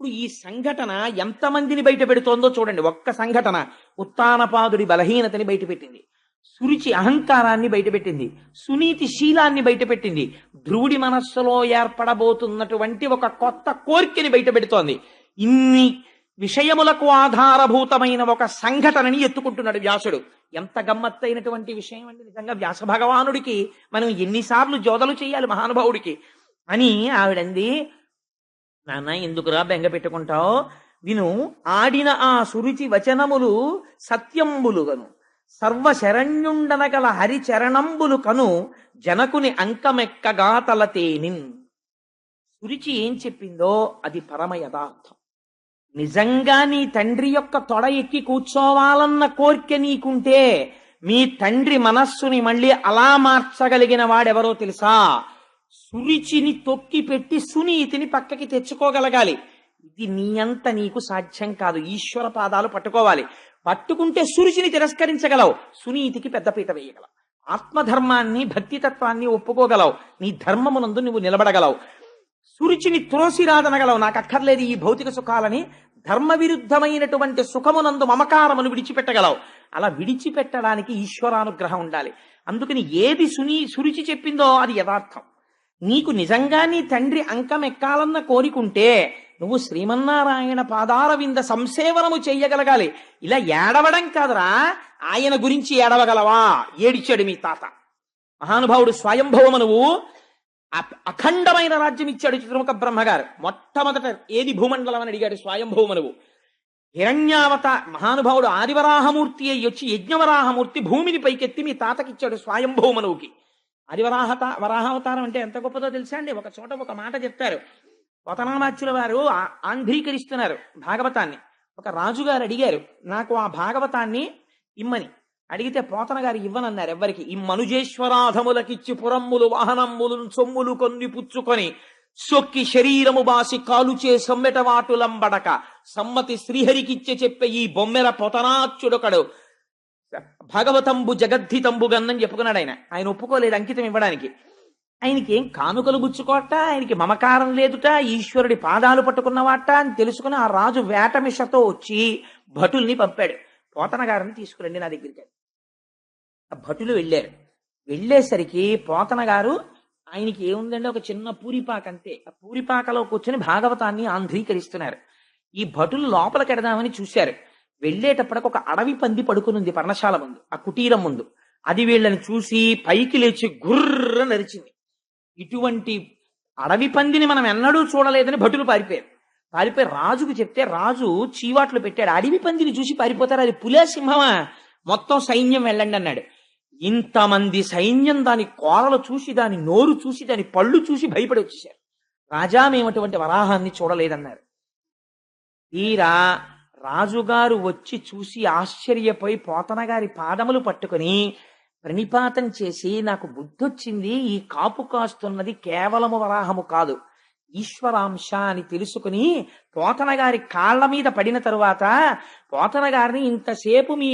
ఇప్పుడు ఈ సంఘటన ఎంతమందిని బయట పెడుతోందో చూడండి. ఒక్క సంఘటన ఉత్తానపాదుడి బలహీనతని బయటపెట్టింది, సురుచి అహంకారాన్ని బయటపెట్టింది, సునీతి శీలాన్ని బయటపెట్టింది, ధ్రువుడి మనస్సులో ఏర్పడబోతున్నటువంటి ఒక కొత్త కోరికని బయటపెడుతోంది. ఇన్ని విషయములకు ఆధారభూతమైన ఒక సంఘటనని ఎత్తుకుంటున్నాడు వ్యాసుడు. ఎంత గమ్మత్తైనటువంటి విషయం అండి నిజంగా. వ్యాస భగవానుడికి మనం ఎన్నిసార్లు జోదలు చేయాలి మహానుభావుడికి అని ఆవిడంది. నాన్న ఎందుకురా బెంగ పెట్టుకుంటావు, విను ఆడిన ఆ సురుచి వచనములు సత్యంబులుగను, సర్వశరణ్యుండనగల హరిచరణంబులు కను, జనకుని అంకమెక్కగా తలతేనిన్. సురుచి ఏం చెప్పిందో అది పరమ యథార్థం. నిజంగా నీ తండ్రి యొక్క తొడ ఎక్కి కూర్చోవాలన్న కోరిక నీకుంటే మీ తండ్రి మనస్సుని మళ్ళీ అలా మార్చగలిగిన వాడెవరో తెలుసా? సురుచిని తొక్కి పెట్టి సునీతిని పక్కకి తెచ్చుకోగలగాలి. ఇది నీ అంత నీకు సాధ్యం కాదు. ఈశ్వర పాదాలు పట్టుకోవాలి. పట్టుకుంటే సురుచిని తిరస్కరించగలవు, సునీతికి పెద్దపీట వేయగలవు, ఆత్మధర్మాన్ని భక్తితత్వాన్ని ఒప్పుకోగలవు, నీ ధర్మమునందు నువ్వు నిలబడగలవు, సురుచిని త్రోసిరాదనగలవు. నాకు అక్కర్లేదు ఈ భౌతిక సుఖాలని, ధర్మ విరుద్ధమైనటువంటి సుఖమునందు మమకారమును విడిచిపెట్టగలవు. అలా విడిచిపెట్టడానికి ఈశ్వరానుగ్రహం ఉండాలి. అందుకని ఏది సురుచి చెప్పిందో అది యథార్థం. నీకు నిజంగా నీ తండ్రి అంకం ఎక్కాలన్న కోరికుంటే నువ్వు శ్రీమన్నారాయణ పాదార వింద సంసేవనము చెయ్యగలగాలి. ఇలా ఏడవడం కాదురా, ఆయన గురించి ఏడవగలవా? ఏడిచాడు మీ తాత మహానుభావుడు స్వయంభవమనువు. అఖండమైన రాజ్యం ఇచ్చాడు చిత్రముఖ బ్రహ్మగారు. మొట్టమొదట ఏది భూమండలం అని అడిగాడు స్వయంభవమనువు. మహానుభావుడు ఆదివరాహమూర్తి అయ్యి వచ్చి యజ్ఞవరాహమూర్తి భూమిని పైకెత్తి మీ తాతకిచ్చాడు స్వయంభవమనువుకి. వరాహావతారం అంటే ఎంత గొప్పదో తెలుసా అండి? ఒక చోట ఒక మాట చెప్తారు. పోతనామాచ్యుల వారు ఆంధ్రీకరిస్తున్నారు భాగవతాన్ని. ఒక రాజుగారు అడిగారు, నాకు ఆ భాగవతాన్ని ఇమ్మని. అడిగితే పోతన గారు ఇవ్వనన్నారు ఎవ్వరికి. ఈ మనుజేశ్వరాధములకిచ్చి పురమ్ములు వాహనమ్ములు సొమ్ములు కొన్ని పుచ్చుకొని సొక్కి శరీరము బాసి కాలుచే సొమ్మెట వాటులంబడక సమ్మతి శ్రీహరికిచ్చే చెప్పే ఈ బొమ్మెల పోతనాచ్యుడొకడు భాగవతంబు జగద్ధితంబు గందని చెప్పుకున్నాడు. ఆయన ఒప్పుకోలేదు అంకితం ఇవ్వడానికి. ఆయనకి ఏం కానుకలు బుచ్చుకోట, ఆయనకి మమకారం లేదుట, ఈశ్వరుడి పాదాలు పట్టుకున్నవాట అని తెలుసుకుని ఆ రాజు వేటమిషతో వచ్చి భటుల్ని పంపాడు. పోతన గారిని తీసుకురండి నా దగ్గరికి. ఆ భటులు వెళ్ళారు. వెళ్ళేసరికి పోతన గారు ఆయనకి ఏముందంటే ఒక చిన్న పూరిపాక అంతే. ఆ పూరిపాకలో కూర్చొని భాగవతాన్ని ఆంధ్రీకరిస్తున్నారు. ఈ భటులు లోపలికి ఎడదామని చూశారు. వెళ్ళేటప్పటికి ఒక అడవి పంది పడుకునుంది పర్ణశాల ముందు, ఆ కుటీరం ముందు. అది వీళ్ళని చూసి పైకి లేచి గుర్ర నరిచింది. ఇటువంటి అడవి పందిని మనం ఎన్నడూ చూడలేదని భటులు పారిపోయి రాజుకు చెప్తే రాజు చీవాట్లు పెట్టాడు. అడవి పందిని చూసి పారిపోతారు, అది పులే సింహమా, మొత్తం సైన్యం వెళ్ళండి అన్నాడు. ఇంతమంది సైన్యం దాని కోరలు చూసి, దాని నోరు చూసి, దాని పళ్ళు చూసి భయపడి వచ్చేసారు. రాజా మేము అటువంటి వరాహాన్ని చూడలేదన్నారు. తీరా రాజుగారు వచ్చి చూసి ఆశ్చర్యపోయి పోతన గారి పాదములు పట్టుకుని ప్రణిపాతం చేసి, నాకు బుద్ధొచ్చింది, ఈ కాపు కాస్తున్నది కేవలము వరాహము కాదు, ఈశ్వరాంశ అని తెలుసుకుని పోతన గారి కాళ్ల మీద పడిన తరువాత పోతన గారిని ఇంతసేపు మీ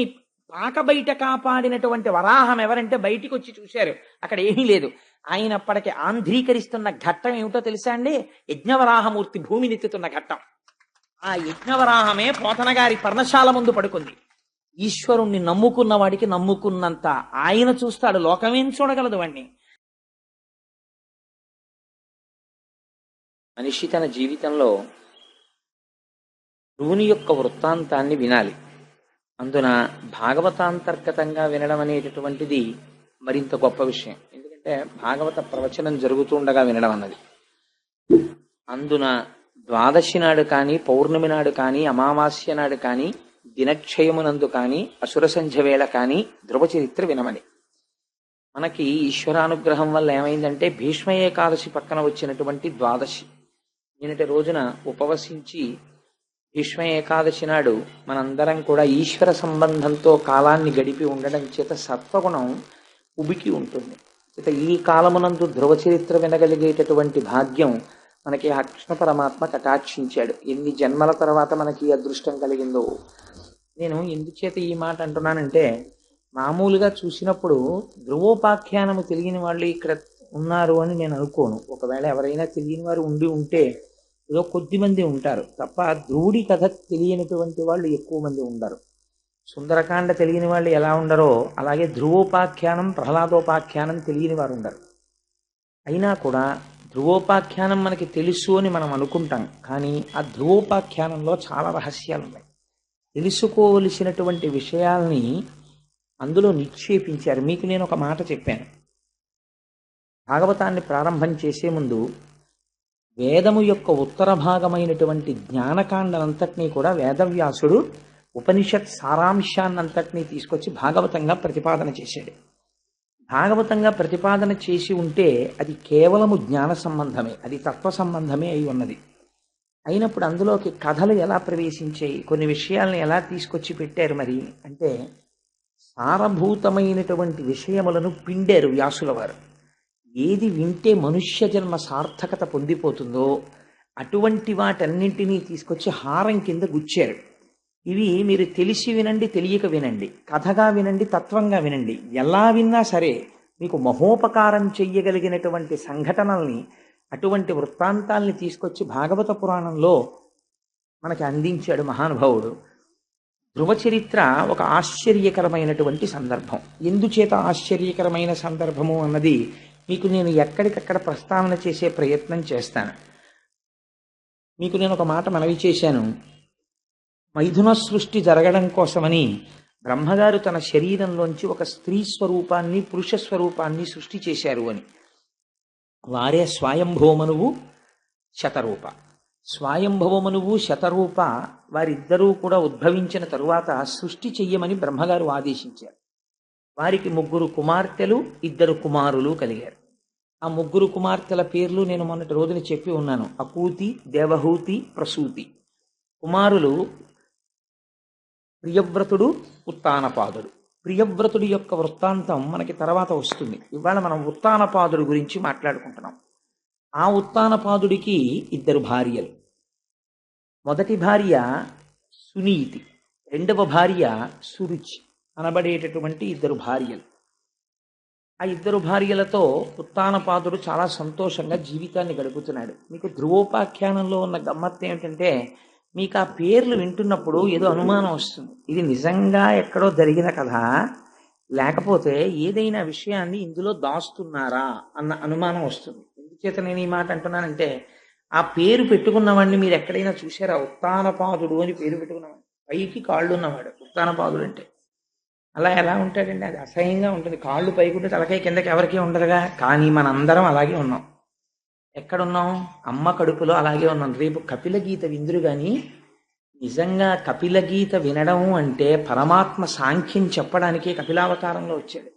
పాక బయట కాపాడినటువంటి వరాహం ఎవరంటే బయటికి వచ్చి చూశారు. అక్కడ ఏమీ లేదు. ఆయన అప్పటికి ఆంధ్రీకరిస్తున్న ఘట్టం ఏమిటో తెలుసా అండి? యజ్ఞవరాహమూర్తి భూమినెత్తుతున్న ఘట్టం. ఆ యజ్ఞవరాహమే పోతన గారి పర్ణశాల ముందు పడుకుంది. ఈశ్వరుణ్ణి నమ్ముకున్న వాడికి నమ్ముకున్నంత ఆయన చూస్తాడు, లోకమేం చూడగలదు వాణ్ణి. మనిషి తన జీవితంలో ధ్రువుని యొక్క వృత్తాంతాన్ని వినాలి. అందున భాగవతాంతర్గతంగా వినడం అనేటటువంటిది మరింత గొప్ప విషయం. ఎందుకంటే భాగవత ప్రవచనం జరుగుతుండగా వినడం అన్నది. అందున ద్వాదశి నాడు కానీ, పౌర్ణమి నాడు కానీ, అమావాస్య నాడు కానీ, దినక్షయమునందు కానీ, అసుర సంధ్య వేళ కానీ ధ్రువ చరిత్ర వినమని. మనకి ఈశ్వరానుగ్రహం వల్ల ఏమైందంటే భీష్మ ఏకాదశి పక్కన వచ్చినటువంటి ద్వాదశి నిన్నటి రోజున ఉపవసించి భీష్మ ఏకాదశి నాడు మనందరం కూడా ఈశ్వర సంబంధంతో కాలాన్ని గడిపి ఉండడం చేత సత్వగుణం ఉబికి ఉంటుంది. ఈ కాలమునందు ధ్రువ చరిత్ర వినగలిగేటటువంటి భాగ్యం మనకి ఆ కృష్ణ పరమాత్మ కటాక్షించాడు. ఎన్ని జన్మల తర్వాత మనకి అదృష్టం కలిగిందో. నేను ఎందుచేత ఈ మాట అంటున్నానంటే, మామూలుగా చూసినప్పుడు ధ్రువోపాఖ్యానము తెలియని వాళ్ళు ఇక్కడ ఉన్నారు అని నేను అనుకోను. ఒకవేళ ఎవరైనా తెలియని వారు ఉండి ఉంటే ఏదో కొద్ది మంది ఉంటారు తప్ప ధ్రువుడి కథ తెలియనటువంటి వాళ్ళు ఎక్కువ మంది ఉండరు. సుందరకాండ తెలియని వాళ్ళు ఎలా ఉండరో అలాగే ధ్రువోపాఖ్యానం ప్రహ్లాదోపాఖ్యానం తెలియని వారు ఉండరు. అయినా కూడా ధ్రువోపాఖ్యానం మనకి తెలుసు అని మనం అనుకుంటాం, కానీ ఆ ధ్రువోపాఖ్యానంలో చాలా రహస్యాలు ఉన్నాయి. తెలుసుకోవలసినటువంటి విషయాల్ని అందులో నిక్షేపించారు. మీకు నేను ఒక మాట చెప్పాను, భాగవతాన్ని ప్రారంభం చేసే ముందు వేదము యొక్క ఉత్తర భాగమైనటువంటి జ్ఞానకాండనంతటినీ కూడా వేదవ్యాసుడు ఉపనిషత్ సారాంశాన్నంతటినీ తీసుకొచ్చి భాగవతంగా ప్రతిపాదన చేశాడు. భాగవతంగా ప్రతిపాదన చేసి ఉంటే అది కేవలము జ్ఞాన సంబంధమే, అది తత్వ సంబంధమే అయి ఉన్నది. అయినప్పుడు అందులోకి కథలు ఎలా ప్రవేశించాయి, కొన్ని విషయాలను ఎలా తీసుకొచ్చి పెట్టారు మరి అంటే, సారభూతమైనటువంటి విషయములను పిండారు వ్యాసుల వారు. ఏది వింటే మనుష్య జన్మ సార్థకత పొందిపోతుందో అటువంటి వాటన్నింటినీ తీసుకొచ్చి హారం కింద గుచ్చారు. ఇవి మీరు తెలిసి వినండి, తెలియక వినండి, కథగా వినండి, తత్వంగా వినండి, ఎలా విన్నా సరే మీకు మహోపకారం చెయ్యగలిగినటువంటి సంఘటనల్ని, అటువంటి వృత్తాంతాల్ని తీసుకొచ్చి భాగవత పురాణంలో మనకి అందించాడు మహానుభావుడు. ధ్రువ చరిత్ర ఒక ఆశ్చర్యకరమైనటువంటి సందర్భం. ఎందుచేత ఆశ్చర్యకరమైన సందర్భము అన్నది మీకు నేను ఎక్కడికక్కడ ప్రస్తావన చేసే ప్రయత్నం చేస్తాను. మీకు నేను ఒక మాట మనవి చేశాను, మైథున సృష్టి జరగడం కోసమని బ్రహ్మగారు తన శరీరంలోంచి ఒక స్త్రీ స్వరూపాన్ని, పురుష స్వరూపాన్ని సృష్టి చేశారు అని. వారే స్వయంభవమనువు, శతరూప. స్వయంభవమనువు, శతరూప వారిద్దరూ కూడా ఉద్భవించిన తరువాత సృష్టి చెయ్యమని బ్రహ్మగారు ఆదేశించారు. వారికి 3 కుమార్తెలు, 2 కుమారులు కలిగారు. ఆ 3 కుమార్తెల పేర్లు నేను మొన్నటి రోజున చెప్పి ఉన్నాను, అకూతి, దేవహూతి, ప్రసూతి. కుమారులు ప్రియవ్రతుడు, ఉత్తానపాదుడు. ప్రియవ్రతుడి యొక్క వృత్తాంతం మనకి తర్వాత వస్తుంది. ఇవాళ మనం ఉత్తానపాదుడు గురించి మాట్లాడుకుంటున్నాం. ఆ ఉత్తానపాదుడికి 2 భార్యలు. మొదటి భార్య సునీతి, రెండవ భార్య సురుచి అనబడేటటువంటి 2 భార్యలు. ఆ 2 భార్యలతో ఉత్తానపాదుడు చాలా సంతోషంగా జీవితాన్ని గడుపుతున్నాడు. మీకు ధ్రువోపాఖ్యానంలో ఉన్న గమ్మత్తు ఏమిటంటే, మీకు ఆ పేర్లు వింటున్నప్పుడు ఏదో అనుమానం వస్తుంది, ఇది నిజంగా ఎక్కడో జరిగిన కథ, లేకపోతే ఏదైనా విషయాన్ని ఇందులో దాస్తున్నారా అన్న అనుమానం వస్తుంది. ఎందుచేత నేను ఈ మాట అంటున్నానంటే, ఆ పేరు పెట్టుకున్నవాడిని మీరు ఎక్కడైనా చూసారా? ఉత్తానపాదుడు అని పేరు పెట్టుకున్నవాడు, పైకి కాళ్ళు ఉన్నవాడు ఉత్తానపాదుడు అంటే. అలా ఎలా ఉంటాడండి? అది అసహ్యంగా ఉంటుంది. కాళ్ళు పైకుంటే తలకాయ కిందకి ఎవరికీ ఉండదుగా. కానీ మనందరం అలాగే ఉన్నాం. ఎక్కడున్నాం? అమ్మ కడుపులో అలాగే ఉన్నాం. రేపు కపిల గీత విందురు కానీ నిజంగా కపిల గీత వినడం అంటే పరమాత్మ సాంఖ్యం చెప్పడానికే కపిలావతారంలో వచ్చాడు.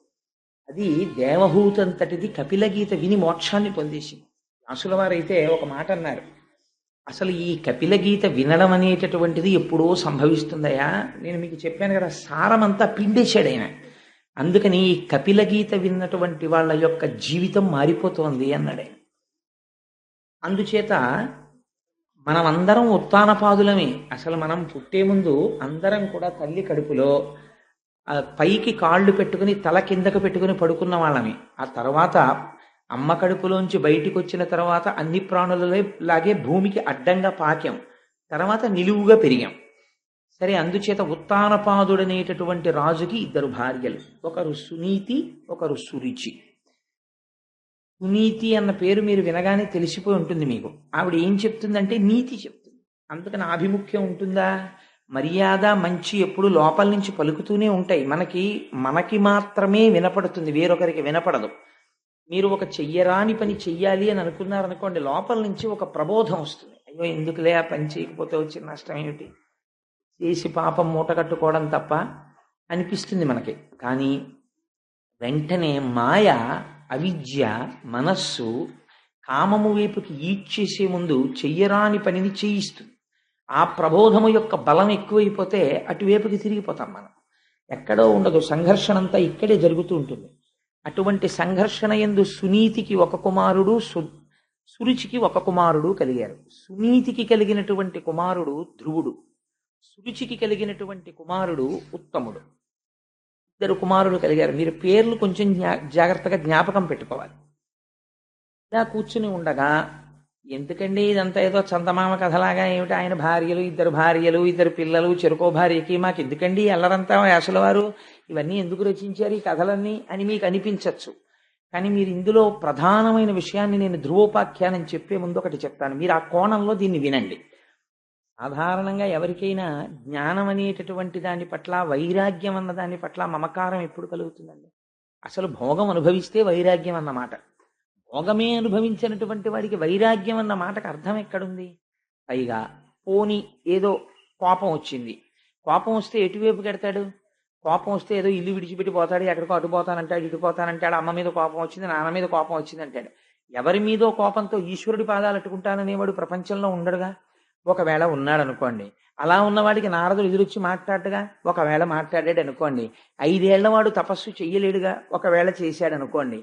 అది దేవహూతంతటిది కపిల గీత విని మోక్షాన్ని పొందేసింది. వ్యాసుల వారైతే ఒక మాట అన్నారు, అసలు ఈ కపిల గీత వినడం అనేటటువంటిది ఎప్పుడో సంభవిస్తుందయా. నేను మీకు చెప్పాను కదా, సారమంతా పిండేశాడు ఆయన. అందుకని ఈ కపిల గీత విన్నటువంటి వాళ్ళ యొక్క జీవితం మారిపోతోంది అన్నాడు ఆయన. అందుచేత మనం అందరం ఉత్తానపాదులమే. అసలు మనం పుట్టే ముందు అందరం కూడా తల్లి కడుపులో పైకి కాళ్ళు పెట్టుకుని తల కిందకు పెట్టుకుని పడుకున్న వాళ్ళమే. ఆ తర్వాత అమ్మ కడుపులోంచి బయటికి వచ్చిన తర్వాత అన్ని ప్రాణులలో లాగే భూమికి అడ్డంగా పాకాం, తర్వాత నిలువుగా పెరిగాం. సరే, అందుచేత ఉత్తానపాదుడనేటటువంటి రాజుకి 2 భార్యలు, ఒకరు సునీతి, ఒకరు సురుచి. సునీతి అన్న పేరు మీరు వినగానే తెలిసిపోయి ఉంటుంది మీకు. ఆవిడ ఏం చెప్తుందంటే నీతి చెప్తుంది. అందుకని ఆభిముఖ్యం ఉంటుందా? మర్యాద, మంచి ఎప్పుడు లోపల నుంచి పలుకుతూనే ఉంటాయి. మనకి మాత్రమే వినపడుతుంది, వేరొకరికి వినపడదు. మీరు ఒక చెయ్యరాని పని చెయ్యాలి అని అనుకున్నారనుకోండి, లోపల నుంచి ఒక ప్రబోధం వస్తుంది. అయ్యో ఎందుకులే ఆ పని చేయకపోతే వచ్చిన నష్టం ఏమిటి, చేసి పాపం మూట కట్టుకోవడం తప్ప అనిపిస్తుంది మనకి. కానీ వెంటనే మాయ, అవిద్య, మనస్సు కామము వైపుకి ఈడ్చేసే ముందు చెయ్యరాని పనిని చేయిస్తుంది. ఆ ప్రబోధము యొక్క బలం ఎక్కువైపోతే అటువైపుకి తిరిగిపోతాం మనం. ఎక్కడో ఉండదు, సంఘర్షణ అంతా ఇక్కడే జరుగుతూ ఉంటుంది. అటువంటి సంఘర్షణ యందు సునీతికి 1 కుమారుడు, సురుచికి 1 కుమారుడు కలిగారు. సునీతికి కలిగినటువంటి కుమారుడు ధ్రువుడు, సురుచికి కలిగినటువంటి కుమారుడు ఉత్తముడు. 2 కుమారులు కలిగారు. మీరు పేర్లు కొంచెం జాగ్రత్తగా జ్ఞాపకం పెట్టుకోవాలి. ఇలా కూర్చుని ఉండగా ఎందుకండి ఇదంతా ఏదో చందమామ కథలాగా ఏమిటి, ఆయన భార్యలు, ఇద్దరు పిల్లలు, చెరుకో భార్యకి, మాకు ఎందుకండి అల్లరంతా వ్యాసుల వారు ఇవన్నీ ఎందుకు రచించారు ఈ కథలన్నీ అని మీకు అనిపించవచ్చు. కానీ మీరు ఇందులో ప్రధానమైన విషయాన్ని నేను ధ్రువోపాఖ్యానం చెప్పే ముందు ఒకటి చెప్తాను, మీరు ఆ కోణంలో దీన్ని వినండి. సాధారణంగా ఎవరికైనా జ్ఞానం అనేటటువంటి దాని పట్ల, వైరాగ్యం అన్న దాని పట్ల మమకారం ఎప్పుడు కలుగుతుందండి? అసలు భోగం అనుభవిస్తే వైరాగ్యం అన్నమాట. భోగమే అనుభవించినటువంటి వాడికి వైరాగ్యం అన్న మాటకు అర్థం ఎక్కడుంది? పైగా పోని ఏదో కోపం వచ్చింది, కోపం వస్తే ఎటువైపు కడతాడు? కోపం వస్తే ఏదో ఇల్లు విడిచిపెట్టి పోతాడు, ఎక్కడికో అటు పోతానంటాడు, ఇటు పోతానంటాడు, అమ్మ మీద కోపం వచ్చింది, నాన్న మీద కోపం వచ్చింది అంటాడు. ఎవరి మీదో కోపంతో ఈశ్వరుడి పాదాలు అట్టుకుంటాననేవాడు ప్రపంచంలో ఉండడుగా. ఒకవేళ ఉన్నాడు అనుకోండి, అలా ఉన్నవాడికి నారదుడు ఎదురొచ్చి మాట్లాడగా, ఒకవేళ మాట్లాడాడు అనుకోండి, 5 ఏళ్ల వాడు తపస్సు చెయ్యలేడుగా, ఒకవేళ చేశాడు అనుకోండి,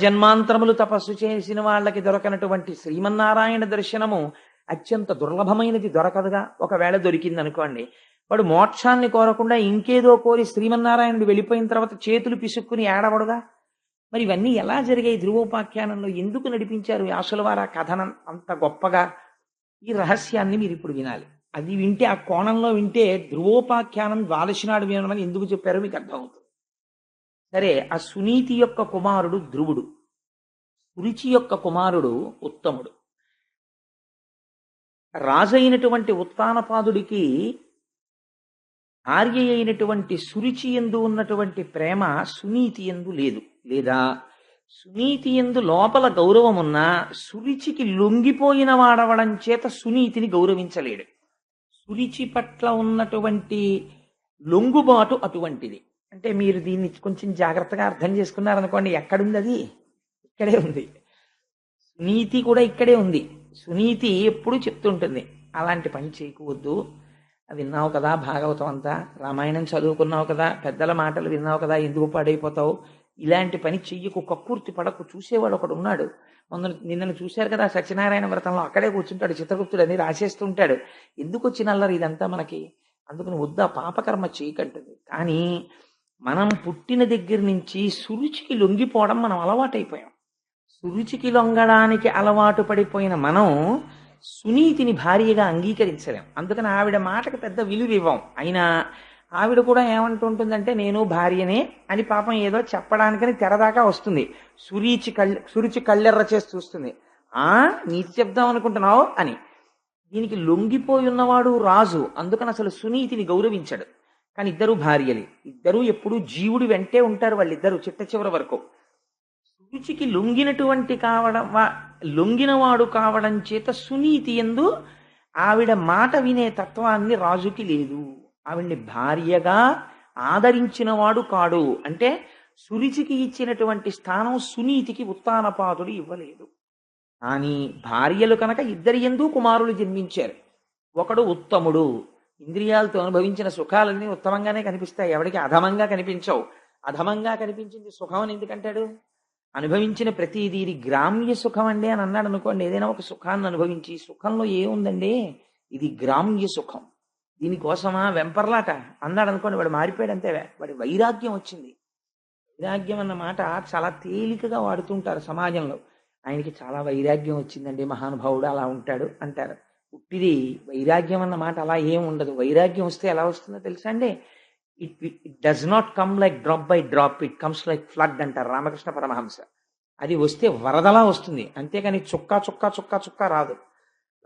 జన్మాంతరములు తపస్సు చేసిన వాళ్ళకి దొరకనటువంటి శ్రీమన్నారాయణ దర్శనము అత్యంత దుర్లభమైనది దొరకదుగా, ఒకవేళ దొరికింది అనుకోండి, వాడు మోక్షాన్ని కోరకుండా ఇంకేదో కోరి శ్రీమన్నారాయణుడు వెళ్ళిపోయిన తర్వాత చేతులు పిసుక్కుని ఏడవడుగా. మరి ఇవన్నీ ఎలా జరిగాయి? ధ్రువోపాఖ్యానంలో ఎందుకు నడిపించారు వ్యాసుల వారు ఆ కథనం అంత గొప్పగా? ఈ రహస్యాన్ని మీరు ఇప్పుడు వినాలి. అది వింటే, ఆ కోణంలో వింటే ధ్రువోపాఖ్యానం ద్వాదశి నాడు వినమని ఎందుకు చెప్పారో మీకు అర్థమవుతుంది. సరే, ఆ సునీతి యొక్క కుమారుడు ధ్రువుడు, సురుచి యొక్క కుమారుడు ఉత్తముడు. రాజైనటువంటి ఉత్తానపాదుడికి భార్య అయినటువంటి సురుచి యందు ఉన్నటువంటి ప్రేమ సునీతి యందు లేదు. లేదా సునీతి యందు లోపల గౌరవం ఉన్నా సురుచికి లొంగిపోయిన వాడవడం చేత సునీతిని గౌరవించలేడు. సురుచి పట్ల ఉన్నటువంటి లొంగుబాటు అటువంటిది. అంటే మీరు దీన్ని కొంచెం జాగ్రత్తగా అర్థం చేసుకున్నారనుకోండి, ఎక్కడుంది అది? ఇక్కడే ఉంది. సునీతి కూడా ఇక్కడే ఉంది. సునీతి ఎప్పుడు చెప్తుంటుంది, అలాంటి పని చేయకూడదు, విన్నావు కదా భాగవతం అంతా, రామాయణం చదువుకున్నావు కదా, పెద్దల మాటలు విన్నావు కదా, ఎందుకు పాడైపోతావు, ఇలాంటి పని చెయ్యకు, కక్కుర్తి పడకు. చూసేవాడు ఒకడు ఉన్నాడు, నిన్నను చూశారు కదా సత్యనారాయణ వ్రతంలో, అక్కడే కూర్చుంటాడు, చిత్రగుప్తుడు అని రాసేస్తుంటాడు. ఎందుకు వచ్చిన అల్లరి ఇదంతా మనకి? అందుకని వద్దా, పాపకర్మ చేయకంటుంది. కానీ మనం పుట్టిన దగ్గర నుంచి సురుచికి లొంగిపోవడం మనం అలవాటైపోయాం. సురుచికి లొంగడానికి అలవాటు పడిపోయిన మనం సునీతిని భార్యగా అంగీకరించలేం. అందుకని ఆవిడ మాటకి పెద్ద విలువ ఇవ్వం. అయినా ఆవిడ కూడా ఏమంటుంటుందంటే, నేను భార్యనే అని పాపం ఏదో చెప్పడానికని తెరదాకా వస్తుంది. సురుచి కళ్ళెర్ర చేసి చూస్తుంది. నీతి చెప్దాం అనుకుంటున్నావు అని. దీనికి లొంగిపోయి ఉన్నవాడు రాజు, అందుకని అసలు సునీతిని గౌరవించడు. కానీ ఇద్దరు భార్యలే, ఇద్దరూ ఎప్పుడూ జీవుడి వెంటే ఉంటారు వాళ్ళిద్దరూ చిట్ట చివరి వరకు. సురుచికి లొంగినవాడు కావడం చేత సునీతి యందు ఆవిడ మాట వినే తత్వాన్ని రాజుకి లేదు. ఆవిడ్ని భార్యగా ఆదరించినవాడు కాడు. అంటే సురుచికి ఇచ్చినటువంటి స్థానం సునీతికి ఉత్తానపాదుడు ఇవ్వలేదు. కానీ భార్యలు కనుక ఇద్దరి యందు కుమారులు జన్మించారు. ఒకడు ఉత్తముడు, ఇంద్రియాలతో అనుభవించిన సుఖాలన్నీ ఉత్తమంగానే కనిపిస్తాయి, ఎవడికి అధమంగా కనిపించవు. అధమంగా కనిపించింది సుఖం అని ఎందుకంటాడు? అనుభవించిన ప్రతిదీ ఇది గ్రామ్య సుఖం అండి అని అన్నాడు అనుకోండి. ఏదైనా ఒక సుఖాన్ని అనుభవించి, సుఖంలో ఏముందండి, ఇది గ్రామ్య సుఖం, దీనికోసమా వెంపర్లాట అన్నాడు అనుకోండి, వాడు మారిపోయాడు అంతే. వాడి వైరాగ్యం వచ్చింది. వైరాగ్యం అన్న మాట చాలా తేలికగా వాడుతుంటారు సమాజంలో. ఆయనకి చాలా వైరాగ్యం వచ్చిందండి, మహానుభావుడు అలా ఉంటాడు అంటారు. ఉట్టిది వైరాగ్యం అన్న మాట అలా ఏం ఉండదు. వైరాగ్యం వస్తే ఎలా వస్తుందో తెలుసా అండి? It does not come like drop by drop, it comes like flood అంటారు రామకృష్ణ పరమహంస. అది వస్తే వరదలా వస్తుంది, అంతేకాని చుక్క చుక్క చుక్క చుక్క రాదు.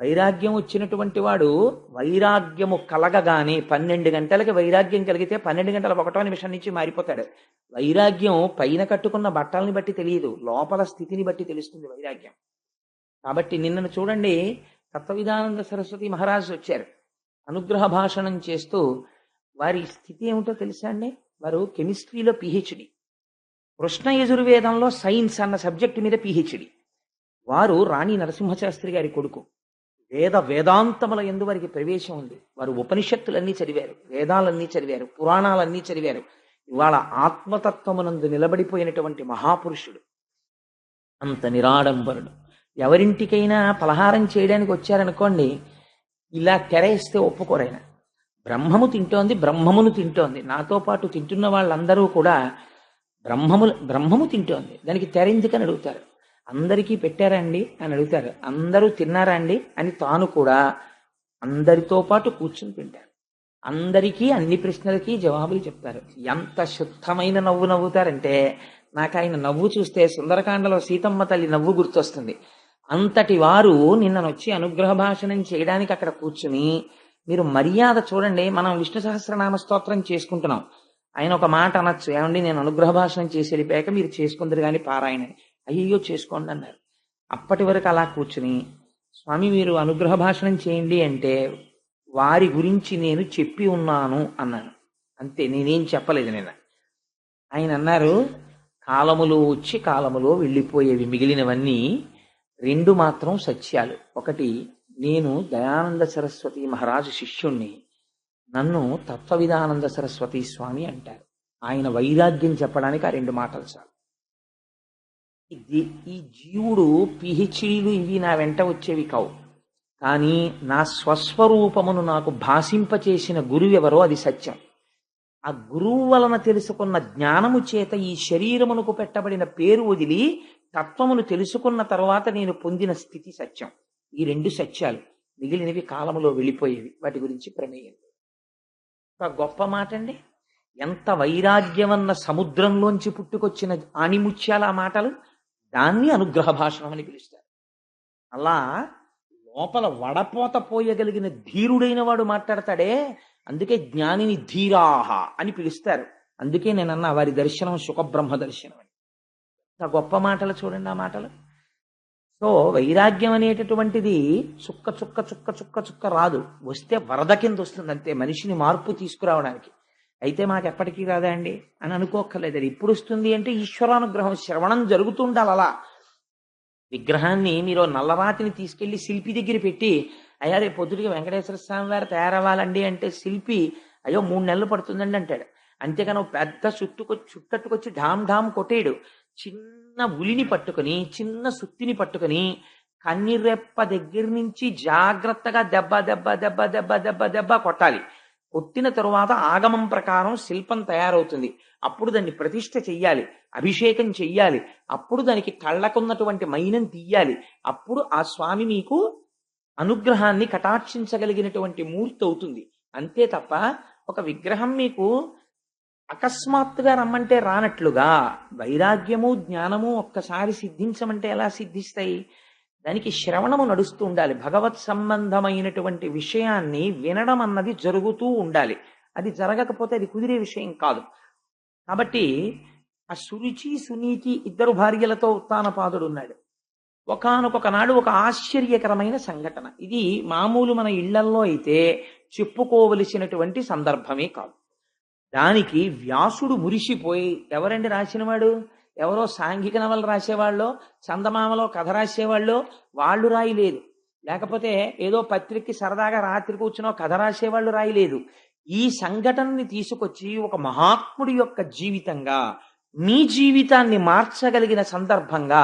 వైరాగ్యం వచ్చినటువంటి వాడు వైరాగ్యము కలగగానే 12 గంటలకి వైరాగ్యం కలిగితే 12 గంటల 1వ నిమిషం నుంచి మారిపోతాడు. వైరాగ్యం పైన కట్టుకున్న బట్టల్ని బట్టి తెలియదు, లోపల స్థితిని బట్టి తెలుస్తుంది వైరాగ్యం. కాబట్టి నిన్నను చూడండి, తత్వవిధానంద సరస్వతి మహారాజు వచ్చారు, అనుగ్రహ భాషణం చేస్తూ. వారి స్థితి ఏమిటో తెలుసా అండి? వారు కెమిస్ట్రీలో పిహెచ్డి, కృష్ణ యజుర్వేదంలో సైన్స్ అన్న సబ్జెక్టు మీద పిహెచ్డి. వారు రాణి నరసింహశాస్త్రి గారి కొడుకు. వేదాంతముల యందు వారికి ప్రవేశం ఉంది. వారు ఉపనిషత్తులన్నీ చదివారు, వేదాలన్నీ చదివారు, పురాణాలన్నీ చదివారు. ఇవాళ ఆత్మతత్వమునందు నిలబడిపోయినటువంటి మహాపురుషుడు, అంత నిరాడంబరుడు. ఎవరింటికైనా పలహారం చేయడానికి వచ్చారనుకోండి, ఇలా తెరేస్తే ఒప్పుకోరైనా. బ్రహ్మము తింటోంది, బ్రహ్మమును తింటోంది, నాతో పాటు తింటున్న వాళ్ళందరూ కూడా బ్రహ్మము తింటోంది, దానికి తెరెందుకని అడుగుతారు. అందరికీ పెట్టారా అండి అని అడుగుతారు. అందరూ తిన్నారా అండి అని తాను కూడా అందరితో పాటు కూర్చుని తింటారు. అందరికీ అన్ని ప్రశ్నలకి జవాబులు చెప్తారు. ఎంత శుద్ధమైన నవ్వు నవ్వుతారంటే నాకు ఆయన నవ్వు చూస్తే సుందరకాండలో సీతమ్మ తల్లి నవ్వు గుర్తొస్తుంది. అంతటి వారు నిన్ననొచ్చి అనుగ్రహ భాషణం చేయడానికి అక్కడ కూర్చుని, మీరు మర్యాద చూడండి. మనం విష్ణు సహస్రనామ స్తోత్రం చేసుకుంటున్నాం. ఆయన ఒక మాట అనొచ్చు, ఏమండి నేను అనుగ్రహ భాషణం చేసి వెళ్ళిపోయాక మీరు చేసుకుందరు కానీ పారాయణని. అయ్యో చేసుకోండి అన్నారు. అప్పటి వరకు అలా కూర్చుని, స్వామి మీరు అనుగ్రహ భాషణం చేయండి అంటే వారి గురించి నేను చెప్పి ఉన్నాను అన్నాను. అంతే, నేనేం చెప్పలేదు నిన్న. ఆయన అన్నారు, కాలములో వచ్చి కాలములో వెళ్ళిపోయేవి మిగిలినవన్నీ రెండు మాత్రం సత్యాలు. ఒకటి, నేను దయానంద సరస్వతి మహారాజు శిష్యుణ్ణి, నన్ను తత్వవిధానంద సరస్వతి స్వామి అంటారు. ఆయన వైరాగ్యం చెప్పడానికి ఆ రెండు మాటలు చాలు. ఈ జీవుడు పిహెచ్డీలు ఇవి నా వెంట వచ్చేవి కావు, కానీ నా స్వస్వరూపమును నాకు భాషింపచేసిన గురువెవరో అది సత్యం. ఆ గురువు వలన తెలుసుకున్న జ్ఞానము చేత ఈ శరీరమునకు పెట్టబడిన పేరు వదిలి తత్వమును తెలుసుకున్న తర్వాత నేను పొందిన స్థితి సత్యం. ఈ రెండు సత్యాలు, మిగిలినవి కాలములో వెళ్ళిపోయేవి, వాటి గురించి ప్రమేయం. ఒక గొప్ప మాట అండి. ఎంత వైరాగ్యమన్న సముద్రంలోంచి పుట్టుకొచ్చిన ఆణిముత్యాల ఆ మాటలు, దాన్ని అనుగ్రహ భాషణం అని పిలుస్తారు. అలా లోపల వడపోత పోయగలిగిన ధీరుడైన వాడు మాట్లాడతాడే, అందుకే జ్ఞానిని ధీరాహ అని పిలుస్తారు. అందుకే నేనన్నా వారి దర్శనం సుఖబ్రహ్మ దర్శనం అని. అంత గొప్ప మాటలు చూడండి ఆ మాటలు. సో వైరాగ్యం అనేటటువంటిది చుక్క చుక్క చుక్క చుక్క చుక్క రాదు, వస్తే వరద కింద వస్తుంది అంతే, మనిషిని మార్పు తీసుకురావడానికి. అయితే మాకు ఎప్పటికీ రాదా అండి అని అనుకోక్కర్లేదు. అది ఇప్పుడు వస్తుంది అంటే ఈశ్వరానుగ్రహం, శ్రవణం జరుగుతుండాలి. అలా విగ్రహాన్ని మీరు నల్లరాతిని తీసుకెళ్లి శిల్పి దగ్గర పెట్టి, అయ్యా రేపు పొద్దుటికి వెంకటేశ్వర స్వామి వారు తయారవ్వాలండి అంటే శిల్పి అయ్యో 3 నెలలు పడుతుందండి అంటాడు. అంతేగాని పెద్ద చుట్టట్టుకొచ్చి ఢామ్ ఢామ్ కొట్టేడు. చిన్న ఉలిని పట్టుకుని, చిన్న సుత్తిని పట్టుకుని కన్నిరెప్ప దగ్గర నుంచి జాగ్రత్తగా దెబ్బ దెబ్బ దెబ్బ దెబ్బ దెబ్బ దెబ్బ కొట్టాలి. కొట్టిన తరువాత ఆగమం ప్రకారం శిల్పం తయారవుతుంది. అప్పుడు దాన్ని ప్రతిష్ఠ చెయ్యాలి, అభిషేకం చెయ్యాలి. అప్పుడు దానికి కళ్ళకున్నటువంటి మైనం తీయాలి. అప్పుడు ఆ స్వామి మీకు అనుగ్రహాన్ని కటాక్షించగలిగినటువంటి మూర్తి అవుతుంది. అంతే తప్ప ఒక విగ్రహం మీకు అకస్మాత్తుగా రమ్మంటే రానట్లుగా వైరాగ్యము జ్ఞానము ఒక్కసారి సిద్ధించమంటే ఎలా సిద్ధిస్తాయి? దానికి శ్రవణము నడుస్తూ ఉండాలి. భగవత్ సంబంధమైనటువంటి విషయాన్ని వినడం అన్నది జరుగుతూ ఉండాలి. అది జరగకపోతే అది కుదిరే విషయం కాదు. కాబట్టి ఆ సురుచి సునీతి ఇద్దరు భార్యలతో ఉత్తానపాదుడు ఉన్నాడు. ఒకానొక నాడు ఒక ఆశ్చర్యకరమైన సంఘటన. ఇది మామూలు మన ఇళ్లల్లో అయితే చెప్పుకోవలసినటువంటి సందర్భమే కాదు. దానికి వ్యాసుడు మురిసిపోయి, ఎవరండి రాసినవాడు? ఎవరో సాంఘిక నవలు రాసేవాళ్ళో, చందమామలో కథ రాసేవాళ్ళో వాళ్ళు రాయలేదు. లేకపోతే ఏదో పత్రికకి సరదాగా రాత్రి కూర్చునో కథ రాసేవాళ్ళు రాయలేదు. ఈ సంఘటనని తీసుకొచ్చి ఒక మహాత్ముడి యొక్క జీవితంగా, మీ జీవితాన్ని మార్చగలిగిన సందర్భంగా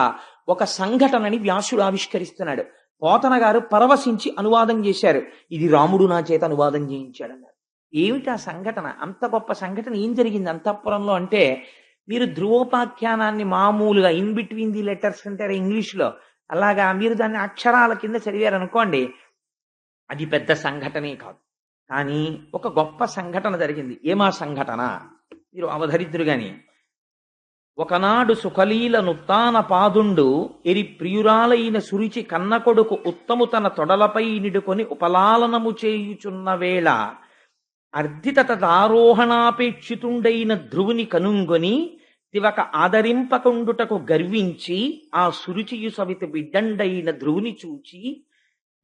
ఒక సంఘటనని వ్యాసుడు ఆవిష్కరిస్తున్నాడు. పోతన గారు పరవశించి అనువాదం చేశారు. ఇది రాముడు నా చేత అనువాదం చేయించాడన్నారు. ఏమిటి ఆ సంఘటన? అంత గొప్ప సంఘటన ఏం జరిగింది అంతఃపురంలో అంటే, మీరు ధ్రువోపాఖ్యానాన్ని మామూలుగా ఇన్ బిట్వీన్ ది లెటర్స్ అంటారు ఇంగ్లీష్లో, అలాగా మీరు దాన్ని అక్షరాల కింద చదివారనుకోండి, అది పెద్ద సంఘటనే కాదు. కానీ ఒక గొప్ప సంఘటన జరిగింది. ఏమా సంఘటన మీరు అవధరిద్దురు గాని. ఒకనాడు సుఖలీల నుత్తాన పాదుండు ఎరి ప్రియురాలైన సురిచి కన్న కొడుకు ఉత్తము తన తొడలపై నిడుకొని ఉపలాలనము చేయుచున్న వేళ అర్ధితదారోహణాపేక్షితుండైన ధ్రువుని కనుంగొని తివక ఆదరింపకుండుటకు గర్వించి ఆ సురుచియు సవిత బిడ్డండైన ధ్రువుని చూచి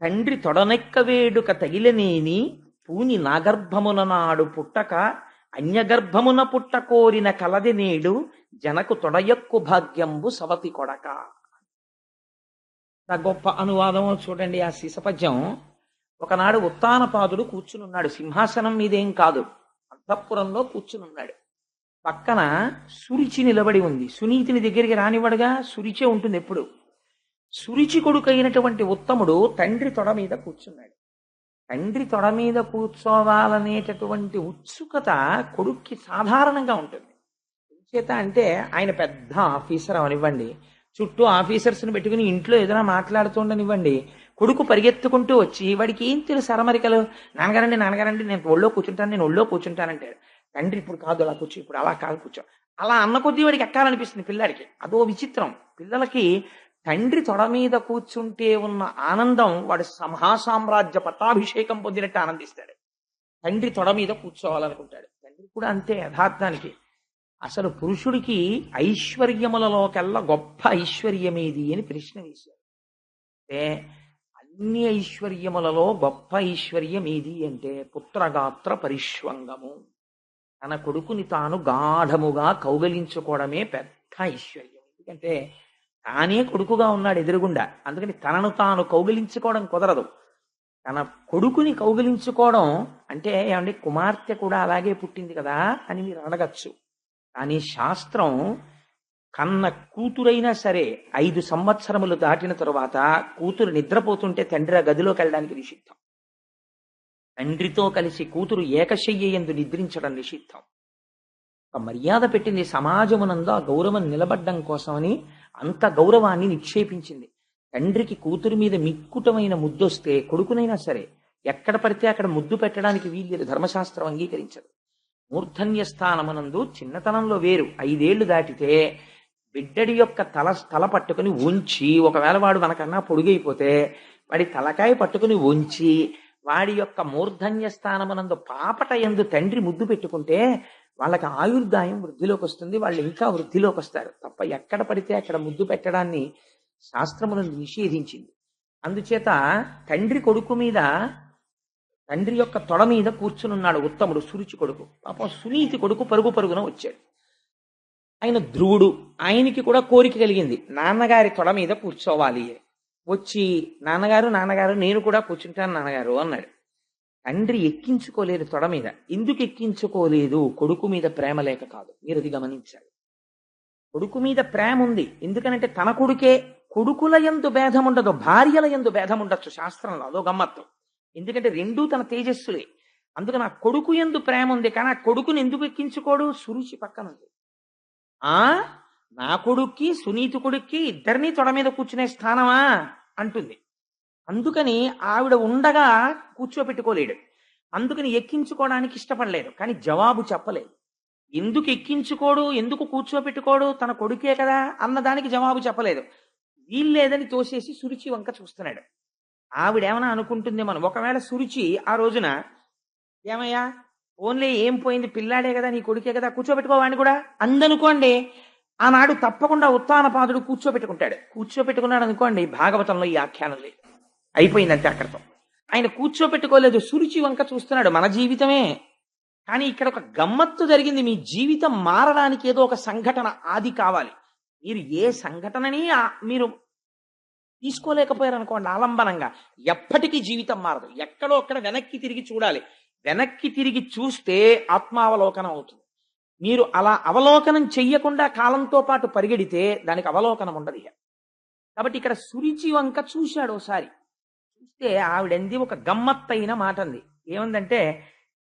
తండ్రి తొడనెక్క వేడుక తగిలనేని పూని నాగర్భమున నాడు పుట్టక అన్యగర్భమున పుట్ట కోరిన కలది నేడు జనకు తొడయక్కు భాగ్యంబు సవతి కొడక. గొప్ప అనువాదము చూడండి ఆ శిశపద్యం. ఒకనాడు ఉత్తానపాదుడు కూర్చునున్నాడు. సింహాసనం మీదేం కాదు, అంతఃపురంలో కూర్చునున్నాడు. పక్కన సురిచి నిలబడి ఉంది. సునీతిని దగ్గరికి రానివ్వడుగా, సురిచే ఉంటుంది ఎప్పుడు. సురిచి కొడుకైనటువంటి ఉత్తముడు తండ్రి తొడ మీద కూర్చున్నాడు. తండ్రి తొడ మీద కూర్చోవాలనేటటువంటి ఉత్సుకత కొడుక్కి సాధారణంగా ఉంటుంది. చేత అంటే ఆయన పెద్ద ఆఫీసర్ అవనివ్వండి, చుట్టూ ఆఫీసర్స్ని పెట్టుకుని ఇంట్లో ఏదైనా మాట్లాడుతుండనివ్వండి, కొడుకు పరిగెత్తుకుంటూ వచ్చి వాడికి ఏం తెలుసు అరమరికలు, నాన్నగారండి నాన్నగారండి నేను ఒళ్ళో కూర్చుంటాను, నేను ఒళ్ళో కూర్చుంటానంటాడు. తండ్రి ఇప్పుడు కాదు అలా కూర్చో, ఇప్పుడు అలా కాదు కూర్చో. అలా అన్న కొద్దీ వాడికి ఎక్కాలనిపిస్తుంది పిల్లాడికి. అదో విచిత్రం. పిల్లలకి తండ్రి తొడ మీద కూర్చుంటే ఉన్న ఆనందం వాడు మహాసామ్రాజ్య పట్టాభిషేకం పొందినట్టు ఆనందిస్తాడు. తండ్రి తొడ మీద కూర్చోవాలనుకుంటాడు. తండ్రి కూడా అంతే యథార్థానికి. అసలు పురుషుడికి ఐశ్వర్యములలోకెల్లా గొప్ప ఐశ్వర్యమేది అని ప్రశ్న వేశారు. అంటే అన్ని ఐశ్వర్యములలో గొప్ప ఐశ్వర్యం ఏది అంటే పుత్రగాత్ర పరిష్వంగము. తన కొడుకుని తాను గాఢముగా కౌగలించుకోవడమే పెద్ద ఐశ్వర్యం. ఎందుకంటే తానే కొడుకుగా ఉన్నాడు ఎదురుగుండా, అందుకని తనను తాను కౌగలించుకోవడం కుదరదు. తన కొడుకుని కౌగలించుకోవడం అంటే ఏమండి కుమార్తె కూడా అలాగే పుట్టింది కదా అని మీరు అడగచ్చు. కానీ శాస్త్రం కన్న కూతురైనా సరే 5 సంవత్సరములు దాటిన తరువాత కూతురు నిద్రపోతుంటే తండ్రి ఆ గదిలోకి వెళ్ళడానికి నిషిద్ధం. తండ్రితో కలిసి కూతురు ఏకశయ్య యందు నిద్రించడం నిషిద్ధం. ఒక మర్యాద పెట్టింది సమాజమునందు, ఆ గౌరవం నిలబడ్డం కోసమని అంత గౌరవాన్ని నిక్షేపించింది. తండ్రికి కూతురు మీద మిక్కుటమైన ముద్దొస్తే కొడుకునైనా సరే ఎక్కడ పడితే అక్కడ ముద్దు పెట్టడానికి వీల్లేదు, ధర్మశాస్త్రం అంగీకరించదు. మూర్ధన్య స్థానమునందు చిన్నతనంలో వేరు, 5 ఏళ్లు దాటితే బిడ్డడి యొక్క తల పట్టుకుని ఉంచి, ఒకవేళ వాడు మనకన్నా పొడుగైపోతే వాడి తలకాయ పట్టుకుని ఉంచి వాడి యొక్క మూర్ధన్య స్థానమునందు పాపట యందు తండ్రి ముద్దు పెట్టుకుంటే వాళ్ళకి ఆయుర్దాయం వృద్ధిలోకి వస్తుంది, వాళ్ళు ఇంకా వృద్ధిలోకి వస్తారు. తప్ప ఎక్కడ పడితే అక్కడ ముద్దు పెట్టడాన్ని శాస్త్రమునందు నిషేధించింది. అందుచేత తండ్రి కొడుకు మీద, తండ్రి యొక్క తొడ మీద కూర్చునున్నాడు ఉత్తముడు, సురుచి కొడుకు. పాపం సునీతి కొడుకు పరుగు పరుగున వచ్చాడు. ఆయన ధ్రువుడు, ఆయనకి కూడా కోరిక కలిగింది నాన్నగారి తొడ మీద కూర్చోవాలి. వచ్చి నాన్నగారు నాన్నగారు నేను కూడా కూర్చుంటాను నాన్నగారు అన్నాడు. తండ్రి ఎక్కించుకోలేదు తొడ మీద. ఎందుకు ఎక్కించుకోలేదు? కొడుకు మీద ప్రేమ లేక కాదు, మీరు అది గమనించాలి. కొడుకు మీద ప్రేమ ఉంది, ఎందుకనంటే తన కొడుకే. కొడుకుల యందు భేదం ఉండదు, భార్యల యందు భేదం ఉండొచ్చు శాస్త్రంలో, అదో గమ్మత్తు. ఎందుకంటే రెండూ తన తేజస్సులే. అందుకని ఆ కొడుకు యందు ప్రేమ ఉంది, కానీ ఆ కొడుకుని ఎందుకు ఎక్కించుకోడు? సురుచి పక్కన ఉంది. నా కొడుక్కి సునీతి కొడుక్కి ఇద్దరినీ తొడ మీద కూర్చునే స్థానమా అంటుంది. అందుకని ఆవిడ ఉండగా కూర్చోపెట్టుకోలేడు, అందుకని ఎక్కించుకోవడానికి ఇష్టపడలేదు. కానీ జవాబు చెప్పలేదు. ఎందుకు ఎక్కించుకోడు, ఎందుకు కూర్చోపెట్టుకోడు, తన కొడుకే కదా అన్నదానికి జవాబు చెప్పలేదు. వీల్లేదని తోసేసి సురుచి వంక చూస్తున్నాడు. ఆవిడేమన్నా అనుకుంటుంది మనం, ఒకవేళ సురుచి ఆ రోజున ఏమయ్యా ఓన్లీ ఏం పోయింది, పిల్లాడే కదా నీ కొడుకే కదా కూర్చోబెట్టుకోవాడిని కూడా అందనుకోండి, ఆనాడు తప్పకుండా ఉత్తానపాదుడు కూర్చోబెట్టుకుంటాడు. కూర్చోబెట్టుకున్నాడు అనుకోండి, భాగవతంలో ఈ ఆఖ్యానం లేదు, అయిపోయిందంటే అక్కడితో. ఆయన కూర్చోబెట్టుకోలేదు, సురుచి వంక చూస్తున్నాడు. మన జీవితమే. కానీ ఇక్కడ ఒక గమ్మత్తు జరిగింది. మీ జీవితం మారడానికి ఏదో ఒక సంఘటన ఆది కావాలి. మీరు ఏ సంఘటనని మీరు తీసుకోలేకపోయారు అనుకోండి ఆలంబనంగా, ఎప్పటికీ జీవితం మారదు. ఎక్కడో అక్కడ వెనక్కి తిరిగి చూడాలి. వెనక్కి తిరిగి చూస్తే ఆత్మావలోకనం అవుతుంది. మీరు అలా అవలోకనం చెయ్యకుండా కాలంతో పాటు పరిగెడితే దానికి అవలోకనం ఉండదు. కాబట్టి ఇక్కడ సురుచి వంక చూశాడు ఒకసారి. చూస్తే ఆవిడంది ఒక గమ్మత్తైన మాట అంది. ఏమందంటే,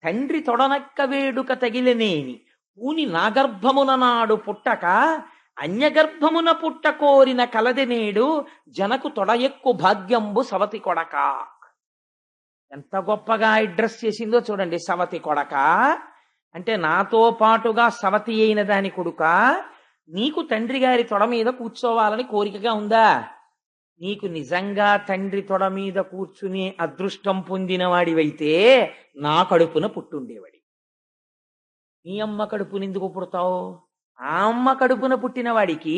తండ్రి తొడనక్క వేడుక తగిలినేని పూని నాగర్భమున నాడు పుట్టక అన్యగర్భమున పుట్ట కోరిన కలది నేడు జనకు తొడ ఎక్కు భాగ్యంబు సవతి కొడక. ఎంత గొప్పగా అడ్రస్ చేసిందో చూడండి. సవతి కొడక అంటే నాతో పాటుగా సవతి అయిన దాని కొడుక, నీకు తండ్రి గారి తొడ మీద కూర్చోవాలని కోరికగా ఉందా? నీకు నిజంగా తండ్రి తొడ మీద కూర్చుని అదృష్టం పొందిన వాడివైతే నా కడుపున పుట్టుండేవాడి. నీ అమ్మ కడుపున ఎందుకు పుడతావు? ఆ అమ్మ కడుపున పుట్టిన వాడికి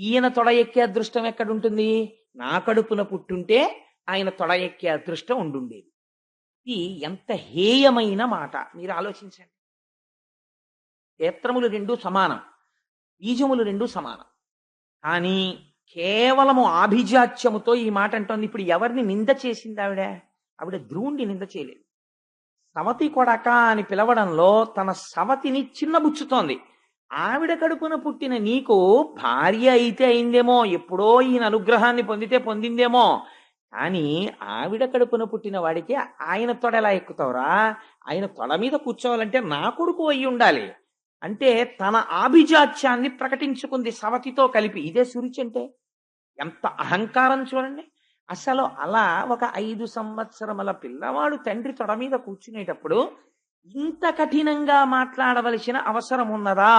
ఈయన తొడ ఎక్కే అదృష్టం ఎక్కడుంటుంది? నా కడుపున పుట్టుంటే ఆయన తొడ ఎక్కే అదృష్టం ఉండుండేది. ఇది ఎంత హేయమైన మాట మీరు ఆలోచించండి. క్షేత్రములు 2 సమానం, బీజములు 2 సమానం. కానీ కేవలము ఆభిజాత్యముతో ఈ మాట అంటోంది. ఇప్పుడు ఎవరిని నింద చేసింది ఆవిడ ధ్రువుణ్ణి నింద చేయలేదు. సవతి కొడక అని పిలవడంలో తన సవతిని చిన్నబుచ్చుతోంది. ఆవిడ కడుపున పుట్టిన నీకు భార్య అయితే అయిందేమో, ఎప్పుడో ఈయన అనుగ్రహాన్ని పొందితే పొందిందేమో, కానీ ఆవిడ కడుపున పుట్టిన వాడికి ఆయన తొడ ఎలా ఎక్కుతావురా? ఆయన తొడ మీద కూర్చోవాలంటే నా కొడుకు అయి ఉండాలి అంటే తన ఆభిజాత్యాన్ని ప్రకటించుకుంది సవతితో కలిపి. ఇదే సురుచి అంటే. ఎంత అహంకారం చూడండి. అసలు అలా ఒక 5 సంవత్సరముల పిల్లవాడు తండ్రి తొడ మీద కూర్చునేటప్పుడు ఇంత కఠినంగా మాట్లాడవలసిన అవసరం ఉన్నదా?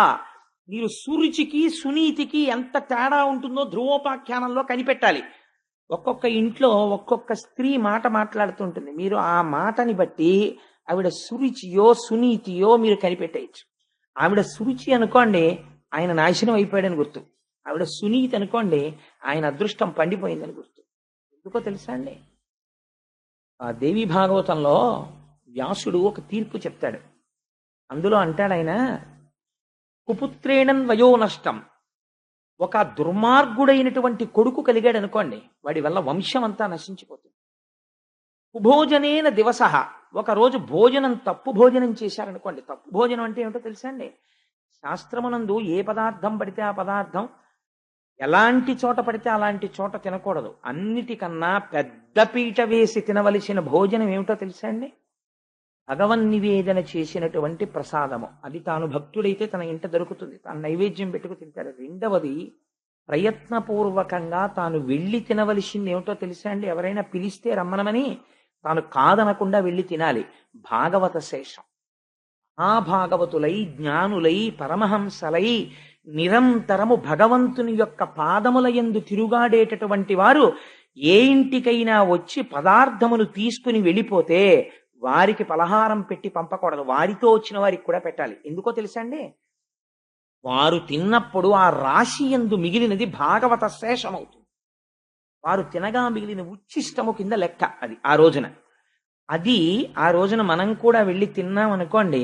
మీరు సురుచికి సునీతికి ఎంత తేడా ఉంటుందో ధ్రువోపాఖ్యానంలో కనిపెట్టాలి. ఒక్కొక్క ఇంట్లో ఒక్కొక్క స్త్రీ మాట మాట్లాడుతుంటుంది. మీరు ఆ మాటని బట్టి ఆవిడ సురుచియో సునీతియో మీరు కనిపెట్టేయచ్చు. ఆవిడ సురుచి అనుకోండి, ఆయన నాశనం అయిపోయాడని గుర్తు. ఆవిడ సునీతి అనుకోండి, ఆయన అదృష్టం పండిపోయిందని గుర్తు. ఎందుకో తెలుసా అండి? ఆ దేవి భాగవతంలో వ్యాసుడు ఒక తీర్పు చెప్తాడు. అందులో అంటాడు ఆయన, కుపుత్రేణన్ వయో నష్టం. ఒక దుర్మార్గుడైనటువంటి కొడుకు కలిగాడు అనుకోండి, వాడి వల్ల వంశం అంతా నశించిపోతుంది. కుభోజనేన దివస. ఒక రోజు భోజనం తప్పు భోజనం చేశారనుకోండి. తప్పు భోజనం అంటే ఏమిటో తెలుసా అండి? శాస్త్రమునందు ఏ పదార్థం పడితే ఆ పదార్థం ఎలాంటి చోట పడితే అలాంటి చోట తినకూడదు. అన్నిటికన్నా పెద్ద పీట వేసి తినవలసిన భోజనం ఏమిటో తెలుసా అండి? భగవన్ నివేదన చేసినటువంటి ప్రసాదము. అది తాను భక్తుడైతే తన ఇంట దొరుకుతుంది, తాను నైవేద్యం పెట్టుకు తింటాడు. రెండవది, ప్రయత్నపూర్వకంగా తాను వెళ్ళి తినవలసింది ఏమిటో తెలుసా అండి? ఎవరైనా పిలిస్తే రమ్మనమని తాను కాదనకుండా వెళ్ళి తినాలి. భాగవత శేషం. మహాభాగవతులై జ్ఞానులై పరమహంసలై నిరంతరము భగవంతుని యొక్క పాదముల యందు తిరుగాడేటటువంటి వారు ఏ ఇంటికైనా వచ్చి పదార్థములు తీసుకుని వెళ్ళిపోతే వారికి పలహారం పెట్టి పంపకూడదు. వారితో వచ్చిన వారికి కూడా పెట్టాలి. ఎందుకో తెలుసా అండి? వారు తిన్నప్పుడు ఆ రాశి యందు మిగిలినది భాగవత శేషమవుతుంది. వారు తినగా మిగిలిన ఉచ్ఛిష్టము కింద లెక్క అది ఆ రోజున. అది ఆ రోజున మనం కూడా వెళ్ళి తిన్నాం అనుకోండి,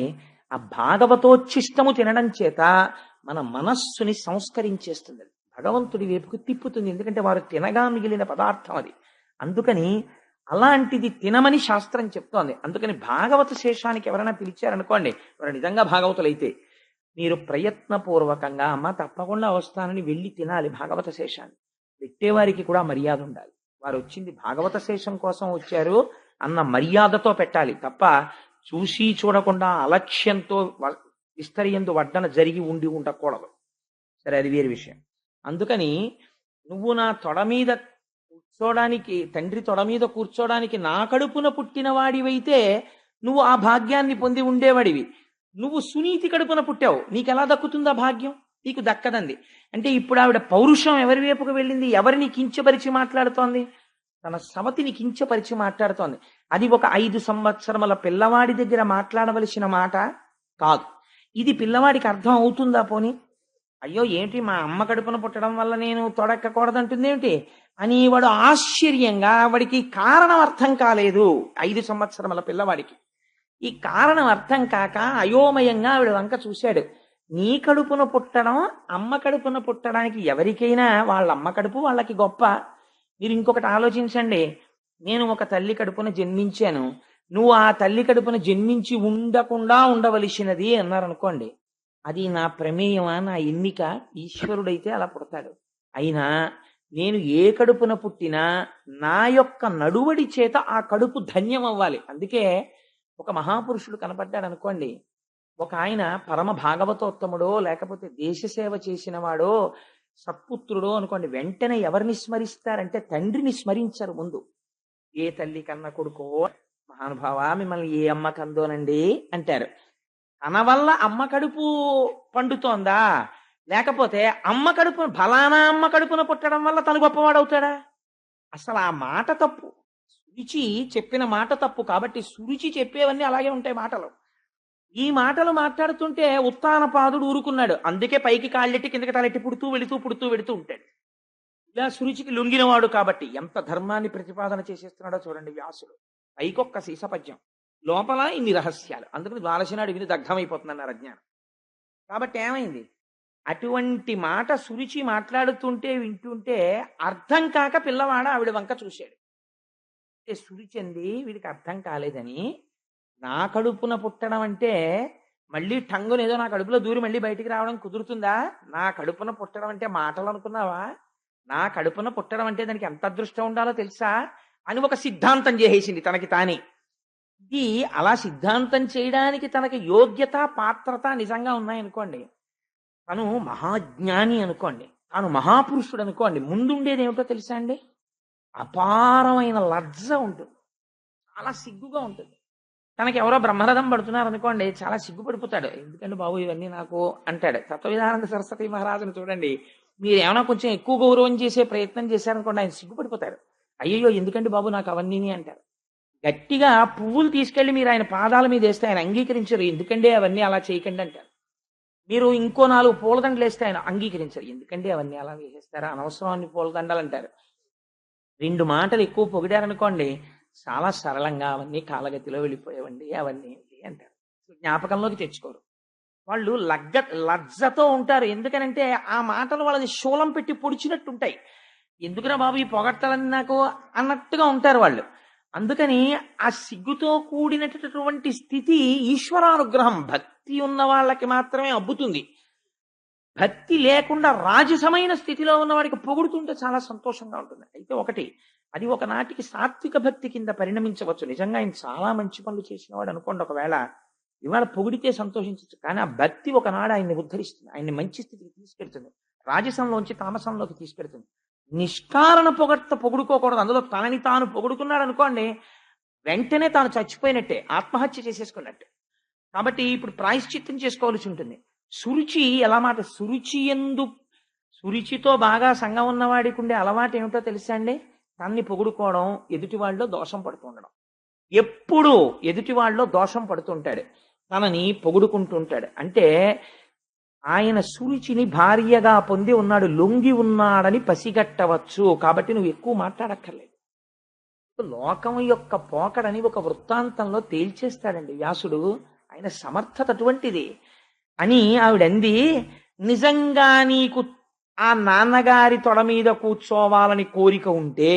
ఆ భాగవతోచ్ఛిష్టము తినడం చేత మన మనస్సుని సంస్కరించేస్తుంది. అది భగవంతుడి వైపుకు తిప్పుతుంది. ఎందుకంటే వారు తినగా మిగిలిన పదార్థం అది. అందుకని అలాంటిది తినమని శాస్త్రం చెప్తోంది. అందుకని భాగవత శేషానికి ఎవరైనా పిలిచారనుకోండి, వారు నిజంగా భాగవతులైతే మీరు ప్రయత్నపూర్వకంగా అమ్మ తప్పకుండా వస్తానని వెళ్ళి తినాలి భాగవత శేషాన్ని. పెట్టేవారికి కూడా మర్యాద ఉండాలి. వారు వచ్చింది భాగవత శేషం కోసం వచ్చారు అన్న మర్యాదతో పెట్టాలి తప్ప చూసి చూడకుండా అలక్ష్యంతో విస్తరియందు వడ్డన జరిగి ఉండి ఉండకూడదు. సరే, అది వేరే విషయం. అందుకని నువ్వు నా తొడ మీద కూర్చోడానికి, తండ్రి తొడ మీద కూర్చోడానికి నా కడుపున పుట్టిన వాడివైతే నువ్వు ఆ భాగ్యాన్ని పొంది ఉండేవాడివి. నువ్వు సునీతి కడుపున పుట్టావు, నీకెలా దక్కుతుందా భాగ్యం? నీకు దక్కదండి. అంటే ఇప్పుడు ఆవిడ పౌరుషం ఎవరి వైపుకు వెళ్ళింది? ఎవరిని కించపరిచి మాట్లాడుతోంది? తన సవతిని కించపరిచి మాట్లాడుతోంది. అది ఒక 5 సంవత్సరముల పిల్లవాడి దగ్గర మాట్లాడవలసిన మాట కాదు. ఇది పిల్లవాడికి అర్థం అవుతుందా పోని? అయ్యో ఏంటి మా అమ్మ కడుపున పుట్టడం వల్ల నేను తొడెక్కకూడదంటుంది ఏమిటి అని వాడు ఆశ్చర్యంగా, వాడికి కారణం అర్థం కాలేదు. 5 సంవత్సరముల పిల్లవాడికి ఈ కారణం అర్థం కాక అయోమయంగా ఆవిడ వంక చూశాడు. నీ కడుపున పుట్టడం అమ్మ కడుపున పుట్టడానికి ఎవరికైనా వాళ్ళ అమ్మ కడుపు వాళ్ళకి గొప్ప. మీరు ఇంకొకటి ఆలోచించండి. నేను ఒక తల్లి కడుపున జన్మించాను, నువ్వు ఆ తల్లి కడుపున జన్మించి ఉండకుండా ఉండవలసినది అన్నారనుకోండి, అది నా ప్రమేయమా, నా ఎన్నిక? ఈశ్వరుడైతే అలా పుడతాడు. అయినా నేను ఏ కడుపున పుట్టినా నా యొక్క నడువడి చేత ఆ కడుపు ధన్యం అవ్వాలి. అందుకే ఒక మహాపురుషుడు కనపడ్డాడు అనుకోండి, ఒక ఆయన పరమ భాగవతోత్తముడో లేకపోతే దేశ సేవ చేసిన వాడో సత్పుత్రుడో అనుకోండి, వెంటనే ఎవరిని స్మరిస్తారంటే తండ్రిని స్మరించరు. ముందు ఏ తల్లి కన్న కొడుకో, మహానుభావ మిమ్మల్ని ఏ అమ్మ కందోనండి అంటారు. తన వల్ల అమ్మ కడుపు పండుతోందా, లేకపోతే అమ్మ కడుపు ఫలానా అమ్మ కడుపున పుట్టడం వల్ల తను గొప్పవాడవుతాడా? అసలు ఆ మాట తప్పు. సురుచి చెప్పిన మాట తప్పు. కాబట్టి సురుచి చెప్పేవన్నీ అలాగే ఉంటాయి మాటలు. ఈ మాటలు మాట్లాడుతుంటే ఉత్తానపాదుడు ఊరుకున్నాడు. అందుకే పైకి కాళ్ళెట్టి కిందకి తలెట్టి పుడుతూ వెడుతూ ఉంటాడు. ఇలా సురుచికి లొంగినవాడు కాబట్టి ఎంత ధర్మాన్ని ప్రతిపాదన చేసేస్తున్నాడో చూడండి వ్యాసుడు. పైకొక్క సీసపద్యం, లోపల ఇన్ని రహస్యాలు. అందుకని ద్వాదశనాడు విని దగ్ధమైపోతుందన్నారు అజ్ఞానం. కాబట్టి ఏమైంది? అటువంటి మాట సురుచి మాట్లాడుతుంటే వింటుంటే అర్థం కాక పిల్లవాడ ఆవిడ వంక చూశాడు. సురుచంది వీడికి అర్థం కాలేదని, నా కడుపున పుట్టడం అంటే మళ్ళీ టంగుని ఏదో నా కడుపులో దూరి మళ్ళీ బయటికి రావడం కుదురుతుందా? నా కడుపున పుట్టడం అంటే మాటలు అనుకున్నావా? నా కడుపున పుట్టడం అంటే దానికి ఎంత అదృష్టం ఉండాలో తెలుసా అని ఒక సిద్ధాంతం చేసేసింది తనకి తానే. ఇది అలా సిద్ధాంతం చేయడానికి తనకి యోగ్యత పాత్రత నిజంగా ఉన్నాయనుకోండి, తను మహాజ్ఞాని అనుకోండి, తాను మహాపురుషుడు అనుకోండి, ముందుండేది ఏమిటో తెలుసా అండి? అపారమైన లజ్జ ఉంటుంది, చాలా సిగ్గుగా ఉంటుంది. తనకి ఎవరో బ్రహ్మరథం పడుతున్నారు అనుకోండి, చాలా సిగ్గుపడిపోతాడు. ఎందుకంటే బాబు ఇవన్నీ నాకు అంటాడు. తత్వవిధానంద సరస్వతి మహారాజును చూడండి, మీరు ఏమైనా కొంచెం ఎక్కువ గౌరవం చేసే ప్రయత్నం చేశారనుకోండి, ఆయన సిగ్గుపడిపోతాడు. అయ్యయ్యో ఎందుకంటే బాబు నాకు అవన్నీ అంటారు. గట్టిగా పువ్వులు తీసుకెళ్లి మీరు ఆయన పాదాల మీద వేస్తే ఆయన అంగీకరించరు. ఎందుకంటే అవన్నీ అలా చేయకండి అంటారు. మీరు ఇంకో 4 పూలదండలు వేస్తే ఆయన అంగీకరించరు. ఎందుకంటే అవన్నీ అలా వేసేస్తారా, అనవసరం అన్ని పూలదండలు అంటారు. 2 మాటలు ఎక్కువ పొగిడారనుకోండి, చాలా సరళంగా అవన్నీ కాలగతిలో వెళ్ళిపోయేవండి అవన్నీ అంటారు. జ్ఞాపకంలోకి తెచ్చుకోరు. వాళ్ళు లజ్జతో ఉంటారు. ఎందుకనంటే ఆ మాటలు వాళ్ళని శూలం పెట్టి పొడిచినట్టు ఉంటాయి. ఎందుకురా బాబు ఈ పొగడ్తలన్నీ నాకు అన్నట్టుగా ఉంటారు వాళ్ళు. అందుకని ఆ సిగ్గుతో కూడినటువంటి స్థితి ఈశ్వరానుగ్రహం. భక్తి ఉన్న వాళ్ళకి మాత్రమే అబ్బుతుంది. భక్తి లేకుండా రాజసమైన స్థితిలో ఉన్న వాడికి పొగుడుతుంటే చాలా సంతోషంగా ఉంటుంది. అయితే ఒకటి, అది ఒకనాటికి సాత్విక భక్తి కింద పరిణమించవచ్చు. నిజంగా ఆయన చాలా మంచి పనులు చేసినవాడు అనుకోండి, ఒకవేళ ఇవాళ పొగిడితే సంతోషించవచ్చు. కానీ ఆ భక్తి ఒకనాడు ఆయన్ని ఉద్ధరిస్తుంది, ఆయన్ని మంచి స్థితికి తీసుకెడుతుంది, రాజసంలోంచి తామసంలోకి తీసుకెడుతుంది. నిష్కారణ పొగుడుకోకూడదు. అందులో తనని తాను పొగుడుకున్నాడు అనుకోండి, వెంటనే తాను చచ్చిపోయినట్టే, ఆత్మహత్య చేసేసుకున్నట్టే. కాబట్టి ఇప్పుడు ప్రాయశ్చిత్తం చేసుకోవాల్సి ఉంటుంది. సురుచి ఎలా మాట, సురుచితో బాగా సంగం ఉన్నవాడికి ఉండే అలవాటు ఏమిటో తెలుసా అండి? తన్ని పొగుడుకోవడం, ఎదుటి వాళ్ళలో దోషం పడుతుండడం. ఎప్పుడు ఎదుటి వాళ్ళలో దోషం పడుతుంటాడు, తనని పొగుడుకుంటుంటాడు. అంటే ఆయన సురుచిని భార్యగా పొంది ఉన్నాడు, లొంగి ఉన్నాడని పసిగట్టవచ్చు. కాబట్టి నువ్వు ఎక్కువ మాట్లాడక్కర్లేదు. లోకం యొక్క పోకడని ఒక వృత్తాంతంలో తేల్చేస్తాడండి వ్యాసుడు. ఆయన సమర్థత అటువంటిది అని ఆవిడంది. నిజంగా నీకు ఆ నాన్నగారి తొడ మీద కూర్చోవాలని కోరిక ఉంటే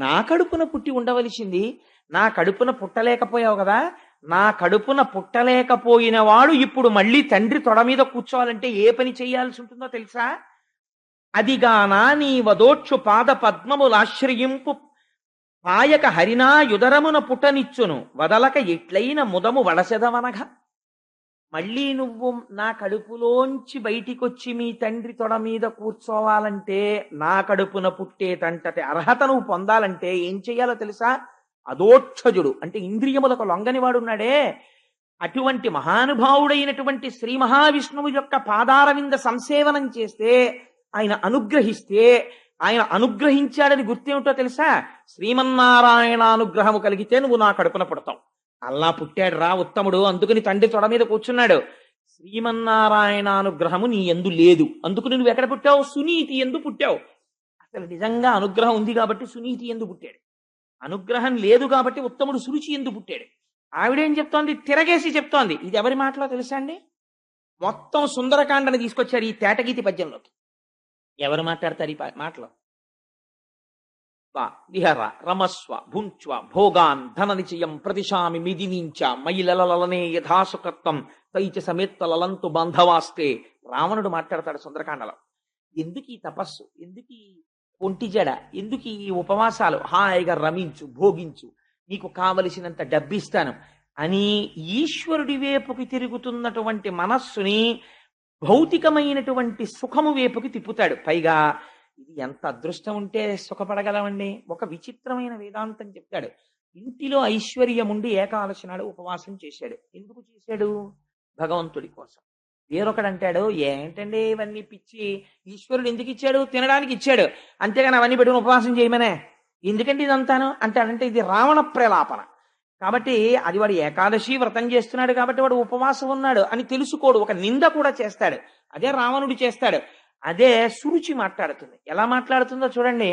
నా కడుపున పుట్టి ఉండవలసింది. నా కడుపున పుట్టలేకపోయావు కదా, నా కడుపున పుట్టలేకపోయిన వాడు ఇప్పుడు మళ్ళీ తండ్రి తొడ మీద కూర్చోవాలంటే ఏ పని చేయాల్సి ఉంటుందో తెలుసా? అదిగానా నీ వదోక్షు పాద పద్మములాశ్రయింపు పాయక హరినా యుదరమున పుట్టనిచ్చును వదలక ఎట్లైన ముదము వడసెదవనగా. మళ్ళీ నువ్వు నా కడుపులోంచి బయటికొచ్చి మీ తండ్రి తొడ మీద కూర్చోవాలంటే, నా కడుపున పుట్టేటంతటి అర్హత నువ్వు పొందాలంటే ఏం చెయ్యాలో తెలుసా? అదోక్షజుడు అంటే ఇంద్రియములకు లొంగనివాడున్నాడే, అటువంటి మహానుభావుడైనటువంటి శ్రీ మహావిష్ణువు యొక్క పాదారవింద సంసేవనం చేస్తే, ఆయన అనుగ్రహిస్తే, ఆయన అనుగ్రహించాడని గుర్తేమిటో తెలుసా? శ్రీమన్నారాయణ అనుగ్రహము కలిగితే నువ్వు నా కడుపున పుడతావు. అల్లా పుట్టాడు రా ఉత్తముడు, అందుకని తండ్రి తొడ మీద కూర్చున్నాడు. శ్రీమన్నారాయణ అనుగ్రహము నీ యందు లేదు, అందుకని నువ్వు ఎక్కడ పుట్టావు? సునీతి యందు పుట్టావు. అసలు నిజంగా అనుగ్రహం ఉంది కాబట్టి సునీతి యందు పుట్టాడు. అనుగ్రహం లేదు కాబట్టి ఉత్తముడు సురుచి యందు పుట్టాడు. ఆవిడేం చెప్తోంది? తిరగేసి చెప్తోంది. ఇది ఎవరి మాటలో తెలుసా అండి? మొత్తం సుందరకాండని తీసుకొచ్చారు ఈ తేటగీతి పద్యంలోకి. ఎవరు మాట్లాడతారు ఈ మాటలో? విహర రమస్వ భుంచ్వ భోగాన్ ధన నిచయం ప్రతిశామి మిదినించ మైలలనే యథాసుకత్వం తైచ సమేత్త లలంతు బాంధవాస్తే. రావణుడు మాట్లాడతాడు సుందరకాండలో. ఎందుకు ఈ తపస్సు, ఎందుకు ఈ ఒంటి జడ, ఎందుకు ఈ ఉపవాసాలు, హాయిగా రమించు, భోగించు, నీకు కావలసినంత డబ్బిస్తాను అని ఈశ్వరుడి వైపుకి తిరుగుతున్నటువంటి మనస్సుని భౌతికమైనటువంటి సుఖము వైపుకి తిప్పుతాడు. పైగా ఇది ఎంత అదృష్టం ఉంటే సుఖపడగలమండి. ఒక విచిత్రమైన వేదాంతం చెప్తాడు. ఇంటిలో ఐశ్వర్యం ఉండి ఏకాదశి నాడు ఉపవాసం చేశాడు. ఎందుకు చేశాడు? భగవంతుడి కోసం. వేరొకడు అంటాడు, ఏంటండి ఇవన్నీ పిచ్చి, ఈశ్వరుడు ఎందుకు ఇచ్చాడు? తినడానికి ఇచ్చాడు, అంతేగాని అవన్నీ పెట్టుకుని ఉపవాసం చేయమనే. ఎందుకంటే ఇదంతాను అంటాడంటే ఇది రావణ ప్రలాపన. కాబట్టి అది వాడు ఏకాదశి వ్రతం చేస్తున్నాడు కాబట్టి వాడు ఉపవాసం ఉన్నాడు అని తెలుసుకోడు, ఒక నింద కూడా చేస్తాడు. అదే రావణుడు చేస్తాడు. అదే సురుచి మాట్లాడుతుంది. ఎలా మాట్లాడుతుందో చూడండి.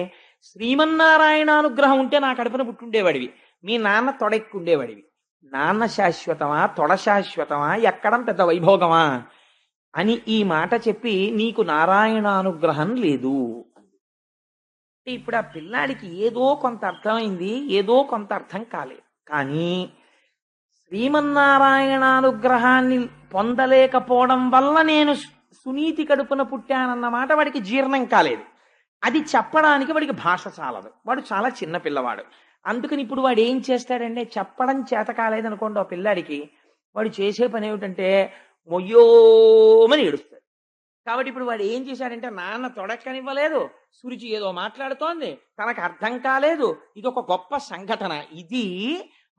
శ్రీమన్నారాయణ అనుగ్రహం ఉంటే నా కడుపున పుట్టుండేవాడివి, మీ నాన్న తొడెక్కుండేవాడివి. నాన్న శాశ్వతమా, తొడ శాశ్వతమా, ఎక్కడం పెద్ద వైభోగమా అని ఈ మాట చెప్పి నీకు నారాయణానుగ్రహం లేదు. ఇప్పుడు ఆ పిల్లాడికి ఏదో కొంత అర్థమైంది, ఏదో కొంత అర్థం కాలేదు. కానీ శ్రీమన్నారాయణానుగ్రహాన్ని పొందలేకపోవడం వల్ల నేను సునీతి కడుపున పుట్టానన్నమాట వాడికి జీర్ణం కాలేదు. అది చెప్పడానికి వాడికి భాష చాలదు, వాడు చాలా చిన్న పిల్లవాడు. అందుకని ఇప్పుడు వాడు ఏం చేస్తాడంటే, చెప్పడం చేత కాలేదనుకోండి ఆ పిల్లాడికి, వాడు చేసే పని ఏమిటంటే మొయ్యోమని ఏడుస్తాడు. కాబట్టి ఇప్పుడు వాడు ఏం చేశాడంటే నాన్న తొడక్కనివ్వలేదు, సురుచి ఏదో మాట్లాడుతోంది, తనకు అర్థం కాలేదు. ఇది ఒక గొప్ప సంఘటన. ఇది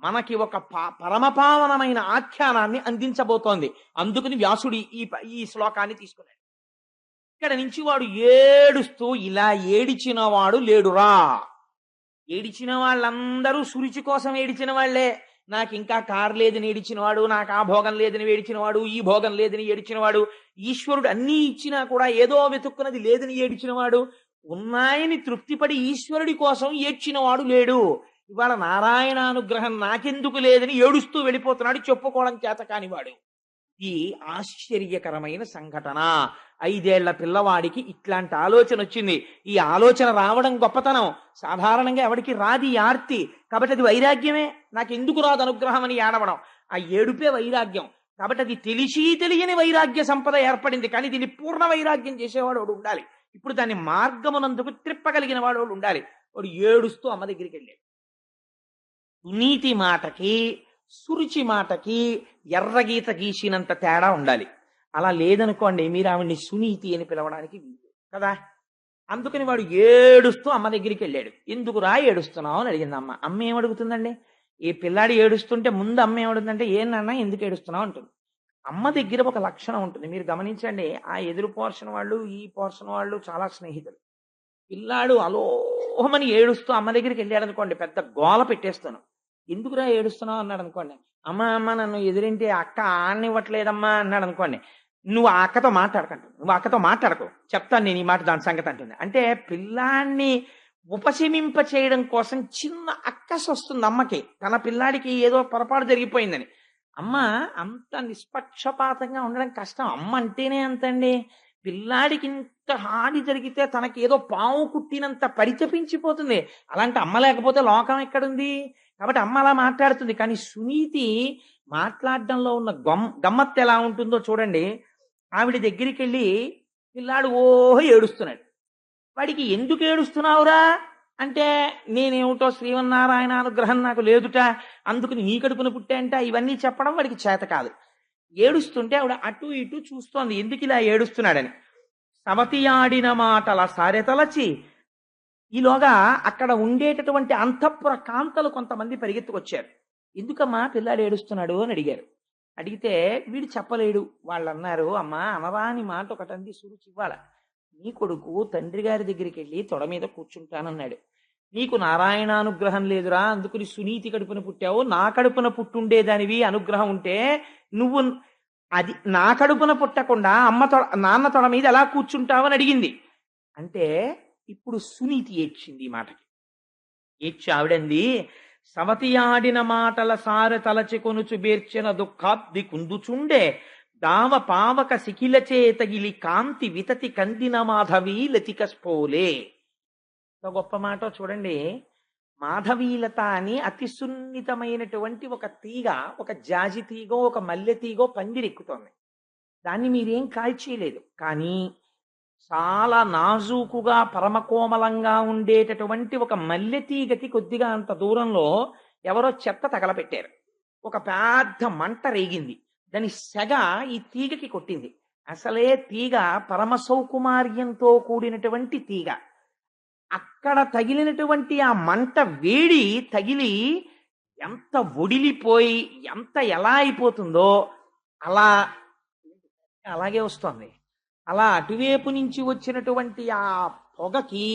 మనకి ఒక పరమపావనమైన ఆఖ్యానాన్ని అందించబోతోంది. అందుకని వ్యాసుడి ఈ శ్లోకాన్ని తీసుకున్నాడు. ఇక్కడ నుంచి వాడు ఏడుస్తూ, ఇలా ఏడిచిన వాడు లేడురా. ఏడిచిన వాళ్ళందరూ సురుచి కోసం ఏడిచిన వాళ్లే. నాకు ఇంకా కారు లేదని ఏడిచినవాడు, నాకు ఆ భోగం లేదని ఏడిచినవాడు, ఈ భోగం లేదని ఏడిచినవాడు, ఈశ్వరుడు అన్నీ ఇచ్చినా కూడా ఏదో వెతుక్కున్నది లేదని ఏడిచినవాడు, ఉన్నాయని తృప్తిపడి ఈశ్వరుడి కోసం ఏడ్చినవాడు లేడు. ఇవాళ నారాయణానుగ్రహం నాకెందుకు లేదని ఏడుస్తూ వెళ్ళిపోతున్నాడు, చెప్పుకోవడం చేత కానివాడు. ఈ ఆశ్చర్యకరమైన సంఘటన. 5 ఏళ్ల పిల్లవాడికి ఇట్లాంటి ఆలోచన వచ్చింది. ఈ ఆలోచన రావడం గొప్పతనం. సాధారణంగా ఎవరికి రాది ఈ ఆర్తి. కాబట్టి అది వైరాగ్యమే. నాకు ఎందుకు రాదు అనుగ్రహం అని ఏడవడం, ఆ ఏడుపే వైరాగ్యం. కాబట్టి అది తెలిసి తెలియని వైరాగ్య సంపద ఏర్పడింది. కానీ దీన్ని పూర్ణ వైరాగ్యం చేసేవాడు వాడు ఉండాలి. ఇప్పుడు దాన్ని మార్గమునందుకు త్రిప్పగలిగిన వాడు ఉండాలి. వాడు ఏడుస్తూ అమ్మ దగ్గరికి వెళ్ళాడు. సునీతి మాటకి సురుచి మాటకి ఎర్రగీత గీసినంత తేడా ఉండాలి. అలా లేదనుకోండి, మీరు ఆవిడ్ని సునీతి అని పిలవడానికి వీలు కదా. అందుకని వాడు ఏడుస్తూ అమ్మ దగ్గరికి వెళ్ళాడు. ఎందుకురా ఏడుస్తున్నావు అని అడిగింది అమ్మ. అమ్మ ఏమడుగుతుందండి? ఈ పిల్లాడి ఏడుస్తుంటే ముందు అమ్మ ఏమడుగుతుందంటే, ఏనన్నా ఎందుకు ఏడుస్తున్నావు అంటుంది. అమ్మ దగ్గర ఒక లక్షణం ఉంటుంది, మీరు గమనించండి. ఆ ఎదురు పోర్షన్ వాళ్ళు ఈ పోర్షన్ వాళ్ళు చాలా స్నేహితులు. పిల్లాడు అలోహమని ఏడుస్తూ అమ్మ దగ్గరికి వెళ్ళాడు అనుకోండి, పెద్ద గోల పెట్టేస్తాను. ఎందుకురా ఏడుస్తున్నావు అన్నాడు అనుకోండి, అమ్మ అమ్మ నన్ను ఎదురింటి అక్క ఆడనివ్వట్లేదమ్మా అన్నాడు అనుకోండి, నువ్వు ఆ అక్కతో మాట్లాడకండి, నువ్వు అక్కతో మాట్లాడకు, చెప్తాను నేను ఈ మాట దాని సంగతి అంటుంది. అంటే పిల్లాన్ని ఉపశమింప చేయడం కోసం చిన్న అక్కస వస్తుంది అమ్మకి, తన పిల్లాడికి ఏదో పొరపాటు జరిగిపోయిందని. అమ్మ అంత నిష్పక్షపాతంగా ఉండడం కష్టం. అమ్మ అంటేనే అంతండి. పిల్లాడికి ఇంత హాని జరిగితే తనకి ఏదో పాము కుట్టినంత పరితపించిపోతుంది. అలాంటి అమ్మ లేకపోతే లోకం ఎక్కడుంది? కాబట్టి అమ్మ అలా మాట్లాడుతుంది. కానీ సునీతి మాట్లాడడంలో ఉన్న గమ్మత్తు ఎలా ఉంటుందో చూడండి. ఆవిడ దగ్గరికి వెళ్ళి పిల్లాడు ఓహో ఏడుస్తున్నాడు. వాడికి ఎందుకు ఏడుస్తున్నావురా అంటే, నేనేమిటో శ్రీమన్నారాయణ అనుగ్రహం నాకు లేదుట, అందుకని నీ కడుపున పుట్టేంట, ఇవన్నీ చెప్పడం వాడికి చేత కాదు. ఏడుస్తుంటే ఆవిడ అటు ఇటు చూస్తోంది, ఎందుకు ఇలా ఏడుస్తున్నాడని. సవతియాడిన మాటల సారెతలచి, ఈలోగా అక్కడ ఉండేటటువంటి అంతఃపుర కాంతలు కొంతమంది పరిగెత్తుకొచ్చారు. ఎందుకమ్మా పిల్లాడు ఏడుస్తున్నాడు అని అడిగారు. అడిగితే వీడు చెప్పలేడు. వాళ్ళు అన్నారు, అమ్మా అనరాని మాట ఒకటంది సురుచి, ఇవ్వాల నీ కొడుకు తండ్రి గారి దగ్గరికి వెళ్ళి తొడ మీద కూర్చుంటానన్నాడు. నీకు నారాయణానుగ్రహం లేదురా, అందుకుని సునీతి కడుపున పుట్టావు. నా కడుపున పుట్టుండేదానివి అనుగ్రహం ఉంటే నువ్వు అది నా కడుపున పుట్టకుండా నాన్న తొడ మీద ఎలా కూర్చుంటావని అడిగింది. అంటే ఇప్పుడు సునీతి ఏడ్చింది ఈ మాటకి. ఏడ్చి ఆవిడంది, సవతియాడిన మాటల సారె తలచి కొనుచు బేర్చిన దుఃఖాబ్ది కుందుచుండే, దావ పావక శిఖిల చేతగిలి కాంతి వితతి కందిన మాధవీ లతిక స్పోలే. గొప్ప మాట చూడండి. మాధవీలత అని అతి సున్నితమైనటువంటి ఒక తీగ, ఒక జాజి తీగో ఒక మల్లె తీగో పందిరెక్కుతోంది. దాన్ని మీరేం కాల్చేయలేదు. కానీ చాలా నాజూకుగా పరమకోమలంగా ఉండేటటువంటి ఒక మల్లె తీగకి కొద్దిగా అంత దూరంలో ఎవరో చెత్త తగలపెట్టారు. ఒక పెద్ద మంట రేగింది. దాని సెగ ఈ తీగకి కొట్టింది. అసలే తీగ పరమ సౌకుమార్యంతో కూడినటువంటి తీగ. అక్కడ తగిలినటువంటి ఆ మంట వేడి తగిలి ఎంత ఒడిలిపోయి ఎంత ఎలా అయిపోతుందో అలాగే వస్తుంది. అలా అటువైపు నుంచి వచ్చినటువంటి ఆ పొగకి,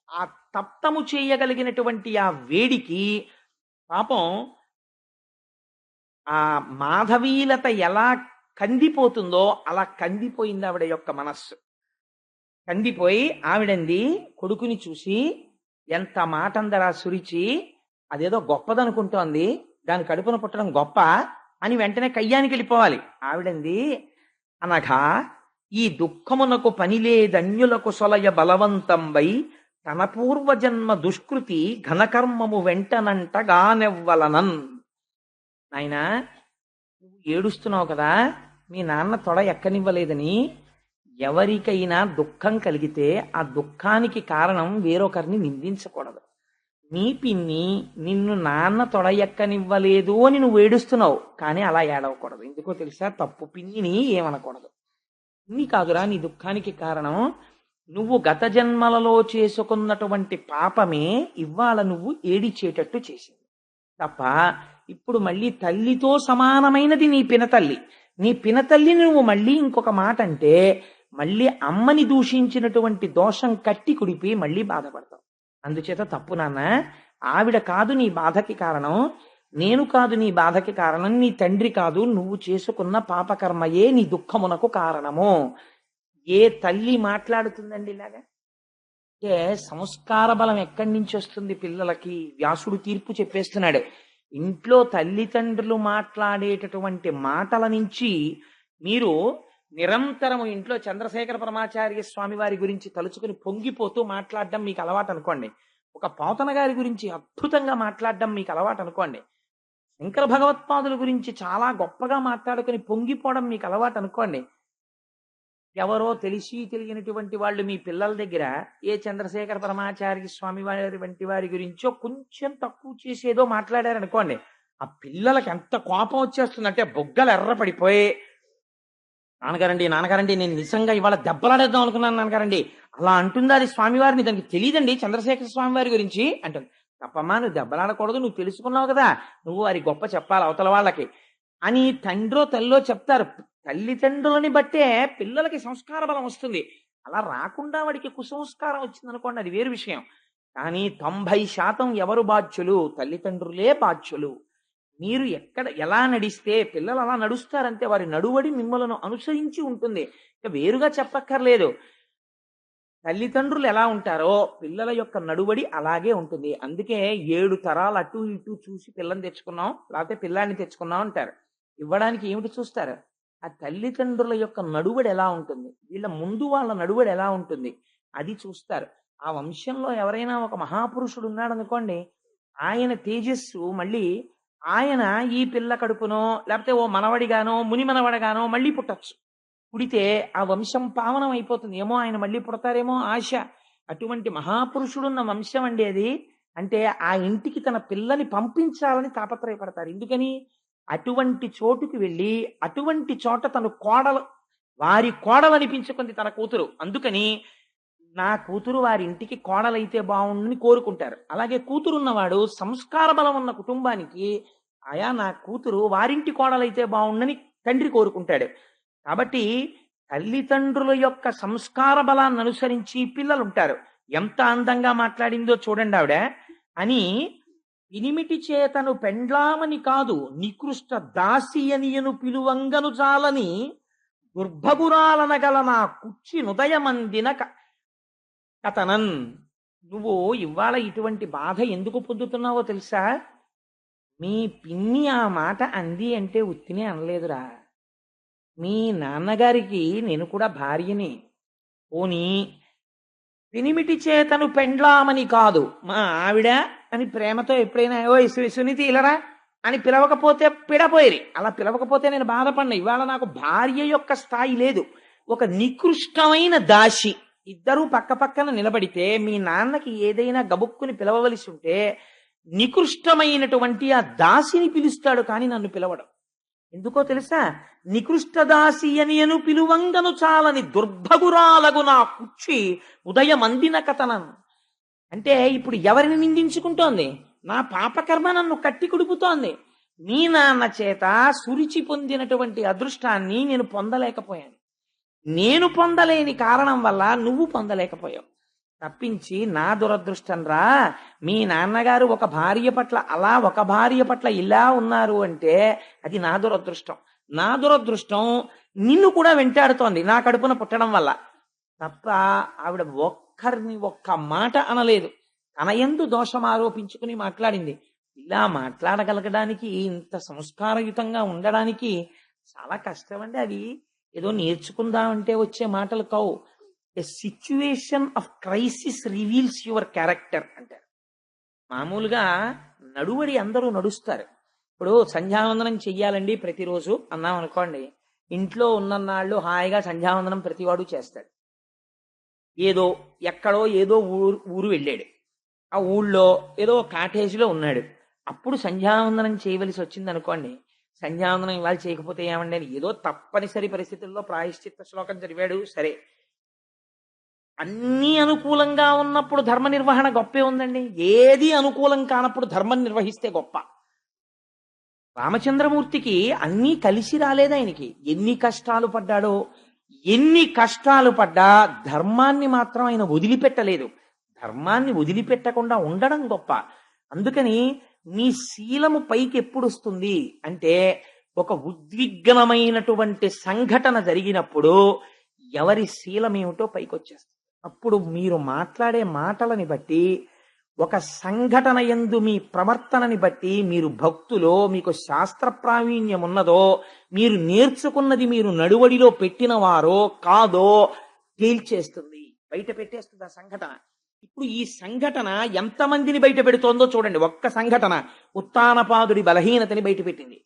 ఆ తప్తము చేయగలిగినటువంటి ఆ వేడికి పాపం ఆ మాధవీలత ఎలా కందిపోతుందో అలా కందిపోయింది ఆవిడ యొక్క మనస్సు. కందిపోయి ఆవిడంది కొడుకుని చూసి, ఎంత మాట అందరా సురిచి, అదేదో గొప్పదనుకుంటోంది, దాని కడుపున పుట్టడం గొప్ప అని వెంటనే కయ్యానికి వెళ్ళిపోవాలి. ఆవిడంది, అనగా ఈ దుఃఖమునకు పనిలేదన్యులకు సొలయ బలవంతంబై తన పూర్వజన్మ దుష్కృతి ఘనకర్మము వెంటనంటగానెవ్వలనన్. నాయనా, నువ్వు ఏడుస్తున్నావు కదా, మీ నాన్న తొడ ఎక్కనివ్వలేదని. ఎవరికైనా దుఃఖం కలిగితే ఆ దుఃఖానికి కారణం వేరొకరిని నిందించకూడదు. నీ పిన్ని నిన్ను నాన్న తొడ ఎక్కనివ్వలేదు అని నువ్వు ఏడుస్తున్నావు, కానీ అలా ఏడవకూడదు. ఎందుకో తెలుసా? తప్పు పిన్నిని ఏమనకూడదు. నీ కాదురా నీ దుఃఖానికి కారణం నువ్వు గత జన్మలలో చేసుకున్నటువంటి పాపమే ఇవాళ నువ్వు ఏడిచేటట్టు చేసింది తప్ప ఇప్పుడు మళ్ళీ తల్లితో సమానమైనది నీ పినతల్లి. నీ పినతల్లిని నువ్వు మళ్ళీ ఇంకొక మాట అంటే మళ్ళీ అమ్మని దూషించినటువంటి దోషం కట్టి కుడిపి మళ్ళీ బాధపడతావు. అందుచేత తప్పు నాన్న, ఆవిడ కాదు నీ బాధకి కారణం, నేను కాదు నీ బాధకి కారణం, నీ తండ్రి కాదు, నువ్వు చేసుకున్న పాపకర్మయే నీ దుఃఖమునకు కారణము. ఏ తల్లి మాట్లాడుతుందండి ఇలాగా? అంటే సంస్కార బలం ఎక్కడి నుంచి వస్తుంది పిల్లలకి? వ్యాసుడు తీర్పు చెప్పేస్తున్నాడు. ఇంట్లో తల్లిదండ్రులు మాట్లాడేటటువంటి మాటల నుంచి మీరు నిరంతరము ఇంట్లో చంద్రశేఖర పరమాచార్య స్వామి వారి గురించి తలుచుకుని పొంగిపోతూ మాట్లాడడం మీకు అలవాటు అనుకోండి. ఒక పోతన గారి గురించి అద్భుతంగా మాట్లాడడం మీకు అలవాటు అనుకోండి. శంకర భగవత్పాదుల గురించి చాలా గొప్పగా మాట్లాడుకుని పొంగిపోవడం మీకు అలవాటు అనుకోండి. ఎవరో తెలిసి తెలియనటువంటి వాళ్ళు మీ పిల్లల దగ్గర ఏ చంద్రశేఖర పరమాచార్య స్వామి వారి వంటి వారి గురించో కొంచెం తక్కువ చేసేదో మాట్లాడారనుకోండి, ఆ పిల్లలకి ఎంత కోపం వచ్చేస్తుందంటే బొగ్గలు ఎర్ర పడిపోయి, నాన్నగారండి నేను నిజంగా ఇవాళ దెబ్బలాడేద్దాం అనుకున్నాను నాన్నగారండి, అలా అంటుందా అది స్వామివారిని, దానికి తెలియదండి చంద్రశేఖర స్వామి వారి గురించి అంటుంది. తప్పమ్మా, నువ్వు దెబ్బలాడకూడదు, నువ్వు తెలుసుకున్నావు కదా, నువ్వు వారి గొప్ప చెప్పాలి అవతల వాళ్ళకి అని తండ్రో తల్లో చెప్తారు. తల్లిదండ్రులని బట్టే పిల్లలకి సంస్కార బలం వస్తుంది. అలా రాకుండా వాడికి కుసంస్కారం వచ్చింది అనుకోండి, అది వేరు విషయం. కానీ 90% ఎవరు బాధ్యులు? తల్లిదండ్రులే బాధ్యులు. మీరు ఎలా నడిస్తే పిల్లలు అలా నడుస్తారంటే వారి నడువడి మిమ్మల్ని అనుసరించి ఉంటుంది. ఇక వేరుగా చెప్పక్కర్లేదు. తల్లిదండ్రులు ఎలా ఉంటారో పిల్లల యొక్క నడువడి అలాగే ఉంటుంది. అందుకే 7 తరాలు అటు ఇటు చూసి పిల్లని తెచ్చుకున్నాం, లేకపోతే పిల్లాన్ని తెచ్చుకున్నాం అంటారు. ఇవ్వడానికి ఏమిటి చూస్తారు? ఆ తల్లిదండ్రుల యొక్క నడువడి ఎలా ఉంటుంది, వీళ్ళ ముందు వాళ్ళ నడువడి ఎలా ఉంటుంది, అది చూస్తారు. ఆ వంశంలో ఎవరైనా ఒక మహాపురుషుడు ఉన్నాడు అనుకోండి, ఆయన తేజస్సు మళ్ళీ ఆయన ఈ పిల్ల కడుపునో లేకపోతే ఓ మనవడిగానో ముని మనవడిగానో మళ్ళీ పుట్టచ్చు. పుడితే ఆ వంశం పావనం అయిపోతుంది. ఏమో ఆయన మళ్ళీ పుడతారేమో ఆశ. అటువంటి మహాపురుషుడున్న వంశం అండి అది. అంటే ఆ ఇంటికి తన పిల్లని పంపించాలని తాపత్రయపడతారు. ఎందుకని? అటువంటి చోటుకి వెళ్ళి అటువంటి చోట తను వారి కోడలు అనిపించుకుంది తన కూతురు. అందుకని నా కూతురు వారి ఇంటికి కోడలైతే బాగుండని కోరుకుంటారు. అలాగే కూతురున్నవాడు సంస్కార బలం ఉన్న కుటుంబానికి నా కూతురు వారింటి కోడలైతే బాగుండని తండ్రి కోరుకుంటాడు. కాబట్టి తల్లిదండ్రుల యొక్క సంస్కార బలాన్ని అనుసరించి పిల్లలు ఉంటారు. ఎంత అందంగా మాట్లాడిందో చూడండి ఆవిడ. అని ఇనిమిటి చేతను పెండ్లామని కాదు నికృష్ట దాసి అనియను పిలువంగను చాలని దుర్భగురాలనగల నా కుచ్చి నుదయమందిన కథనన్. నువ్వు ఇవాళ ఇటువంటి బాధ ఎందుకు పొందుతున్నావో తెలుసా? మీ పిన్ని ఆ మాట అంది అంటే ఉత్తినే అనలేదురా. మీ నాన్నగారికి నేను కూడా భార్యని. పోనీ పినిమిటి చేతను పెండ్లామని కాదు, మా ఆవిడ అని ప్రేమతో ఎప్పుడైనా ఓ సునీతి ఇలరా అని పిలవకపోతే పిడపోయిరి. అలా పిలవకపోతే నేను బాధపడినా. ఇవాళ నాకు భార్య యొక్క స్థాయి లేదు. ఒక నికృష్టమైన దాసి. ఇద్దరూ పక్క పక్కన నిలబడితే మీ నాన్నకి ఏదైనా గబుక్కుని పిలవవలసి ఉంటే నికృష్టమైనటువంటి ఆ దాసిని పిలుస్తాడు, కానీ నన్ను పిలవడం ఎందుకో తెలుసా? నికృష్ట దాసి అనియను పిలువంగను చాలని దుర్భగురాలగు నా కుచ్చి ఉదయమందిన కథనను. అంటే ఇప్పుడు ఎవరిని నిందించుకుంటోంది? నా పాపకర్మ నన్ను కట్టి కుడుపుతోంది. మీ నాన్న చేత సురిచి పొందినటువంటి అదృష్టాన్ని నేను పొందలేకపోయాను. నేను పొందలేని కారణం వల్ల నువ్వు పొందలేకపోయావు. తప్పించి నా దురదృష్టం రా. మీ నాన్నగారు ఒక భార్య పట్ల అలా, ఒక భార్య పట్ల ఇలా ఉన్నారు అంటే అది నా దురదృష్టం. నా దురదృష్టం నిన్ను కూడా వెంటాడుతోంది నా కడుపున పుట్టడం వల్ల తప్ప ఆవిడ ఒక్కరిని ఒక్క మాట అనలేదు. తన యందు దోషం ఆరోపించుకుని మాట్లాడింది. ఇలా మాట్లాడగలగడానికి, ఇంత సంస్కారయుతంగా ఉండడానికి చాలా కష్టం అండి. అది ఏదో నేర్చుకుందామంటే వచ్చే మాటలు కావు. A situation of crisis reveals your character అంటారు. మామూలుగా నడువడి అందరూ నడుస్తారు. ఇప్పుడు సంధ్యావందనం చెయ్యాలండి ప్రతిరోజు అన్నాం అనుకోండి, ఇంట్లో ఉన్ననాళ్ళు హాయిగా సంధ్యావందనం ప్రతివాడు చేస్తాడు. ఏదో ఎక్కడో ఏదో ఊరు వెళ్ళాడు, ఆ ఊళ్ళో ఏదో కాటేజీలో ఉన్నాడు, అప్పుడు సంధ్యావందనం చేయవలసి వచ్చింది అనుకోండి, సంధ్యావందనం ఇవాళ చేయకపోతే ఏమండి అని ఏదో తప్పనిసరి పరిస్థితుల్లో ప్రాయశ్చిత్త శ్లోకం చదివాడు సరే. అన్నీ అనుకూలంగా ఉన్నప్పుడు ధర్మ నిర్వహణ గొప్పే ఉందండి. ఏది అనుకూలం కానప్పుడు ధర్మం నిర్వహిస్తే గొప్ప. రామచంద్రమూర్తికి అన్నీ కలిసి రాలేదు. ఆయనకి ఎన్ని కష్టాలు పడ్డాడో, ఎన్ని కష్టాలు పడ్డా ధర్మాన్ని మాత్రం ఆయన వదిలిపెట్టలేదు. ధర్మాన్ని వదిలిపెట్టకుండా ఉండడం గొప్ప. అందుకని నీ శీలము పైకి ఎప్పుడు వస్తుంది అంటే, ఒక ఉద్విగ్నమైనటువంటి సంఘటన జరిగినప్పుడు ఎవరి శీలం ఏమిటో పైకి వచ్చేస్తుంది. అప్పుడు మీరు మాట్లాడే మాటలని బట్టి, ఒక సంఘటన యందు మీ ప్రవర్తనని బట్టి, మీరు భక్తులో, మీకు శాస్త్ర ప్రావీణ్యం ఉన్నదో, మీరు నేర్చుకున్నది మీరు నడువడిలో పెట్టినవారో కాదో తేల్చేస్తుంది, బయట పెట్టేస్తుంది ఆ సంఘటన. ఇప్పుడు ఈ సంఘటన ఎంతమందిని బయట పెడుతోందో చూడండి. ఒక్క సంఘటన ఉత్తానపాదుడి బలహీనతని బయటపెట్టింది,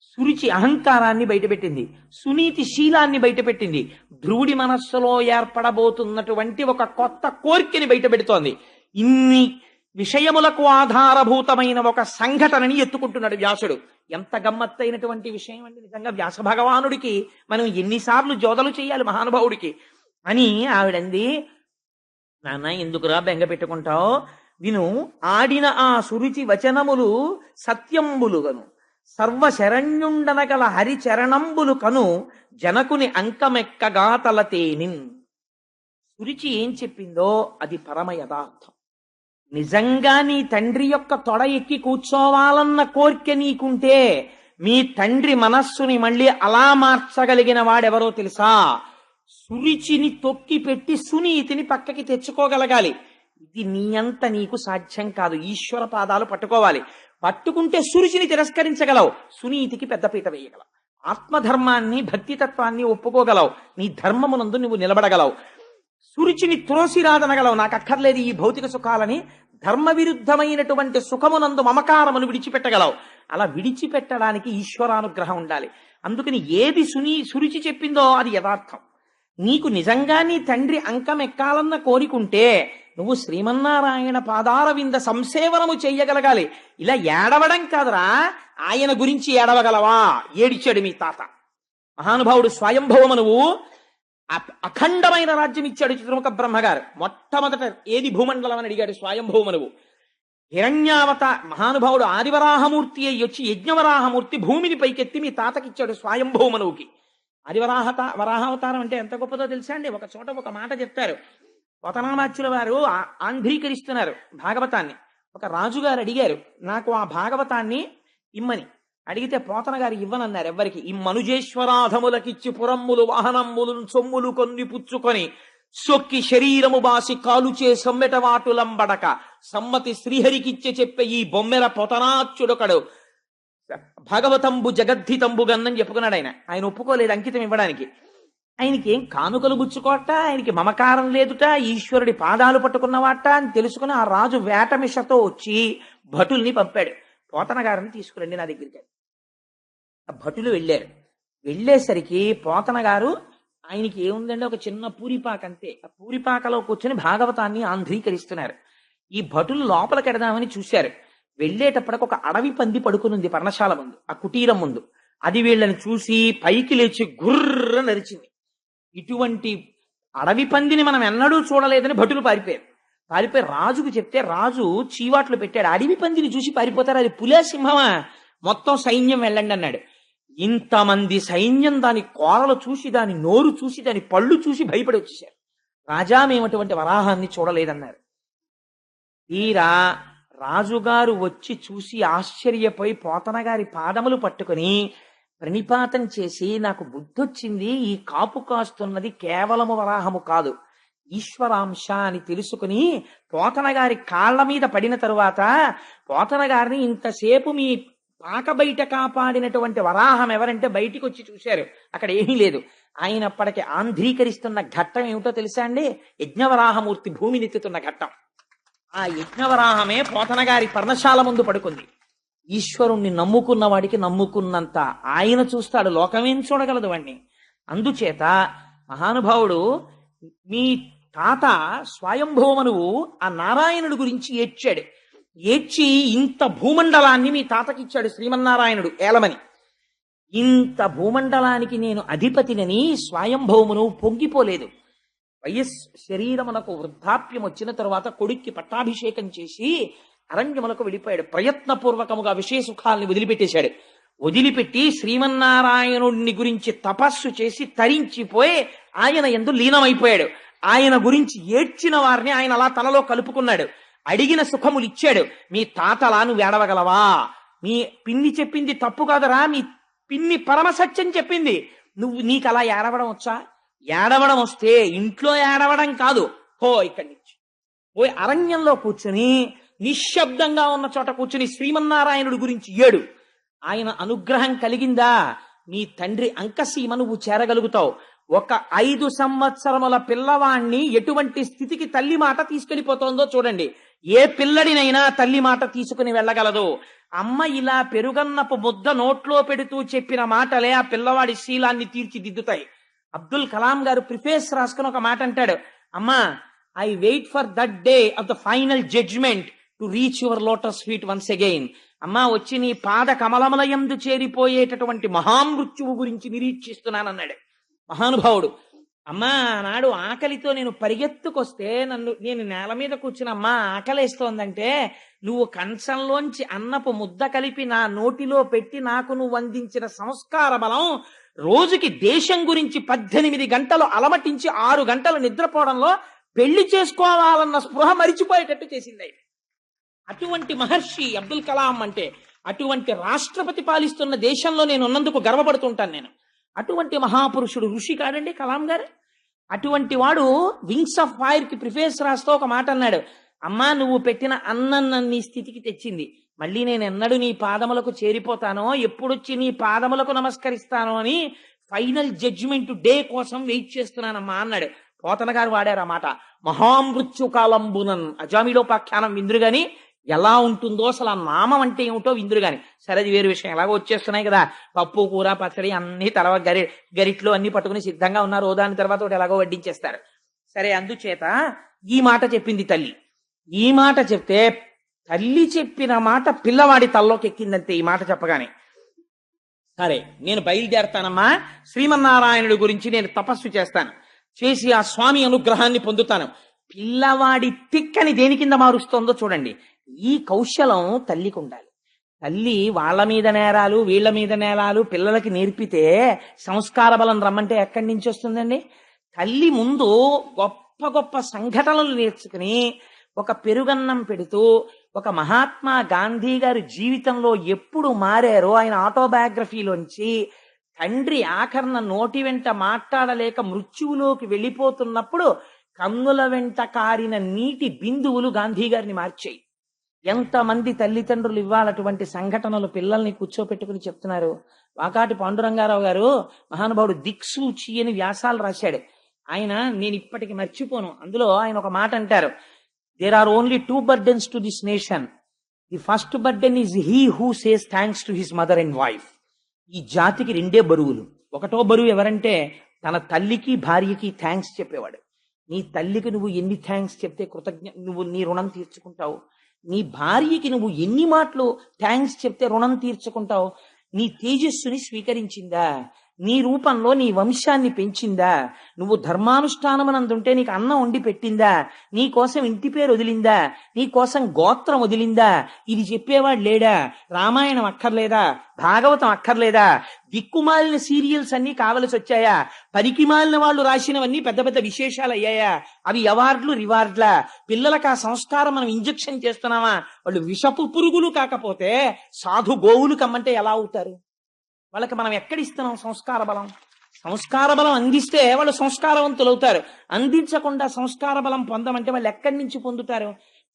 సురుచి అహంకారాన్ని బయటపెట్టింది, సునీతి శీలాన్ని బయటపెట్టింది, ధ్రువుడి మనస్సులో ఏర్పడబోతున్నటువంటి ఒక కొత్త కోరికని బయటపెడుతోంది. ఇన్ని విషయములకు ఆధారభూతమైన ఒక సంఘటనని ఎత్తుకుంటున్నాడు వ్యాసుడు. ఎంత గమ్మత్తైనటువంటి విషయం అండి నిజంగా. వ్యాస భగవానుడికి మనం ఎన్నిసార్లు జోదలు చేయాలి మహానుభావుడికి అని ఆవిడంది. నాన్న ఎందుకురా బెంగ పెట్టుకుంటావు, విను ఆడిన ఆ సురుచి వచనములు సత్యంబులుగను, సర్వశరణ్యుండనగల హరిచరణంబులు కను, జనకుని అంకమెక్కగా తలతేనిన్. సురుచి ఏం చెప్పిందో అది పరమ యథార్థం. నిజంగా నీ తండ్రి యొక్క తొడ ఎక్కి కూర్చోవాలన్న కోరిక నీకుంటే, మీ తండ్రి మనస్సుని మళ్ళీ అలా మార్చగలిగిన వాడెవరో తెలుసా? సురుచిని తొక్కి పెట్టి సునీతిని పక్కకి తెచ్చుకోగలగాలి. ఇది నీ అంత నీకు సాధ్యం కాదు. ఈశ్వర పాదాలు పట్టుకోవాలి. పట్టుకుంటే సురుచిని తిరస్కరించగలవు, సునీతికి పెద్దపీట వేయగలవు, ఆత్మధర్మాన్ని భక్తితత్వాన్ని ఒప్పుకోగలవు, నీ ధర్మమునందు నువ్వు నిలబడగలవు, సురుచిని త్రోసిరాదనగలవు. నాకు అక్కర్లేదు ఈ భౌతిక సుఖాలని, ధర్మ విరుద్ధమైనటువంటి సుఖమునందు మమకారమును విడిచిపెట్టగలవు. అలా విడిచిపెట్టడానికి ఈశ్వరానుగ్రహం ఉండాలి. అందుకని ఏది సురుచి చెప్పిందో అది యథార్థం. నీకు నిజంగా నీ తండ్రి అంకం ఎక్కాలన్న కోరికుంటే నువ్వు శ్రీమన్నారాయణ పాదారవింద సంసేవనము చెయ్యగలగాలి. ఇలా ఏడవడం కాదురా, ఆయన గురించి ఏడవగలవా? ఏడిచాడు మీ తాత మహానుభావుడు స్వయంభవమనువు. అఖండమైన రాజ్యం ఇచ్చాడు చిత్రముఖ బ్రహ్మగారు. మొట్టమొదట ఏది భూమండలం అని అడిగాడు స్వయంభవమనువు. హిరణ్యావత మహానుభావుడు ఆదివరాహమూర్తి అయ్యి వచ్చి యజ్ఞవరాహమూర్తి భూమిని పైకెత్తి మీ తాతకిచ్చాడు స్వయంభవమనువుకి. వరాహావతారం అంటే ఎంత గొప్పదో తెలుసా అండి. ఒక చోట ఒక మాట చెప్తారు. పోతనామాచ్యుల వారు ఆంధ్రీకరిస్తున్నారు భాగవతాన్ని. ఒక రాజుగారు అడిగారు, నాకు ఆ భాగవతాన్ని ఇమ్మని. అడిగితే పోతన గారు ఇవ్వనన్నారు ఎవ్వరికి. ఈ మనుజేశ్వరాధములకిచ్చి పురమ్ములు వాహనమ్ములు సొమ్ములు కొన్ని పుచ్చుకొని సొక్కి శరీరము బాసి కాలుచే సమ్మెటవాటులంబడక సమ్మతి శ్రీహరికిచ్చే చెప్పే ఈ బొమ్మెల పోతనాచ్యుడొకడు భగవతంబు జగద్ధితంబు గన్నని చెప్పుకున్నాడు. ఆయన ఒప్పుకోలేదు అంకితం ఇవ్వడానికి. ఆయనకి ఏం కానుకలు గుచ్చుకోట, ఆయనకి మమకారం లేదుట, ఈశ్వరుడి పాదాలు పట్టుకున్నవాట అని తెలుసుకుని ఆ రాజు వేటమిషతో వచ్చి భటుల్ని పంపాడు. పోతన గారిని తీసుకురండి నా దగ్గరికి. ఆ భటులు వెళ్ళారు. వెళ్ళేసరికి పోతన గారు ఆయనకి ఏముందంటే ఒక చిన్న పూరిపాక అంతే. ఆ పూరిపాకలో కూర్చొని భాగవతాన్ని ఆంధ్రీకరిస్తున్నారు. ఈ భటులు లోపలికి ఎడదామని చూశారు. వెళ్ళేటప్పటికి ఒక అడవి పంది పడుకునుంది పర్ణశాల ముందు, ఆ కుటీరం ముందు. అది వీళ్ళని చూసి పైకి లేచి గుర్ర నరిచింది. ఇటువంటి అడవి పందిని మనం ఎన్నడూ చూడలేదని భటులు పారిపోయి రాజుకు చెప్తే రాజు చీవాట్లు పెట్టాడు. అడవి పందిని చూసి పారిపోతారు, అది పులే సింహమా, మొత్తం సైన్యం వెళ్ళండి అన్నాడు. ఇంతమంది సైన్యం దాని కోరలు చూసి, దాని నోరు చూసి, దాని పళ్ళు చూసి భయపడి వచ్చేసారు. రాజా మేము అటువంటి వరాహాన్ని చూడలేదన్నారు. తీరా రాజుగారు వచ్చి చూసి ఆశ్చర్యపోయి పోతన గారి పాదములు పట్టుకుని ప్రణిపాతం చేసి, నాకు బుద్ధొచ్చింది, ఈ కాపు కాస్తున్నది కేవలము వరాహము కాదు, ఈశ్వరాంశ అని తెలుసుకుని పోతన గారి కాళ్ల మీద పడిన తరువాత పోతన గారిని ఇంతసేపు మీ పాక బయట కాపాడినటువంటి వరాహం ఎవరంటే బయటికి వచ్చి చూశారు. అక్కడ ఏమీ లేదు. ఆయనప్పటికీ ఆంధ్రీకరిస్తున్న ఘట్టం ఏమిటో తెలుసా అండి? యజ్ఞవరాహమూర్తి భూమినెత్తుతున్న ఘట్టం. ఆ యజ్ఞవరాహమే పోతన గారి పర్ణశాల ముందు పడుకుంది. ఈశ్వరుణ్ణి నమ్ముకున్న వాడికి నమ్ముకున్నంత ఆయన చూస్తాడు, లోకమేం చూడగలదు వాణ్ణి. అందుచేత మహానుభావుడు మీ తాత స్వయంభవమనువు ఆ నారాయణుడి గురించి ఏడ్చాడు. ఏడ్చి ఇంత భూమండలాన్ని మీ తాతకిచ్చాడు శ్రీమన్నారాయణుడు ఏలమని. ఇంత భూమండలానికి నేను అధిపతినని స్వయంభౌమును పొంగిపోలేదు. శరీరమునకు వృద్ధాప్యం వచ్చిన తరువాత కొడుక్కి పట్టాభిషేకం చేసి అరణ్యములకు వెళ్ళిపోయాడు. ప్రయత్నపూర్వకముగా విషయ సుఖాల్ని వదిలిపెట్టేశాడు. వదిలిపెట్టి శ్రీమన్నారాయణుడిని గురించి తపస్సు చేసి తరించిపోయి ఆయన యందు లీనమైపోయాడు. ఆయన గురించి ఏడ్చిన వారిని ఆయన అలా తనలో కలుపుకున్నాడు. అడిగిన సుఖములు ఇచ్చాడు. మీ తాతలా నువ్వు ఏడవగలవా? మీ పిన్ని చెప్పింది తప్పు కాదరా, మీ పిన్ని పరమసత్యం చెప్పింది, నీకు అలా ఏడవడం వచ్చా? ఏడవడం వస్తే ఇంట్లో ఏడవడం కాదు, హో ఇక్కడి నుంచి పోయి అరణ్యంలో కూర్చుని నిశ్శబ్దంగా ఉన్న చోట కూర్చుని శ్రీమన్నారాయణుడి గురించి ఏడు. ఆయన అనుగ్రహం కలిగిందా నీ తండ్రి అంకసీమ నువ్వు చేరగలుగుతావు. ఒక 5 సంవత్సరముల పిల్లవాణ్ణి ఎటువంటి స్థితికి తల్లి మాట తీసుకెళ్లిపోతోందో చూడండి. ఏ పిల్లడినైనా తల్లి మాట తీసుకుని వెళ్ళగలదు. అమ్మ ఇలా పెరుగన్నపు ముద్ద నోట్లో పెడుతూ చెప్పిన మాటలే ఆ పిల్లవాడి శీలాన్ని తీర్చిదిద్దుతాయి. అబ్దుల్ కలాం గారు ప్రిఫేస్ రాసుకుని ఒక మాట అంటాడు, అమ్మా I wait for that day of the final judgement to reach your lotus feet once again. అమ్మా వచ్చి నీ పాద కమలములయందు చేరిపోయేటటువంటి మహామృత్యువు గురించి నిరీక్షిస్తున్నానన్నాడు మహానుభావుడు. అమ్మా నాడు ఆకలితో నేను పరిగెత్తుకొస్తే నేను నేల మీద కూర్చుని అమ్మా ఆకలేస్తోందంటే నువ్వు కంచంలోంచి అన్నపు ముద్ద కలిపి నా నోటిలో పెట్టి నాకు నువ్వు అందించిన సంస్కార బలం రోజుకి దేశం గురించి 18 గంటలు అలమటించి 6 గంటలు నిద్రపోవడంలో పెళ్లి చేసుకోవాలన్న స్పృహ మరిచిపోయేటట్టు చేసింది. అటువంటి మహర్షి అబ్దుల్ కలాం అంటే. అటువంటి రాష్ట్రపతి పాలిస్తున్న దేశంలో నేను ఉన్నందుకు గర్వపడుతుంటాను నేను. అటువంటి మహాపురుషుడు ఋషి కాడండి కలాం గారు. అటువంటి వాడు వింగ్స్ ఆఫ్ ఫైర్ కి ప్రిఫేస్ రాస్తూ ఒక మాట అన్నాడు, అమ్మా నువ్వు పెట్టిన అన్నం నన్ను ఈ స్థితికి తెచ్చింది. మళ్ళీ నేను ఎన్నడూ నీ పాదములకు చేరిపోతానో, ఎప్పుడొచ్చి నీ పాదములకు నమస్కరిస్తానో అని ఫైనల్ జడ్జిమెంట్ డే కోసం వెయిట్ చేస్తున్నానమ్మా అన్నాడు. పోతన గారు వాడారు ఆ మాట. మహామృత్యు కాలంబునన్ అజామిలోపాఖ్యానం విందురు గాని ఎలా ఉంటుందో అసలు ఆ నామం అంటే ఏమిటో విందురు గాని. సరే అది వేరు విషయం. ఎలాగో వచ్చేస్తున్నాయి కదా, పప్పు కూర పచ్చడి అన్ని తర్వాత గరిట్లో అన్ని పట్టుకుని సిద్ధంగా ఉన్నారు. దాని తర్వాత ఒకటి ఎలాగో వడ్డించేస్తారు. సరే అందుచేత ఈ మాట చెప్పింది తల్లి. ఈ మాట చెప్తే తల్లి చెప్పిన మాట పిల్లవాడి తల్లోకి ఎక్కిందంతే. ఈ మాట చెప్పగానే సరే నేను బయలుదేరతానమ్మా, శ్రీమన్నారాయణుడి గురించి నేను తపస్సు చేస్తాను, చేసి ఆ స్వామి అనుగ్రహాన్ని పొందుతాను. పిల్లవాడి తిక్కని దేని కింద మారుస్తోందో చూడండి. ఈ కౌశలం తల్లికి ఉండాలి. తల్లి వాళ్ళ మీద నేరాలు వీళ్ళ మీద నేరాలు పిల్లలకి నేర్పితే సంస్కార బలం రమ్మంటే ఎక్కడి నుంచి వస్తుందండి? తల్లి ముందు గొప్ప గొప్ప సంఘటనలు నేర్చుకుని ఒక పెరుగన్నం పెడుతూ ఒక మహాత్మా గాంధీ గారి జీవితంలో ఎప్పుడు మారారో ఆయన ఆటోబయోగ్రఫీలోంచి తండ్రి ఆఖరణ నోటి వెంట మాట్లాడలేక మృత్యువులోకి వెళ్ళిపోతున్నప్పుడు కన్నుల వెంట కారిన నీటి బిందువులు గాంధీ గారిని మార్చాయి. ఎంతమంది తల్లిదండ్రులు ఇవ్వాలటువంటి సంఘటనలు పిల్లల్ని కూర్చోపెట్టుకుని చెప్తున్నారు. వాకాటి పాండురంగారావు గారు మహానుభావుడు దిక్సూచి అని వ్యాసాలు రాశాడు. ఆయన నేను ఇప్పటికి మర్చిపోను. అందులో ఆయన ఒక మాట అంటారు, there are only 2 burdens to this nation. The first burden is he who says thanks to his mother and wife. ఈ జాతికి 2 బరువులు. ఒకటో బరువు ఎవరంటే తన తల్లికి భార్యకి థ్యాంక్స్ చెప్పేవాడు. నీ తల్లికి నువ్వు ఎన్ని థ్యాంక్స్ చెప్తే నువ్వు నీ రుణం తీర్చుకుంటావు. నీ భార్యకి నువ్వు ఎన్ని మాటలు థ్యాంక్స్ చెప్తే రుణం తీర్చుకుంటావు. నీ తేజస్సుని స్వీకరించిందా? నీ రూపంలో నీ వంశాన్ని పెంచిందా? నువ్వు ధర్మానుష్ఠానమనందుంటే నీకు అన్నం వండి పెట్టిందా? నీ కోసం ఇంటి పేరు వదిలిందా? నీ కోసం గోత్రం వదిలిందా? ఇది చెప్పేవాడు లేడా? రామాయణం అక్కర్లేదా? భాగవతం అక్కర్లేదా? దిక్కుమాలిన సీరియల్స్ అన్ని కావలసి వచ్చాయా? పనికిమాలిన వాళ్ళు రాసినవన్నీ పెద్ద పెద్ద విశేషాలు అయ్యాయా? అవి అవార్డులు రివార్డులా? పిల్లలకు ఆ సంస్కారం మనం ఇంజెక్షన్ చేస్తున్నామా? వాళ్ళు విషపు పురుగులు కాకపోతే సాధు గోవులు కమ్మంటే ఎలా అవుతారు? వాళ్ళకి మనం ఎక్కడిస్తున్నాం సంస్కార బలం? సంస్కార బలం అందిస్తే వాళ్ళు సంస్కారవంతులు అవుతారు. అందించకుండా సంస్కార బలం పొందమంటే వాళ్ళు ఎక్కడి నుంచి పొందుతారు?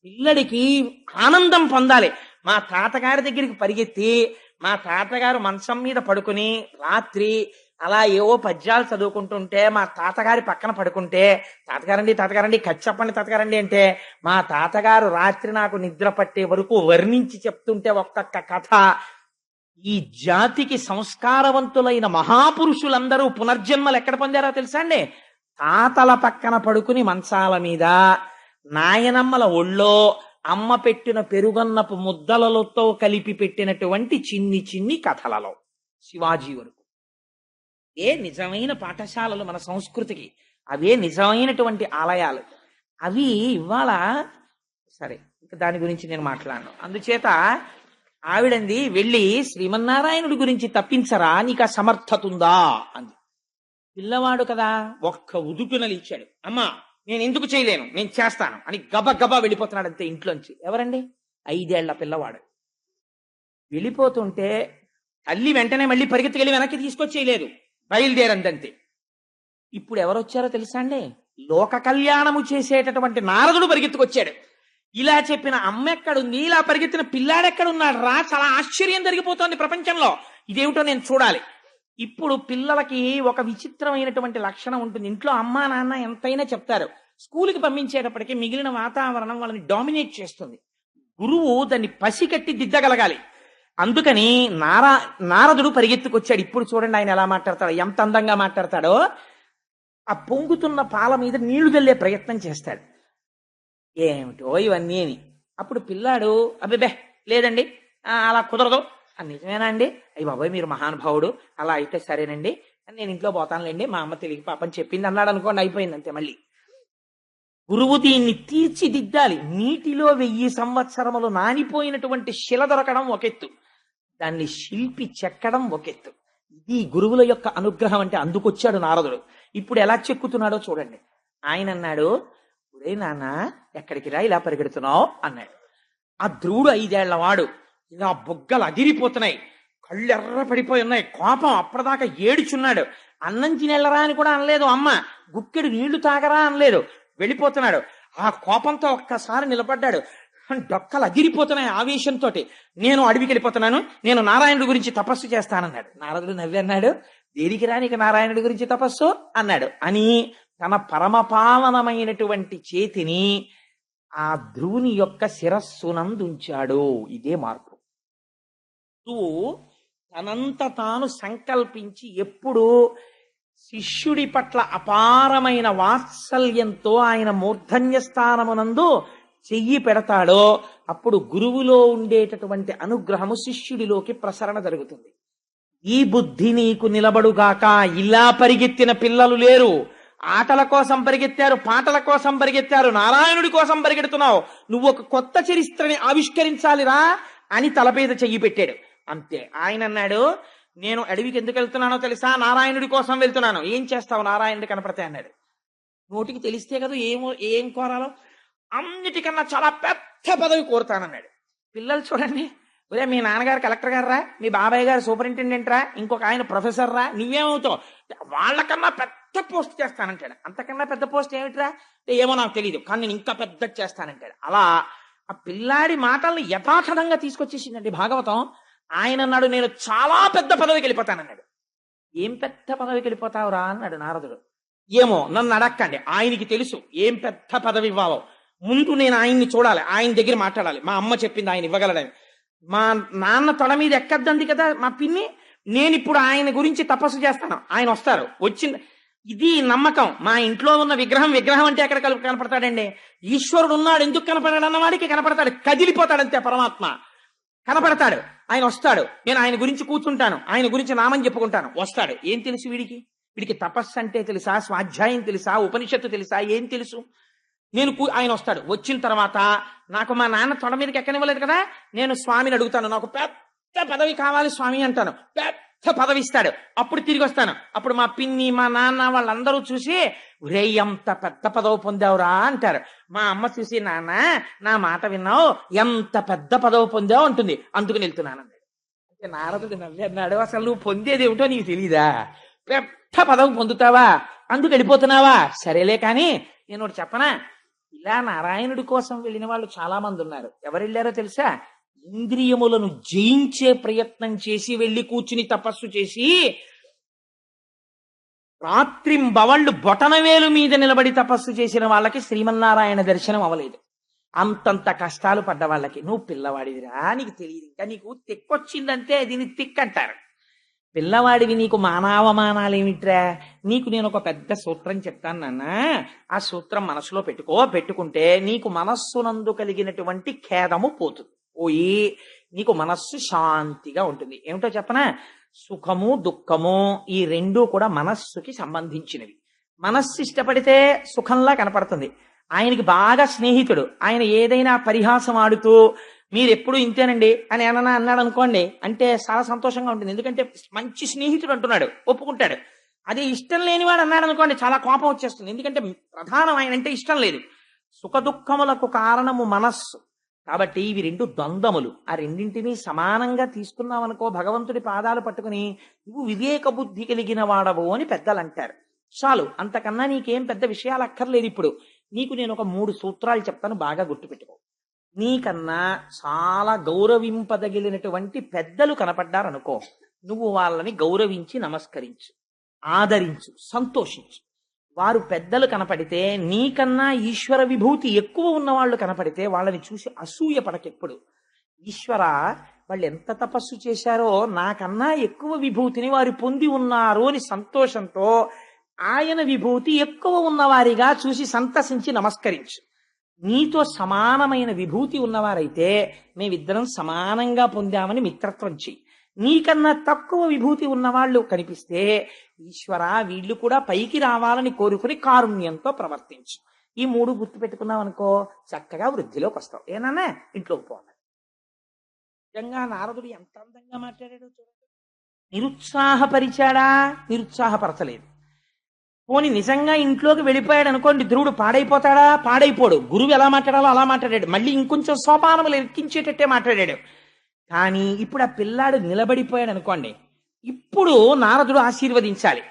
పిల్లడికి ఆనందం పొందాలి. మా తాతగారి దగ్గరికి పరిగెత్తి మా తాతగారు మంచం మీద పడుకుని రాత్రి అలా ఏవో పద్యాలు చదువుకుంటుంటే మా తాతగారి పక్కన పడుకుంటే, తాతగారండి కథ చెప్పండి తాతగారండి అంటే, మా తాతగారు రాత్రి నాకు నిద్ర పట్టే వరకు వర్ణించి చెప్తుంటే ఒక్కొక్క కథ. ఈ జాతికి సంస్కారవంతులైన మహాపురుషులందరూ పునర్జన్మలు ఎక్కడ పొందారో తెలుసా అండి? తాతల పక్కన పడుకుని మంచాల మీద, నాయనమ్మల ఒళ్ళో అమ్మ పెట్టిన పెరుగన్నపు ముద్దలతో కలిపి పెట్టినటువంటి చిన్ని చిన్ని కథలలో. శివాజీ వరకు. ఏ నిజమైన పాఠశాలలు మన సంస్కృతికి, అవే నిజమైనటువంటి ఆలయాలు. అవి ఇవాళ సరే, ఇక దాని గురించి నేను మాట్లాడను. అందుచేత ఆవిడంది వెళ్ళి శ్రీమన్నారాయణుడి గురించి తప్పించరా, నీకు ఆ సమర్థత ఉందా అంది. పిల్లవాడు కదా, ఒక్క ఉదుటునలు ఇచ్చాడు. అమ్మా నేను ఎందుకు చేయలేను, నేను చేస్తాను అని గబగబా వెళ్ళిపోతున్నాడు అంతే ఇంట్లోంచి. ఎవరండి? 5 ఏళ్ల పిల్లవాడు. వెళ్ళిపోతుంటే తల్లి వెంటనే మళ్ళీ పరిగెత్తుకెళ్ళి వెనక్కి తీసుకొచ్చేయలేదు, బయలుదేరందంతే. ఇప్పుడు ఎవరొచ్చారో తెలుసా అండి? లోక కళ్యాణము చేసేటటువంటి నారదుడు పరిగెత్తుకొచ్చాడు. ఇలా చెప్పిన అమ్మ ఎక్కడుంది, ఇలా పరిగెత్తిన పిల్లాడెక్కడున్నాడు రా, చాలా ఆశ్చర్యం జరిగిపోతోంది ప్రపంచంలో. ఇదేమిటో నేను చూడాలి. ఇప్పుడు పిల్లలకి ఒక విచిత్రమైనటువంటి లక్షణం ఉంటుంది. ఇంట్లో అమ్మా నాన్న ఎంతైనా చెప్తారు, స్కూల్కి పంపించేటప్పటికి మిగిలిన వాతావరణం వాళ్ళని డామినేట్ చేస్తుంది. గురువు దాన్ని పసికట్టి దిద్దగలగాలి. అందుకని నారదుడు పరిగెత్తుకొచ్చాడు. ఇప్పుడు చూడండి ఆయన ఎలా మాట్లాడతాడో, ఎంత అందంగా మాట్లాడతాడో. ఆ పొంగుతున్న పాల మీద నీళ్లు చల్లే ప్రయత్నం చేస్తాడు. ఏమిటో ఇవన్నీ అని. అప్పుడు పిల్లాడు అబ్బే లేదండి అలా కుదరదు. నిజమేనా అండి? అయ్యి బాబాయ్ మీరు మహానుభావుడు, అలా అయితే సరేనండి నేను ఇంట్లో పోతానులేండి, మా అమ్మ తెలియక పాపని చెప్పింది అన్నాడు అనుకోండి, అయిపోయింది అంతే. మళ్ళీ గురువు దీన్ని తీర్చిదిద్దాలి. నీటిలో 1000 సంవత్సరములు నానిపోయినటువంటి శిల దొరకడం ఒకెత్తు, దాన్ని శిల్పి చెక్కడం ఒకెత్తు. ఇది గురువుల యొక్క అనుగ్రహం అంటే. అందుకొచ్చాడు నారదుడు. ఇప్పుడు ఎలా చెక్కుతున్నాడో చూడండి. ఆయన అన్నాడు, ఒరే నాన్న ఎక్కడికి రా ఇలా పరిగెడుతున్నావు అన్నాడు. ఆ ధ్రువుడు 5 ఏళ్ల వాడు. ఇలా బొగ్గలు అదిరిపోతున్నాయి, కళ్ళు ఎర్ర పడిపోయి ఉన్నాయి, కోపం. అప్పటిదాకా ఏడుచున్నాడు. అన్నం తినెళ్ళరా అని కూడా అనలేదు అమ్మ, గుక్కెడు నీళ్లు తాగరా అనలేదు. వెళ్ళిపోతున్నాడు. ఆ కోపంతో ఒక్కసారి నిలబడ్డాడు. డొక్కలు అదిరిపోతున్నాయి ఆవేశంతో. నేను అడవికి వెళ్ళిపోతున్నాను, నేను నారాయణుడి గురించి తపస్సు చేస్తానన్నాడు. నారదుడు నవ్వి అన్నాడు, దేనికి రానికి నారాయణుడి గురించి తపస్సు అన్నాడు అని తన పరమపావనమైనటువంటి చేతిని ఆ ధ్రువుని యొక్క శిరస్సునందుంచాడు. ఇదే మార్పు. ధ్రువు తనంత తాను సంకల్పించి ఎప్పుడు శిష్యుడి పట్ల అపారమైన వాత్సల్యంతో ఆయన మూర్ధన్య స్థానమునందు చెయ్యి పెడతాడో అప్పుడు గురువులో ఉండేటటువంటి అనుగ్రహము శిష్యుడిలోకి ప్రసరణ జరుగుతుంది. ఈ బుద్ధి నీకు నిలబడుగాక. ఇలా పరిగెత్తిన పిల్లలు లేరు. ఆటల కోసం పరిగెత్తారు, పాటల కోసం పరిగెత్తారు, నారాయణుడి కోసం పరిగెడుతున్నావు. నువ్వు ఒక కొత్త చరిత్రని ఆవిష్కరించాలిరా అని తలపేద చెయ్యి పెట్టాడు. అంతే. ఆయన అన్నాడు, నేను అడవికి ఎందుకు వెళ్తున్నానో తెలుసా? నారాయణుడి కోసం వెళ్తున్నాను. ఏం చేస్తావు? నారాయణుడి కనపడితే అన్నాడు. నోటికి తెలిస్తే కదా ఏం కోరాలో. అన్నిటికన్నా చాలా పెద్ద పదవి కోరుతానన్నాడు. పిల్లలు చూడండి, ఒరే మీ నాన్నగారు కలెక్టర్ గారు రా, మీ బాబాయ్ గారు సూపరింటెండెంట్ రా, ఇంకొక ఆయన ప్రొఫెసర్ రా, నువ్వేమవుతావు? వాళ్ళకన్నా పెద్ద పోస్ట్ చేస్తానంటాడు. అంతకన్నా పెద్ద పోస్ట్ ఏమిట్రా? ఏమో నాకు తెలియదు, కానీ నేను ఇంకా పెద్ద చేస్తానంటాడు. అలా ఆ పిల్లాడి మాటల్ని యథాతథంగా తీసుకొచ్చేసిందండి భాగవతం. ఆయన అన్నాడు, నేను చాలా పెద్ద పదవికి వెళ్ళిపోతానన్నాడు. ఏం పెద్ద పదవికి వెళ్ళిపోతావురా అన్నాడు నారదుడు. ఏమో నన్ను అడక్కండి, ఆయనకి తెలుసు ఏం పెద్ద పదవి ఇవ్వాలో. ముందు నేను ఆయన్ని చూడాలి, ఆయన దగ్గర మాట్లాడాలి. మా అమ్మ చెప్పింది ఆయన ఇవ్వగలడని. మా నాన్న తొడ మీద ఎక్కద్దంది కదా మా పిన్ని, నేను ఇప్పుడు ఆయన గురించి తపస్సు చేస్తాను, ఆయన వస్తారు. వచ్చింది ఇది నమ్మకం. మా ఇంట్లో ఉన్న విగ్రహం అంటే ఎక్కడ కనపడతాడండి? ఈశ్వరుడు ఉన్నాడు, ఎందుకు కనపడాడు అన్నవాడికి కనపడతాడు. కదిలిపోతాడంతే పరమాత్మ. కనపడతాడు, ఆయన వస్తాడు, నేను ఆయన గురించి కూర్చుంటాను, ఆయన గురించి నామని చెప్పుకుంటాను. వస్తాడు. ఏం తెలుసు వీడికి తపస్సు అంటే తెలుసా? స్వాధ్యాయం తెలుసా? ఉపనిషత్తు తెలుసా? ఏం తెలుసు? ఆయన వస్తాడు. వచ్చిన తర్వాత నాకు మా నాన్న తొడ మీదకి ఎక్కనివ్వలేదు కదా, నేను స్వామిని అడుగుతాను, నాకు పెద్ద పదవి కావాలి స్వామి అంటాను. పెద్ద పదవి ఇస్తాడు. అప్పుడు తిరిగి వస్తాను. అప్పుడు మా పిన్ని మా నాన్న వాళ్ళందరూ చూసి, ఒరే ఎంత పెద్ద పదవి పొందావురా అంటారు. మా అమ్మ చూసి, నాన్న నా మాట విన్నావు, ఎంత పెద్ద పదవి పొందావు అంటుంది. అందుకు వెళ్తున్నాను అన్నాడు. అంటే నారదుడు నవ్వి అన్నాడు, అసలు నువ్వు పొందేది ఏమిటో నీకు తెలీదా? పెద్ద పదవి పొందుతావా, అందుకు వెళ్ళిపోతున్నావా? సరేలే కానీ నేను ఒకటి చెప్పనా, ఇలా నారాయణుడి కోసం వెళ్ళిన వాళ్ళు చాలా మంది ఉన్నారు. ఎవరు వెళ్ళారో తెలుసా? ఇంద్రియములను జయించే ప్రయత్నం చేసి వెళ్ళి కూర్చుని తపస్సు చేసి రాత్రింబవళ్ళు బొటనవేలు మీద నిలబడి తపస్సు చేసిన వాళ్ళకి శ్రీమన్నారాయణ దర్శనం అవ్వలేదు. అంతంత కష్టాలు పడ్డ వాళ్ళకి. నువ్వు పిల్లవాడివిరా, నీకు తెలియదు, ఇంకా నీకు తిక్కొచ్చిందంటే దీన్ని తిక్కంటారు. పిల్లవాడివి, నీకు మానవమానాలు ఏమిట్రా? నీకు నేను ఒక పెద్ద సూత్రం చెప్తాను నాన్న, ఆ సూత్రం మనసులో పెట్టుకుంటే నీకు మనస్సునందు కలిగినటువంటి ఖేదము పోతుంది, పోయి నీకు మనస్సు శాంతిగా ఉంటుంది. ఏమిటో చెప్పనా? సుఖము దుఃఖము ఈ రెండూ కూడా మనస్సుకి సంబంధించినవి. మనస్సు ఇష్టపడితే సుఖంలా కనపడుతుంది. ఆయనకి బాగా స్నేహితుడు, ఆయన ఏదైనా పరిహాసం ఆడుతూ మీరు ఎప్పుడు ఇంతేనండి అని ఏమన్నా అన్నాడు అనుకోండి, అంటే చాలా సంతోషంగా ఉంటుంది. ఎందుకంటే మంచి స్నేహితుడు అంటున్నాడు, ఒప్పుకుంటాడు. అదే ఇష్టం లేనివాడు అన్నాడు అనుకోండి, చాలా కోపం వచ్చేస్తుంది. ఎందుకంటే ప్రధానం ఆయన అంటే ఇష్టం లేదు. సుఖ దుఃఖములకు కారణము మనస్సు. కాబట్టి ఇవి రెండు ద్వంద్వములు. ఆ రెండింటినీ సమానంగా తీసుకున్నామనుకో, భగవంతుడి పాదాలు పట్టుకుని నువ్వు వివేక బుద్ధి కలిగిన వాడవు అని పెద్దలు అంటారు. చాలు, అంతకన్నా నీకేం పెద్ద విషయాలు అక్కర్లేదు. ఇప్పుడు నీకు నేను ఒక 3 సూత్రాలు చెప్తాను, బాగా గుర్తుపెట్టుకో. నీకన్నా చాలా గౌరవింపదగిలినటువంటి పెద్దలు కనపడ్డారనుకో, నువ్వు వాళ్ళని గౌరవించి నమస్కరించు, ఆదరించు, సంతోషించు. వారు పెద్దలు కనపడితే, నీకన్నా ఈశ్వర విభూతి ఎక్కువ ఉన్నవాళ్ళు కనపడితే వాళ్ళని చూసి అసూయ పడకెప్పుడు. ఈశ్వర, వాళ్ళు ఎంత తపస్సు చేశారో, నాకన్నా ఎక్కువ విభూతిని వారు పొంది ఉన్నారు అని సంతోషంతో ఆయన విభూతి ఎక్కువ ఉన్నవారిగా చూసి సంతసించి నమస్కరించు. నీతో సమానమైన విభూతి ఉన్నవారైతే మేమిద్దరం సమానంగా పొందామని మిత్రత్వం చెయ్యి. నీకన్నా తక్కువ విభూతి ఉన్నవాళ్ళు కనిపిస్తే, ఈశ్వర వీళ్ళు కూడా పైకి రావాలని కోరుకుని కారుణ్యంతో ప్రవర్తించు. ఈ 3 గుర్తుపెట్టుకున్నావు అనుకో, చక్కగా వృద్ధిలోకి వస్తావు. ఏనన్నా ఇంట్లోకి పోవాలి. నిజంగా నారదుడు ఎంత అందంగా మాట్లాడాడో చూడండి. నిరుత్సాహపరిచాడా? నిరుత్సాహపరచలేదు. పోని నిజంగా ఇంట్లోకి వెళ్ళిపోయాడు అనుకోండి, ధ్రువుడు పాడైపోతాడా? పాడైపోడు. గురువు ఎలా మాట్లాడాలో అలా మాట్లాడాడు. మళ్ళీ ఇంకొంచెం సోపానములు ఎక్కించేటట్టే మాట్లాడాడు. కానీ ఇప్పుడు ఆ పిల్లాడు నిలబడిపోయాడు అనుకోండి, ఇప్పుడు నారదుడు ఆశీర్వదించాలి.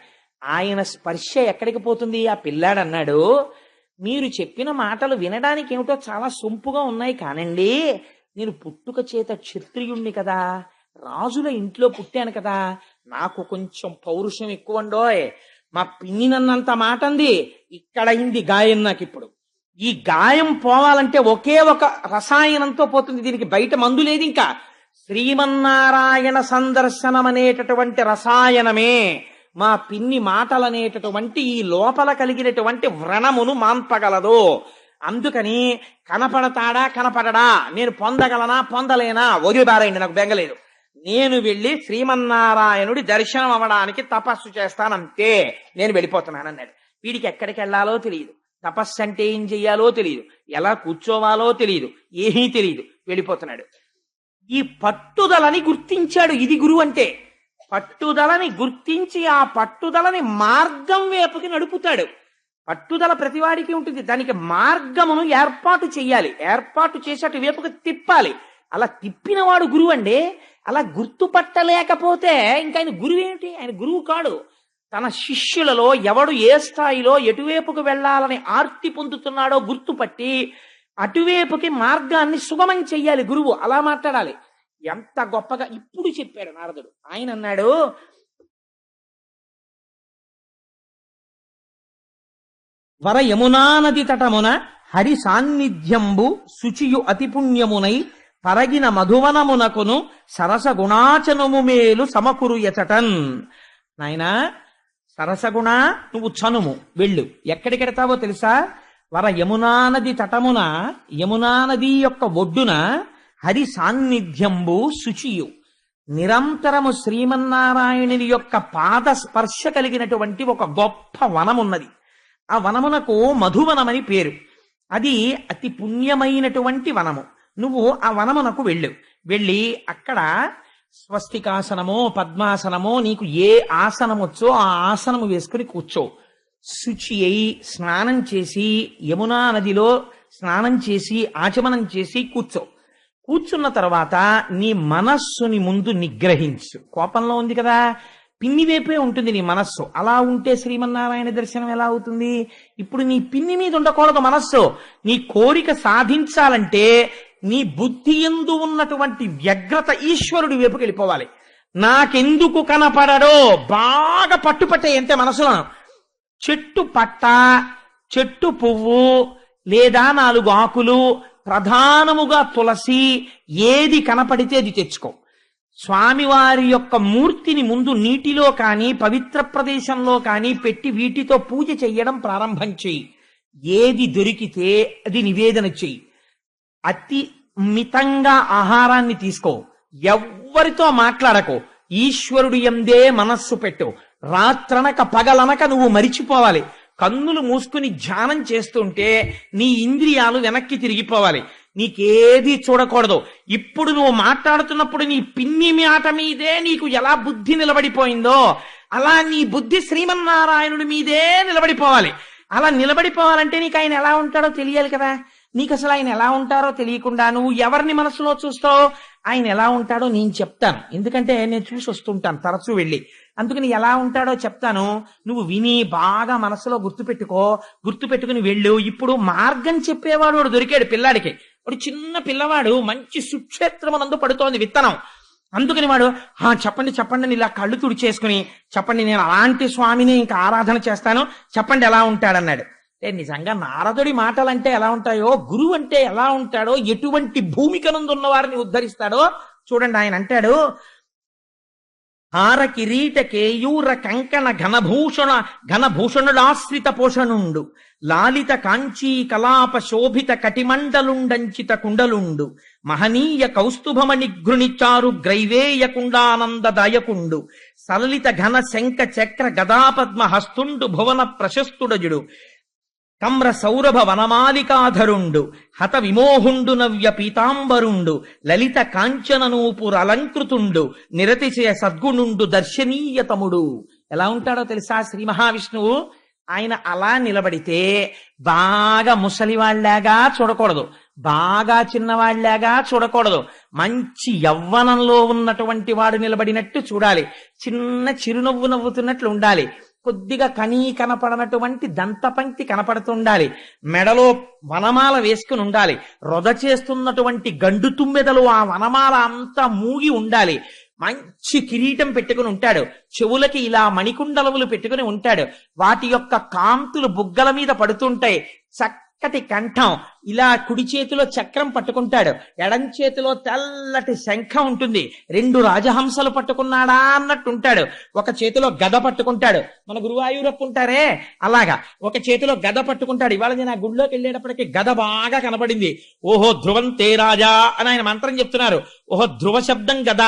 ఆయన స్పర్శ ఎక్కడికి పోతుంది? ఆ పిల్లాడు అన్నాడు, మీరు చెప్పిన మాటలు వినడానికి ఏమిటో చాలా సొంపుగా ఉన్నాయి కానండి, నేను పుట్టుక చేత క్షత్రియుణ్ణి కదా, రాజుల ఇంట్లో పుట్టాను కదా, నాకు కొంచెం పౌరుషం ఎక్కువండోయ్. మా పిన్ని నన్నంత మాట అంది, ఇక్కడ అయింది గాయం. నాకు ఇప్పుడు ఈ గాయం పోవాలంటే ఒకే ఒక రసాయనంతో పోతుంది. దీనికి బయట మందు లేదు. ఇంకా శ్రీమన్నారాయణ సందర్శనం అనేటటువంటి రసాయనమే మా పిన్ని మాటలనేటటువంటి ఈ లోపల కలిగినటువంటి వ్రణమును మాన్పగలదు. అందుకని కనపడతాడా కనపడడా, నేను పొందగలనా పొందలేనా వదిలిబారేయండి, నాకు బెంగలేదు. నేను వెళ్ళి శ్రీమన్నారాయణుడి దర్శనం అవ్వడానికి తపస్సు చేస్తానంతే, నేను వెళ్ళిపోతున్నానన్నాడు. వీడికి ఎక్కడికి వెళ్ళాలో తెలియదు, తపస్సు అంటే ఏం చెయ్యాలో తెలియదు, ఎలా కూర్చోవాలో తెలియదు, ఏమీ తెలియదు, వెళ్ళిపోతున్నాడు. ఈ పట్టుదలని గుర్తించాడు. ఇది గురువు అంటే. పట్టుదలని గుర్తించి ఆ పట్టుదలని మార్గం వైపుకి నడుపుతాడు. పట్టుదల ప్రతివాడికి ఉంటుంది, దానికి మార్గమును ఏర్పాటు చెయ్యాలి. ఏర్పాటు చేసి అటు వైపుకి తిప్పాలి. అలా తిప్పినవాడు గురువు అండి. అలా గుర్తుపట్టలేకపోతే ఇంకా ఆయన గురువు ఏమిటి? ఆయన గురువు కాడు. తన శిష్యులలో ఎవడు ఏ స్థాయిలో ఎటువైపుకు వెళ్ళాలని ఆర్తి పొందుతున్నాడో గుర్తుపట్టి అటువైపుకి మార్గాన్ని సుగమం చెయ్యాలి గురువు. అలా మాట్లాడాలి. ఎంత గొప్పగా ఇప్పుడు చెప్పాడు నారదుడు. ఆయన అన్నాడు, వర యమునా నది తటమున హరి సాన్నిధ్యంబు శుచియు అతి పుణ్యమునై పరగిన మధువనమునకును సరస గుణాచనము మేలు సమకురు ఎచటన్. నాయనా సరసగుణ, నువ్వు చనుము, వెళ్ళు. ఎక్కడికెడతావో తెలుసా? వర యమునా నది తటమున, యమునా నది యొక్క ఒడ్డున హరి సాన్నిధ్యంబు శుచియు, నిరంతరము శ్రీమన్నారాయణుని యొక్క పాద స్పర్శ కలిగినటువంటి ఒక గొప్ప వనమున్నది. ఆ వనమునకు మధువనమని పేరు. అది అతి పుణ్యమైనటువంటి వనము. నువ్వు ఆ వనమునకు వెళ్ళు. వెళ్ళి అక్కడ స్వస్తికాసనమో పద్మాసనమో నీకు ఏ ఆసనం వచ్చో ఆ ఆసనము వేసుకుని కూర్చో. శుచి అయి స్నానం చేసి యమునా నదిలో స్నానం చేసి ఆచమనం చేసి కూర్చో. కూర్చున్న తర్వాత నీ మనస్సుని ముందు నిగ్రహించు. కోపంలో ఉంది కదా, పిన్ని వైపే ఉంటుంది నీ మనస్సు. అలా ఉంటే శ్రీమన్నారాయణ దర్శనం ఎలా అవుతుంది? ఇప్పుడు నీ పిన్ని మీద ఉండకూడదు మనస్సు. నీ కోరిక సాధించాలంటే నీ బుద్ధి యందు ఉన్నటువంటి వ్యగ్రత ఈశ్వరుడి వైపుకి వెళ్ళిపోవాలి. నాకెందుకు కనపడడో బాగా పట్టుపట్టే అంతే మనసులో. చెట్టు పట్ట, చెట్టు పువ్వు లేదా 4 ఆకులు, ప్రధానముగా తులసి, ఏది కనపడితే అది తెచ్చుకో. స్వామివారి యొక్క మూర్తిని ముందు నీటిలో కానీ పవిత్ర ప్రదేశంలో కానీ పెట్టి వీటితో పూజ చెయ్యడం ప్రారంభం చెయ్యి. ఏది దొరికితే అది నివేదన చెయ్యి. అతి మితంగా ఆహారాన్ని తీసుకో. ఎవ్వరితో మాట్లాడకో. ఈశ్వరుడు ఎందే మనస్సు పెట్టు. రాత్రనక పగలనక నువ్వు మరిచిపోవాలి. కన్నులు మూసుకుని ధ్యానం చేస్తుంటే నీ ఇంద్రియాలు వెనక్కి తిరిగిపోవాలి. నీకేది చూడకూడదు. ఇప్పుడు నువ్వు మాట్లాడుతున్నప్పుడు నీ పిన్ని మాట మీదే నీకు ఎలా బుద్ధి నిలబడిపోయిందో అలా నీ బుద్ధి శ్రీమన్నారాయణుడి మీదే నిలబడిపోవాలి. అలా నిలబడిపోవాలంటే నీకు ఆయన ఎలా ఉంటాడో తెలియాలి కదా. నీకు అసలు ఆయన ఎలా ఉంటారో తెలియకుండా నువ్వు ఎవరిని మనసులో చూస్తావు? ఆయన ఎలా ఉంటాడో నేను చెప్తాను. ఎందుకంటే నేను చూసి వస్తుంటాను తరచూ వెళ్ళి. అందుకని ఎలా ఉంటాడో చెప్తాను. నువ్వు విని బాగా మనసులో గుర్తుపెట్టుకుని వెళ్ళు. ఇప్పుడు మార్గం చెప్పేవాడు వాడు దొరికాడు పిల్లాడికి. వాడు చిన్న పిల్లవాడు, మంచి సుక్షేత్రమునందు పడుతోంది విత్తనం. అందుకని వాడు చెప్పండి అని ఇలా కళ్ళు తుడిచేసుకుని, చెప్పండి నేను అలాంటి స్వామిని ఇంకా ఆరాధన చేస్తాను, చెప్పండి ఎలా ఉంటాడన్నాడు. నిజంగా నారదుడి మాటలంటే ఎలా ఉంటాయో, గురువు అంటే ఎలా ఉంటాడో, ఎటువంటి భూమికనందున్న వారిని ఉద్ధరిస్తాడో చూడండి. ఆయన అంటాడు, హార కిరీట కేయూర కంకణ ఘనభూషణుడాశ్రిత పోషణుండు, లాలిత కాంచీ కలాప శోభిత కటిమండలుండంచిత కుండలుండు, మహనీయ కౌస్తుభమణి గృణిచారు గ్రైవేయ కుండానందదాయకుండు, సలలిత ఘన శంఖ చక్ర గదాపద్మ హస్తుండు భువన ప్రశస్తుడజుడు, కమ్ర సౌరభ వనమాలికాధరుండు, హత విమోహుండు నవ్య పీతాంబరుండు, లలిత కాంచననూపుర అలంకృతుండు, నిరతిశయ సద్గుణుండు దర్శనీయతముడు. ఎలా ఉంటాడో తెలుసా శ్రీ మహావిష్ణువు? ఆయన అలా నిలబడితే బాగా ముసలివాళ్లాగా చూడకూడదు, బాగా చిన్నవాళ్లాగా చూడకూడదు. మంచి యవ్వనంలో ఉన్నటువంటి వాడు నిలబడినట్టు చూడాలి. చిన్న చిరునవ్వు నవ్వుతున్నట్లు ఉండాలి. కొద్దిగా కనపడనటువంటి దంతపంక్తి కనపడుతుండాలి. మెడలో వనమాల వేసుకుని ఉండాలి. రొద చేస్తున్నటువంటి గండు తుమ్మెదలు ఆ వనమాల అంతా మూగి ఉండాలి. మంచి కిరీటం పెట్టుకుని ఉంటాడు. చెవులకి ఇలా మణికుండలవులు పెట్టుకుని ఉంటాడు. వాటి యొక్క కాంతులు బుగ్గల మీద పడుతుంటాయి. చక్కటి కంఠం. ఇలా కుడి చేతిలో చక్రం పట్టుకుంటాడు, ఎడం చేతిలో తెల్లటి శంఖం ఉంటుంది. 2 రాజహంసలు పట్టుకున్నాడా అన్నట్టు ఉంటాడు. ఒక చేతిలో గద పట్టుకుంటాడు. మన గురువాయూరప్పు ఉంటారే అలాగా ఒక చేతిలో గద పట్టుకుంటాడు. ఇవాళ నేను ఆ గుడిలోకి వెళ్ళేటప్పటికి గద బాగా కనపడింది. ఓహో ధ్రువం తే రాజా అని ఆయన మంత్రం చెప్తున్నారు. ఓహో ధ్రువ శబ్దం గద.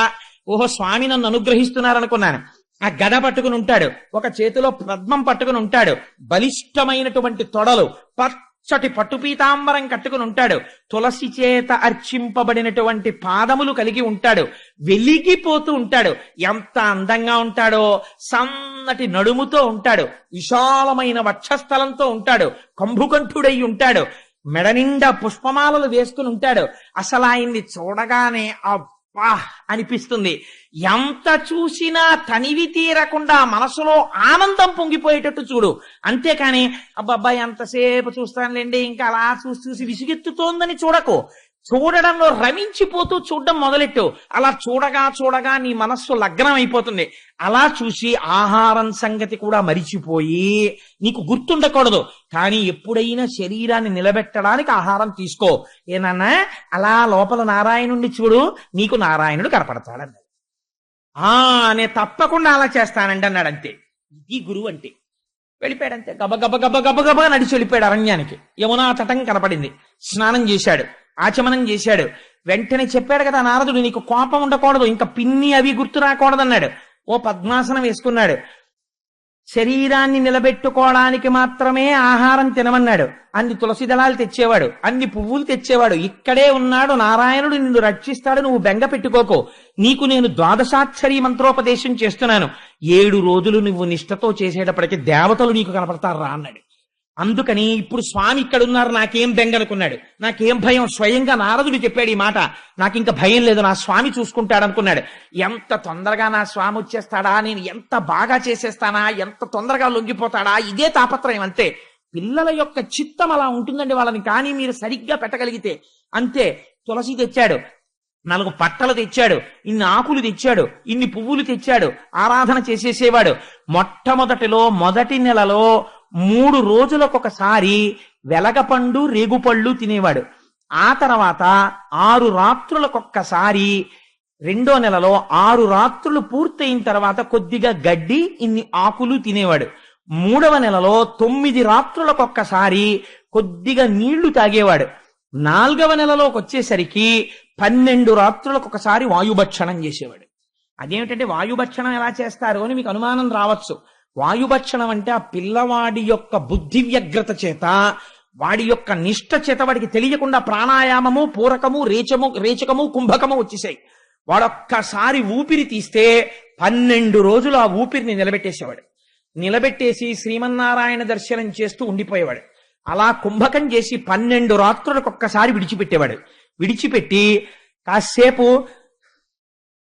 ఓహో స్వామి నన్ను అనుగ్రహిస్తున్నారు అనుకున్నాను. ఆ గద పట్టుకుని ఉంటాడు. ఒక చేతిలో పద్మం పట్టుకుని ఉంటాడు. బలిష్టమైనటువంటి తొడలు, పచ్చటి పట్టుపీతాంబరం కట్టుకుని ఉంటాడు. తులసి చేత అర్చింపబడినటువంటి పాదములు కలిగి ఉంటాడు. వెలిగిపోతూ ఉంటాడు. ఎంత అందంగా ఉంటాడో! సన్నటి నడుముతో ఉంటాడు. విశాలమైన వక్షస్థలంతో ఉంటాడు. కంభుకంఠుడై ఉంటాడు. మెడ నిండా పుష్పమాలలు వేసుకుని ఉంటాడు. అసలు ఆయన్ని చూడగానే అనిపిస్తుంది. ఎంత చూసినా తనివి తీరకుండా మనసులో ఆనందం పొంగిపోయేటట్టు చూడు. అంతేకాని అబ్బాయి ఎంతసేపు చూస్తానులేండి ఇంకా అలా చూసి విసుగెత్తుతోందని చూడకు. చూడడంలో రమించిపోతూ చూడడం మొదలెట్టు. అలా చూడగా నీ మనస్సు లగ్నం అయిపోతుంది. అలా చూసి ఆహారం సంగతి కూడా మరిచిపోయి నీకు గుర్తుండకూడదు. కానీ ఎప్పుడైనా శరీరాన్ని నిలబెట్టడానికి ఆహారం తీసుకో. ఏనన్నా అలా లోపల నారాయణుణ్ణి చూడు, నీకు నారాయణుడు కనపడతాడన్నాడు. నేను తప్పకుండా అలా చేస్తానండి అన్నాడు. అంతే. ఇది గురువు అంటే. వెళ్ళిపోయాడంతే. గబగబ నడిచి వెళ్ళిపోయాడు అరణ్యానికి. యమునా తటం కనపడింది. స్నానం చేశాడు, ఆచమనం చేశాడు. వెంటనే చెప్పాడు కదా నారదుడు, నీకు కోపం ఉండకూడదు, ఇంకా పిన్ని అవి గుర్తు రాకూడదన్నాడు. ఓ పద్మాసనం వేసుకున్నాడు. శరీరాన్ని నిలబెట్టుకోవడానికి మాత్రమే ఆహారం తినమన్నాడు. అన్ని తులసి దళాలు తెచ్చేవాడు, అన్ని పువ్వులు తెచ్చేవాడు. ఇక్కడే ఉన్నాడు నారాయణుడు, నిన్ను రక్షిస్తాడు, నువ్వు బెంగ పెట్టుకోకు. నీకు నేను ద్వాదశాక్షరి మంత్రోపదేశం చేస్తున్నాను. 7 రోజులు నువ్వు నిష్ఠతో చేసేటప్పటికి దేవతలు నీకు కనపడతారా అన్నాడు. అందుకని ఇప్పుడు స్వామి ఇక్కడున్నారు, నాకేం బెంగనుకున్నాడు, నాకేం భయం. స్వయంగా నారదుడు చెప్పాడు ఈ మాట. నాకు ఇంకా భయం లేదు, నా స్వామి చూసుకుంటాడు అనుకున్నాడు. ఎంత తొందరగా నా స్వామి వచ్చేస్తాడా, నేను ఎంత బాగా చేసేస్తానా, ఎంత తొందరగా లొంగిపోతాడా, ఇదే తాపత్రయం. అంతే. పిల్లల యొక్క చిత్తం అలా ఉంటుందండి వాళ్ళని. కానీ మీరు సరిగ్గా పెట్టగలిగితే అంతే. తులసి తెచ్చాడు, 4 పట్టలు తెచ్చాడు, ఇన్ని ఆకులు తెచ్చాడు, ఇన్ని పువ్వులు తెచ్చాడు, ఆరాధన చేసేసేవాడు. మొదటి నెలలో 3 రోజులకొకసారి వెలగపండు రేగుపళ్ళు తినేవాడు. ఆ తర్వాత 6 రాత్రులకొక్కసారి, 2వ నెలలో 6 రాత్రులు పూర్తయిన తర్వాత కొద్దిగా గడ్డి, ఇన్ని ఆకులు తినేవాడు. 3వ నెలలో 9 రాత్రులకొక్కసారి కొద్దిగా నీళ్లు తాగేవాడు. 4వ నెలలోకి వచ్చేసరికి 12 రాత్రులకొకసారి వాయుభక్షణం చేసేవాడు. అదేమిటంటే వాయుభక్షణం ఎలా చేస్తారు అని మీకు అనుమానం రావచ్చు. వాయుభక్షణం అంటే ఆ పిల్లవాడి యొక్క బుద్ధి వ్యగ్రత చేత, వాడి యొక్క నిష్ట చేత వాడికి తెలియకుండా ప్రాణాయామము, పూరకము, రేచకము, కుంభకము వచ్చేసాయి. వాడొక్కసారి ఊపిరి తీస్తే 12 రోజులు ఆ ఊపిరిని నిలబెట్టేసేవాడు. నిలబెట్టేసి శ్రీమన్నారాయణ దర్శనం చేస్తూ ఉండిపోయేవాడు. అలా కుంభకం చేసి 12 రాత్రులకు ఒక్కసారి విడిచిపెట్టేవాడు. విడిచిపెట్టి కాసేపు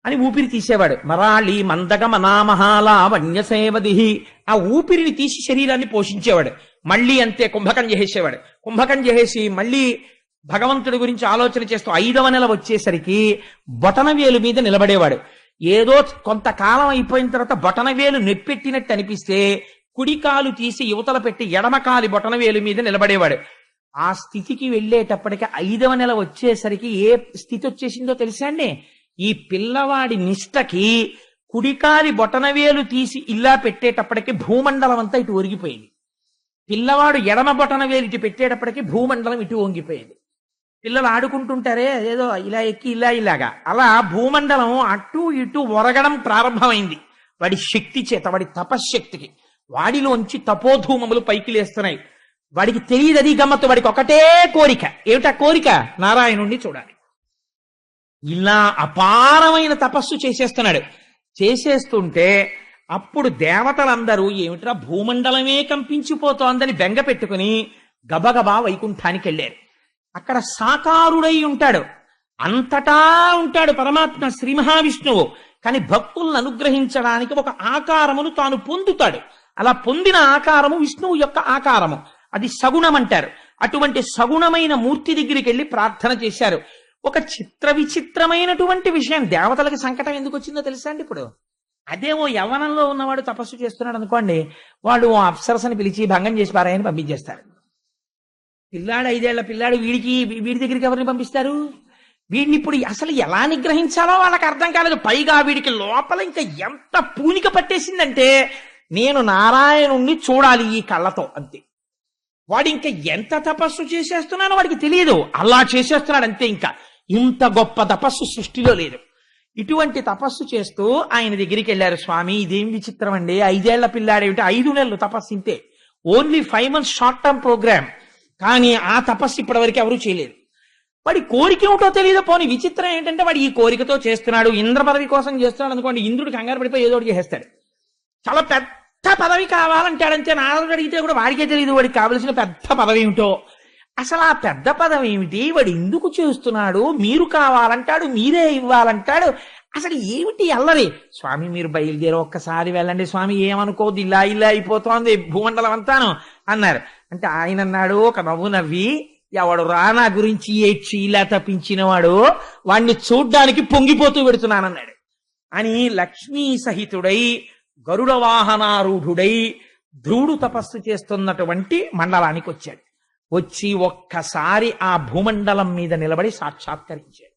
అని ఊపిరి తీసేవాడు. మరాళి మందగ మనామహాల వన్యసేవదిహి, ఆ ఊపిరిని తీసి శరీరాన్ని పోషించేవాడు. మళ్ళీ అంతే కుంభకం చేసేవాడు. కుంభకం చేసి మళ్ళీ భగవంతుడి గురించి ఆలోచన చేస్తూ 5వ నెల వచ్చేసరికి బొటనవేలు మీద నిలబడేవాడు. ఏదో కొంతకాలం అయిపోయిన తర్వాత బొటనవేలు నెప్పెట్టినట్టు అనిపిస్తే కుడికాలు తీసి యువతల పెట్టి ఎడమకాలి బొటనవేలు మీద నిలబడేవాడు. ఆ స్థితికి వెళ్ళేటప్పటికి 5వ నెల వచ్చేసరికి ఏ స్థితి వచ్చేసిందో తెలుసా అండి? ఈ పిల్లవాడి నిష్టకి కుడికాలి బొటనవేలు తీసి ఇలా పెట్టేటప్పటికి భూమండలం అంతా ఇటు ఒరిగిపోయింది. పిల్లవాడు ఎడమ బొటనవేలు ఇటు పెట్టేటప్పటికి భూమండలం ఇటు వంగిపోయింది. పిల్లలు ఆడుకుంటుంటారే ఏదో ఇలా ఎక్కి ఇలాగా, అలా భూమండలం అటు ఇటు ఒరగడం ప్రారంభమైంది. వాడి శక్తి చేత, వాడి తపశ్శక్తికి వాడిలోంచి తపోధూమములు పైకి లేస్తున్నాయి. వాడికి తెలియదు అది గమ్మత్తు. వాడికి ఒకటే కోరిక. ఏమిటా కోరిక? నారాయణుణ్ణి చూడాలి. ఇలా అపారమైన తపస్సు చేసేస్తున్నాడు. చేసేస్తుంటే అప్పుడు దేవతలందరూ ఏమిట్రా భూమండలమే కంపించిపోతోందని బెంగ పెట్టుకుని గబగబా వైకుంఠానికి వెళ్ళారు. అక్కడ సాకారుడై ఉంటాడు, అంతటా ఉంటాడు పరమాత్మ శ్రీ మహావిష్ణువు. కానీ భక్తులను అనుగ్రహించడానికి ఒక ఆకారమును తాను పొందుతాడు. అలా పొందిన ఆకారము విష్ణువు యొక్క ఆకారము. అది సగుణం అంటారు. అటువంటి సగుణమైన మూర్తి దగ్గరికి వెళ్ళి ప్రార్థన చేశారు. ఒక విచిత్రమైనటువంటి విషయం, దేవతలకి సంకటం ఎందుకు వచ్చిందో తెలుసా అండి? ఇప్పుడు అదే ఓ యవ్వనంలో ఉన్నవాడు తపస్సు చేస్తున్నాడు అనుకోండి, వాడు ఓ అప్సరసని పిలిచి భంగం చేసి పారాయని పంపించేస్తారు. పిల్లాడు 5 ఏళ్ల పిల్లాడు వీడి దగ్గరికి ఎవరిని పంపిస్తారు? వీడిని ఇప్పుడు అసలు ఎలా నిగ్రహించాలో వాళ్ళకి అర్థం కాలేదు. పైగా వీడికి లోపల ఇంకా ఎంత పూనిక పట్టేసిందంటే నేను నారాయణుణ్ణి చూడాలి ఈ కళ్ళతో, అంతే. వాడు ఇంకా ఎంత తపస్సు చేసేస్తున్నానో వాడికి తెలియదు, అలా చేసేస్తున్నాడు అంతే. ఇంకా ఇంత గొప్ప తపస్సు సృష్టిలో లేదు. ఇటువంటి తపస్సు చేస్తూ ఆయన దగ్గరికి వెళ్ళారు. స్వామి ఇదేం విచిత్రం అండి, 5 ఏళ్ల పిల్లాడేమిటి, 5 నెలలు తపస్సు ఇంతే, only 5 months short term programme. కానీ ఆ తపస్సు ఇప్పటివరకు ఎవరూ చేయలేదు. వాడి కోరిక ఏమిటో తెలియదు. పోనీ విచిత్రం ఏంటంటే వాడు ఈ కోరికతో చేస్తున్నాడు. ఇంద్ర పదవి కోసం చేస్తున్నాడు అనుకోండి, ఇంద్రుడు కంగారు పడిపోయి ఏదో ఒకటి చేసేస్తాడు. చాలా పెద్ద పదవి కావాలంటాడంతే. నారదుడు అడిగితే కూడా వాడికే తెలియదు వాడికి కావలసిన పెద్ద పదవి ఏమిటో. అసలు ఆ పెద్ద పదవి ఏమిటి, వాడు ఎందుకు చేస్తున్నాడు, మీరు కావాలంటాడు, మీరే ఇవ్వాలంటాడు, అసలు ఏమిటి అల్లరి. స్వామి మీరు బయలుదేరి ఒక్కసారి వెళ్ళండి స్వామి, ఏమనుకోవద్దు, ఇలా అయిపోతోంది భూమండలం అంతాను అన్నారు. అంటే ఆయన అన్నాడు ఒక నవ్వు నవ్వి, ఎవడు రానా గురించి ఏడ్చి ఇలా తప్పించిన వాడు వాణ్ణి చూడ్డానికి పొంగిపోతూ పెడుతున్నానన్నాడు అని. లక్ష్మీ సహితుడై గరుడ వాహనారూఢుడై ధ్రువుడు తపస్సు చేస్తున్నటువంటి మండలానికి వచ్చాడు. వచ్చి ఒక్కసారి ఆ భూమండలం మీద నిలబడి సాక్షాత్కరించాడు.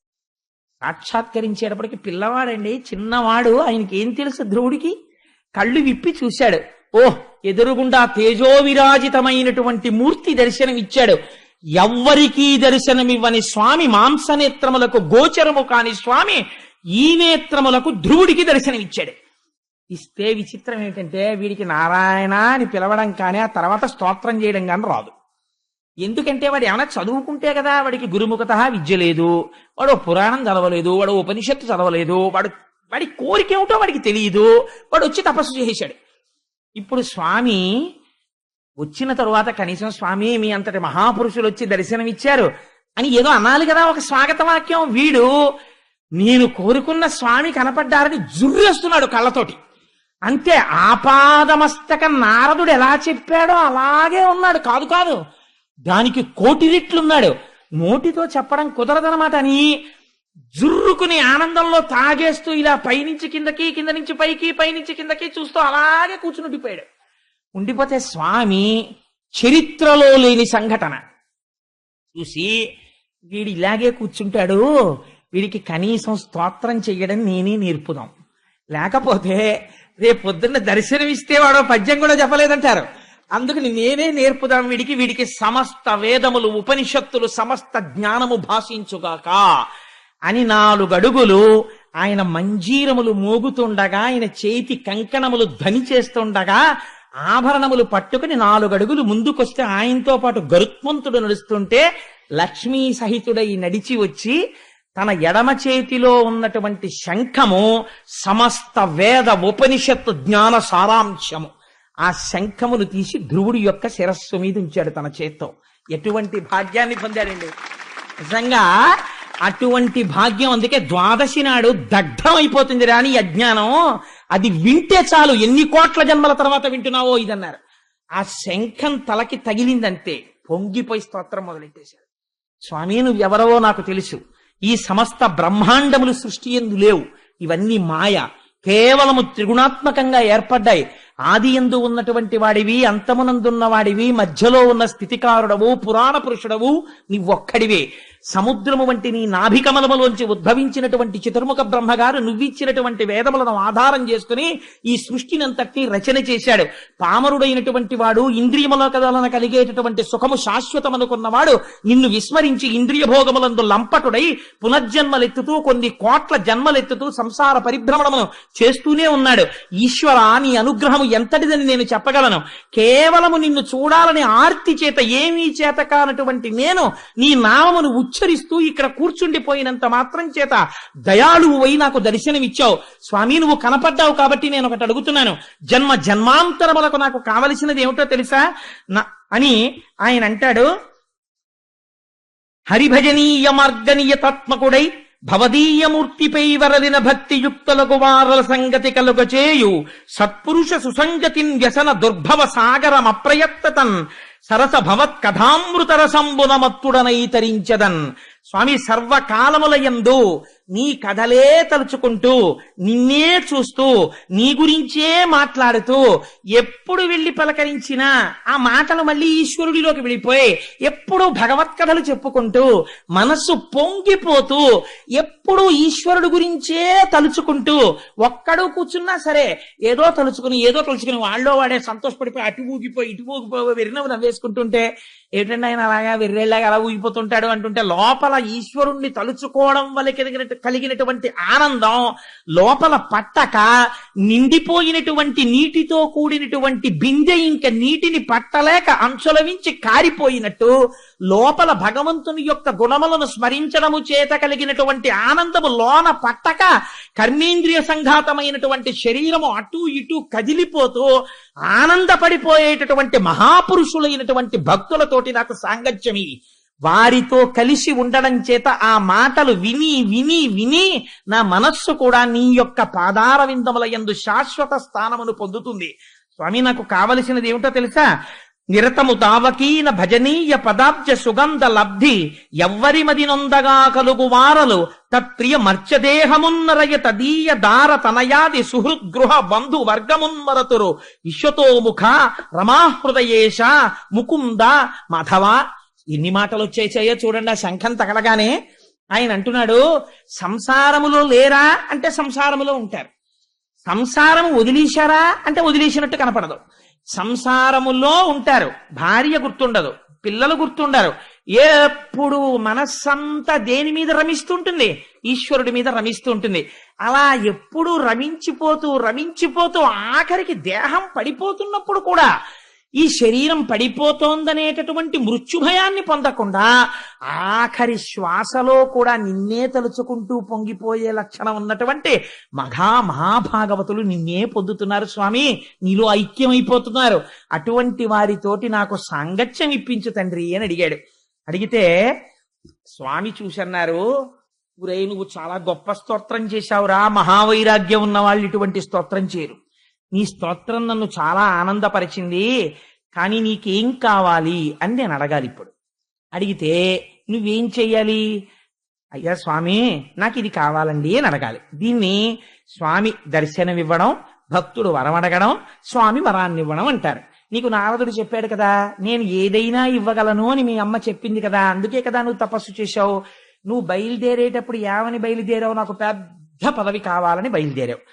సాక్షాత్కరించేటప్పటికి పిల్లవాడండి, చిన్నవాడు, ఆయనకి ఏం తెలుసు ధ్రువుడికి. కళ్ళు విప్పి చూశాడు. ఓహ్, ఎదురుగుండా తేజోవిరాజితమైనటువంటి మూర్తి దర్శనమిచ్చాడు. ఎవ్వరికీ దర్శనమివ్వని స్వామి, మాంసనేత్రములకు గోచరము కాని స్వామి ఈ నేత్రములకు ధ్రువుడికి దర్శనమిచ్చాడు. ఇస్తే విచిత్రం ఏంటంటే వీడికి నారాయణ అని పిలవడం కానీ ఆ తర్వాత స్తోత్రం చేయడం కానీ రాదు. ఎందుకంటే వాడు ఏమైనా చదువుకుంటే కదా, వాడికి గురుముఖత విద్య లేదు, వాడు పురాణం చదవలేదు, వాడు ఉపనిషత్తు చదవలేదు, వాడి కోరిక ఏమిటో వాడికి తెలియదు. వాడు వచ్చి తపస్సు చేశాడు. ఇప్పుడు స్వామి వచ్చిన తరువాత కనీసం స్వామి మీ అంతటి మహాపురుషులు వచ్చి దర్శనమిచ్చారు అని ఏదో అనాలి కదా, ఒక స్వాగత వాక్యం. వీడు నేను కోరుకున్న స్వామి కనపడ్డారని జుర్రేస్తున్నాడు కళ్ళతోటి. అంతే, ఆపాదమస్తక నారదుడు ఎలా చెప్పాడో అలాగే ఉన్నాడు. కాదు దానికి 1,000,000 రెట్లున్నాడు. నోటితో చెప్పడం కుదరదనమాట అని జుర్రుకుని ఆనందంలో తాగేస్తూ ఇలా పైనుంచి కిందకి, కింద నుంచి పైకి, పైనుంచి కిందకి చూస్తూ అలాగే కూర్చుని ఉండిపోయాడు. ఉండిపోతే స్వామి చరిత్రలో లేని సంఘటన చూసి, వీడు ఇలాగే కూర్చుంటాడు, వీడికి కనీసం స్తోత్రం చెయ్యడం నేనే నేర్పుదాం, లేకపోతే రేపు పొద్దున్న దర్శనమిస్తే వాడు పద్యం కూడా చెప్పలేదంటారు. అందుకని నేనే నేర్పుదాం వీడికి సమస్త వేదములు, ఉపనిషత్తులు, సమస్త జ్ఞానము భాషించుగాక అని 4 అడుగులు ఆయన మంజీరములు మోగుతుండగా, ఆయన చేతి కంకణములు ధ్వని చేస్తుండగా, ఆభరణములు పట్టుకుని 4 అడుగులు ముందుకొస్తే ఆయనతో పాటు గరుత్మంతుడు నడుస్తుంటే లక్ష్మీ సహితుడై నడిచి వచ్చి తన ఎడమ చేతిలో ఉన్నటువంటి శంఖము సమస్త వేద ఉపనిషత్తు జ్ఞాన సారాంశము. ఆ శంఖమును తీసి ధ్రువుడి యొక్క శిరస్సు మీద ఉంచాడు తన చేత్తో. ఎటువంటి భాగ్యాన్ని పొందాడండి నిజంగా. అటువంటి భాగ్యం. అందుకే ద్వాదశి నాడు దగ్ధం అయిపోతుంది రాని అజ్ఞానం. అది వింటే చాలు, ఎన్ని కోట్ల జన్మల తర్వాత వింటున్నావో ఇదన్నారు. ఆ శంఖం తలకి తగిలిందంతే పొంగిపోయి స్తోత్రం మొదలెట్టేశాడు. స్వామి నువ్వెవరవో నాకు తెలుసు, ఈ సమస్త బ్రహ్మాండములు సృష్టి యందు లేవు, ఇవన్నీ మాయ, కేవలము త్రిగుణాత్మకంగా ఏర్పడ్డాయి. ఆది యందు ఉన్నటువంటి వాడివి, అంతమునందున్న వాడివి, మధ్యలో ఉన్న స్థితికారుడవు, పురాణ పురుషుడవు నీవొక్కడివే. సముద్రము వంటి నీ నాభికమలములోంచి ఉద్భవించినటువంటి చతుర్ముఖ బ్రహ్మగారు నువ్విచ్చినటువంటి వేదములను ఆధారం చేసుకుని ఈ సృష్టినంతటినీ రచన చేశాడు. పామరుడైనటువంటి వాడు ఇంద్రియముల కదలన కలిగేటటువంటి సుఖము శాశ్వతమనుకున్నవాడు నిన్ను విస్మరించి ఇంద్రియ భోగములందు లంపటుడై పునర్జన్మలెత్తుతూ కొన్ని కోట్ల జన్మలెత్తుతూ సంసార పరిభ్రమణమును చేస్తూనే ఉన్నాడు. ఈశ్వర నీ అనుగ్రహము ఎంతటిదని నేను చెప్పగలను. కేవలము నిన్ను చూడాలని ఆర్తి చేత, ఏమీ చేత కానటువంటి నేను నీ నామమును ఉచ్చరిస్తూ ఇక్కడ కూర్చుండిపోయినంత మాత్రం చేత దయాళువు అయి నాకు దర్శనమిచ్చావు. స్వామి నువ్వు కనపడ్డావు కాబట్టి నేను ఒకటి అడుగుతున్నాను, జన్మ జన్మాంతరములకు నాకు కావలసినది ఏమిటో తెలుసా అని ఆయన అంటాడు. హరిభజనీయ మార్గనీయతాత్మకుడై భవదీయమూర్తిపై వరదిన భక్తియుక్తులకు వారల సంగతి కలుగచేయు సత్పురుష సుసంగతిన్ వ్యసన దుర్భవ సాగరమప్రయత్తతన్ సరస భవత్ కథామృత రసంబునమత్తుడనై తరించదన్. స్వామి సర్వకాలములయందు నీ కథలే తలుచుకుంటూ, నిన్నే చూస్తూ, నీ గురించే మాట్లాడుతూ, ఎప్పుడు వెళ్ళి పలకరించినా ఆ మాటలు మళ్ళీ ఈశ్వరుడిలోకి వెళ్ళిపోయి, ఎప్పుడూ భగవత్ కథలు చెప్పుకుంటూ మనస్సు పొంగిపోతూ, ఎప్పుడూ ఈశ్వరుడు గురించే తలుచుకుంటూ, ఒక్కడు కూర్చున్నా సరే ఏదో తలుచుకుని వాళ్ళో వాడే సంతోషపడిపోయి అటు ఊగిపోయి ఇటు ఊగిపోయి వెర్రినవ్వు నవ్వేసుకుంటుంటే, ఏంటంటే ఆయన అలాగా వెర్రెళ్ళగా అలా ఊగిపోతుంటాడు అంటుంటే, లోపల ఈశ్వరుణ్ణి తలుచుకోవడం వల్ల కలిగినటువంటి ఆనందం లోపల పట్టక, నిండిపోయినటువంటి నీటితో కూడినటువంటి బిందె ఇంకా నీటిని పట్టలేక అంచులవించి కారిపోయినట్టు లోపల భగవంతుని యొక్క గుణములను స్మరించడము చేత కలిగినటువంటి ఆనందము లోన పట్టక కర్మేంద్రియ సంఘాతమైనటువంటి శరీరము అటు ఇటు కదిలిపోతూ ఆనందపడిపోయేటటువంటి మహాపురుషులైనటువంటి భక్తులతోటి నాకు సాంగత్యమి. వారితో కలిసి ఉండడం చేత ఆ మాటలు విని విని విని నా మనస్సు కూడా నీ యొక్క పాదార విందముల యందు శాశ్వత స్థానమును పొందుతుంది. స్వామి నాకు కావలసినది ఏమిటో తెలుసా? నిరతము తావకీన భజనీయ పదాబ్జ సుగంధ లబ్ధి ఎవ్వరి మది నొందగా కలుగు వారలు తత్ప్రియ మర్చదేహమున్నరయ తదీయ దార తనయాది సుహృద్గృహ బంధు వర్గమున్మరతురు విశ్వతోముఖ రమాహృదయేశ ముకుంద మాధవ. ఎన్ని మాటలు వచ్చేసాయో చూడండి. ఆ శంఖం తగలగానే ఆయన అంటున్నాడు, సంసారములో లేరా అంటే సంసారములో ఉంటారు, సంసారము వదిలేశారా అంటే వదిలేసినట్టు కనపడదు. సంసారములో ఉంటారు, భార్య గుర్తుండదు, పిల్లలు గుర్తుండరు, ఎప్పుడు మనస్సంతా దేని మీద రమిస్తుంటుంది? ఈశ్వరుడి మీద రమిస్తూ ఉంటుంది. అలా ఎప్పుడు రమించిపోతూ ఆఖరికి దేహం పడిపోతున్నప్పుడు కూడా ఈ శరీరం పడిపోతోందనేటటువంటి మృత్యుభయాన్ని పొందకుండా ఆఖరి శ్వాసలో కూడా నిన్నే తలుచుకుంటూ పొంగిపోయే లక్షణం ఉన్నటువంటి మహాభాగవతులు నిన్నే పొందుతున్నారు స్వామి, నీలో ఐక్యమైపోతున్నారు. అటువంటి వారితోటి నాకు సాంగత్యం ఇప్పించు తండ్రి అని అడిగాడు. అడిగితే స్వామి చూసన్నారు, ఊరే నువ్వు చాలా గొప్ప స్తోత్రం చేశావురా, మహావైరాగ్యం ఉన్న వాళ్ళు ఇటువంటి స్తోత్రం చేయరు. నీ స్తోత్రం నన్ను చాలా ఆనందపరిచింది, కానీ నీకేం కావాలి అని నేను అడగాలి. ఇప్పుడు అడిగితే నువ్వేం చెయ్యాలి? అయ్యా స్వామి నాకు ఇది కావాలండి అని అడగాలి. దీన్ని స్వామి దర్శనం ఇవ్వడం, భక్తుడు వరం అడగడం, స్వామి వరాన్ని ఇవ్వడం అంటారు. నీకు నారదుడు చెప్పాడు కదా, నేను ఏదైనా ఇవ్వగలను అని మీ అమ్మ చెప్పింది కదా, అందుకే కదా నువ్వు తపస్సు చేశావు. నువ్వు బయలుదేరేటప్పుడు ఏమని బయలుదేరావు? నాకు పెద్ద పదవి కావాలని బయలుదేరావు.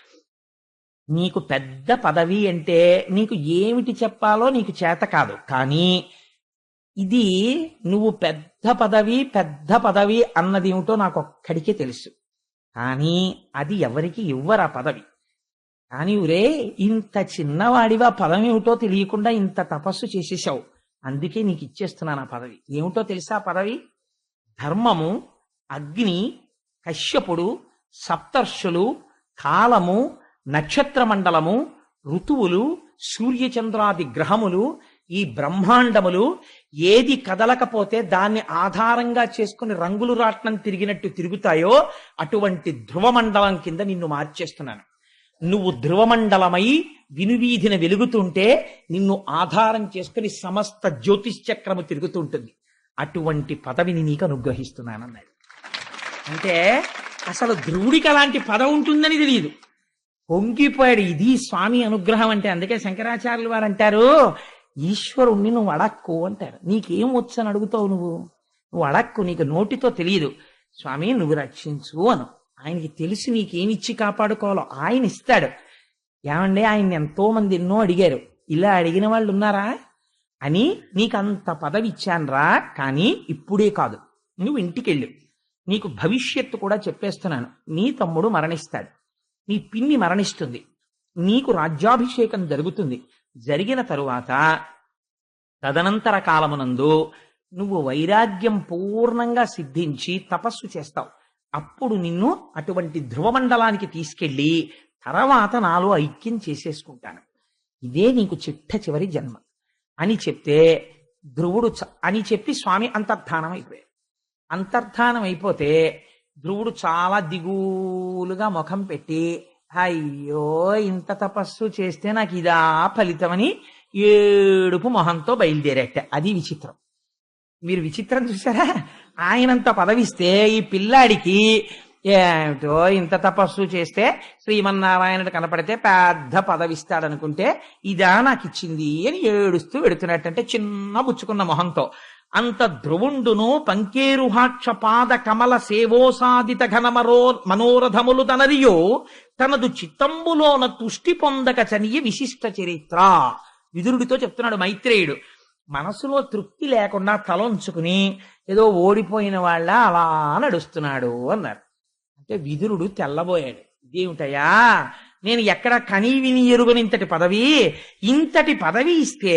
నీకు పెద్ద పదవి అంటే నీకు ఏమిటి చెప్పాలో నీకు చేత కాదు. కానీ ఇది నువ్వు పెద్ద పదవి అన్నది ఏమిటో నాకు ఒక్కడికే తెలుసు. కానీ అది ఎవరికి ఇవ్వరు ఆ పదవి. కానీ ఊరే ఇంత చిన్నవాడివా పదం ఏమిటో తెలియకుండా ఇంత తపస్సు చేసేసావు, అందుకే నీకు ఇచ్చేస్తున్నాను ఆ పదవి. ఏమిటో తెలుసా ఆ పదవి? ధర్మము, అగ్ని, కశ్యపుడు, సప్తర్షులు, కాలము, నక్షత్ర మండలము, ఋతువులు, సూర్యచంద్రాది గ్రహములు, ఈ బ్రహ్మాండములు ఏది కదలకపోతే దాన్ని ఆధారంగా చేసుకుని రంగులు రాట్నం తిరిగినట్టు తిరుగుతాయో అటువంటి ధ్రువమండలం కింద నిన్ను మార్చేస్తున్నాను. నువ్వు ధ్రువమండలమై వినువీధిన వెలుగుతుంటే నిన్ను ఆధారం చేసుకుని సమస్త జ్యోతిశ్చక్రము తిరుగుతుంటుంది. అటువంటి పదవిని నీకు అనుగ్రహిస్తున్నానన్నాడు. అంటే అసలు ధ్రువుడికి అలాంటి పదవి ఉంటుందని తెలియదు, పొంగిపోయాడు. ఇది స్వామి అనుగ్రహం అంటే. అందుకే శంకరాచార్యులు వారు అంటారు, ఈశ్వరుణ్ణి నువ్వు అడక్కు అంటారు. నీకేం వచ్చని అడుగుతావు, నువ్వు అడక్కు, నీకు నోటితో తెలియదు. స్వామి నువ్వు రక్షించు అను. ఆయనకి తెలిసి నీకేమిచ్చి కాపాడుకోవాలో ఆయన ఇస్తాడు. ఏమంటే ఆయన్ని ఎంతో మంది ఎన్నో అడిగారు, ఇలా అడిగిన వాళ్ళు ఉన్నారా అని. నీకు అంత పదవి ఇచ్చానురా, కానీ ఇప్పుడే కాదు, నువ్వు ఇంటికెళ్ళు. నీకు భవిష్యత్తు కూడా చెప్పేస్తున్నాను. నీ తమ్ముడు మరణిస్తాడు, నీ పిన్ని మరణిస్తుంది, నీకు రాజ్యాభిషేకం జరుగుతుంది. జరిగిన తరువాత తదనంతర కాలమునందు నువ్వు వైరాగ్యం పూర్ణంగా సిద్ధించి తపస్సు చేస్తావు. అప్పుడు నిన్ను అటువంటి ధ్రువమండలానికి తీసుకెళ్ళి తర్వాత నాలో ఐక్యం చేసేసుకుంటాను. ఇదే నీకు చిట్ట చివరి జన్మ అని చెప్తే ధ్రువుడు అని చెప్పి స్వామి అంతర్ధానం అయిపోయాడు. అంతర్ధానం అయిపోతే ధ్రువుడు చాలా దిగులుగా ముఖం పెట్టి, అయ్యో ఇంత తపస్సు చేస్తే నాకు ఇదా ఫలితమని ఏడుపు మొహంతో బయలుదేరట. అది విచిత్రం. మీరు విచిత్రం చూసారా? ఆయనంత పదవిస్తే ఈ పిల్లాడికి ఏమిటో ఇంత తపస్సు చేస్తే శ్రీమన్నారాయణుడు కనపడితే పెద్ద పదవిస్తాడనుకుంటే ఇదా నాకు ఇచ్చింది అని ఏడుస్తూ వెడుతున్నట్టంటే చిన్న బుచ్చుకున్న మొహంతో. అంత ధ్రువుండును పంకేరుహాక్ష పాద కమల సేవోసాదిత మనోరథములు తనరియో తనదు చిత్తంబులోన తుష్టి పొందక చనియ విశిష్ట చరిత్ర. విదురుడితో చెప్తున్నాడు మైత్రేయుడు. మనసులో తృప్తి లేకుండా తలంచుకుని ఏదో ఓడిపోయిన వాళ్ళ అలా నడుస్తున్నాడు అన్నారు. అంటే విదురుడు తెల్లబోయాడు. ఇదేమిటయా, నేను ఎక్కడ కనీ విని ఎరుగని ఇంతటి పదవి ఇస్తే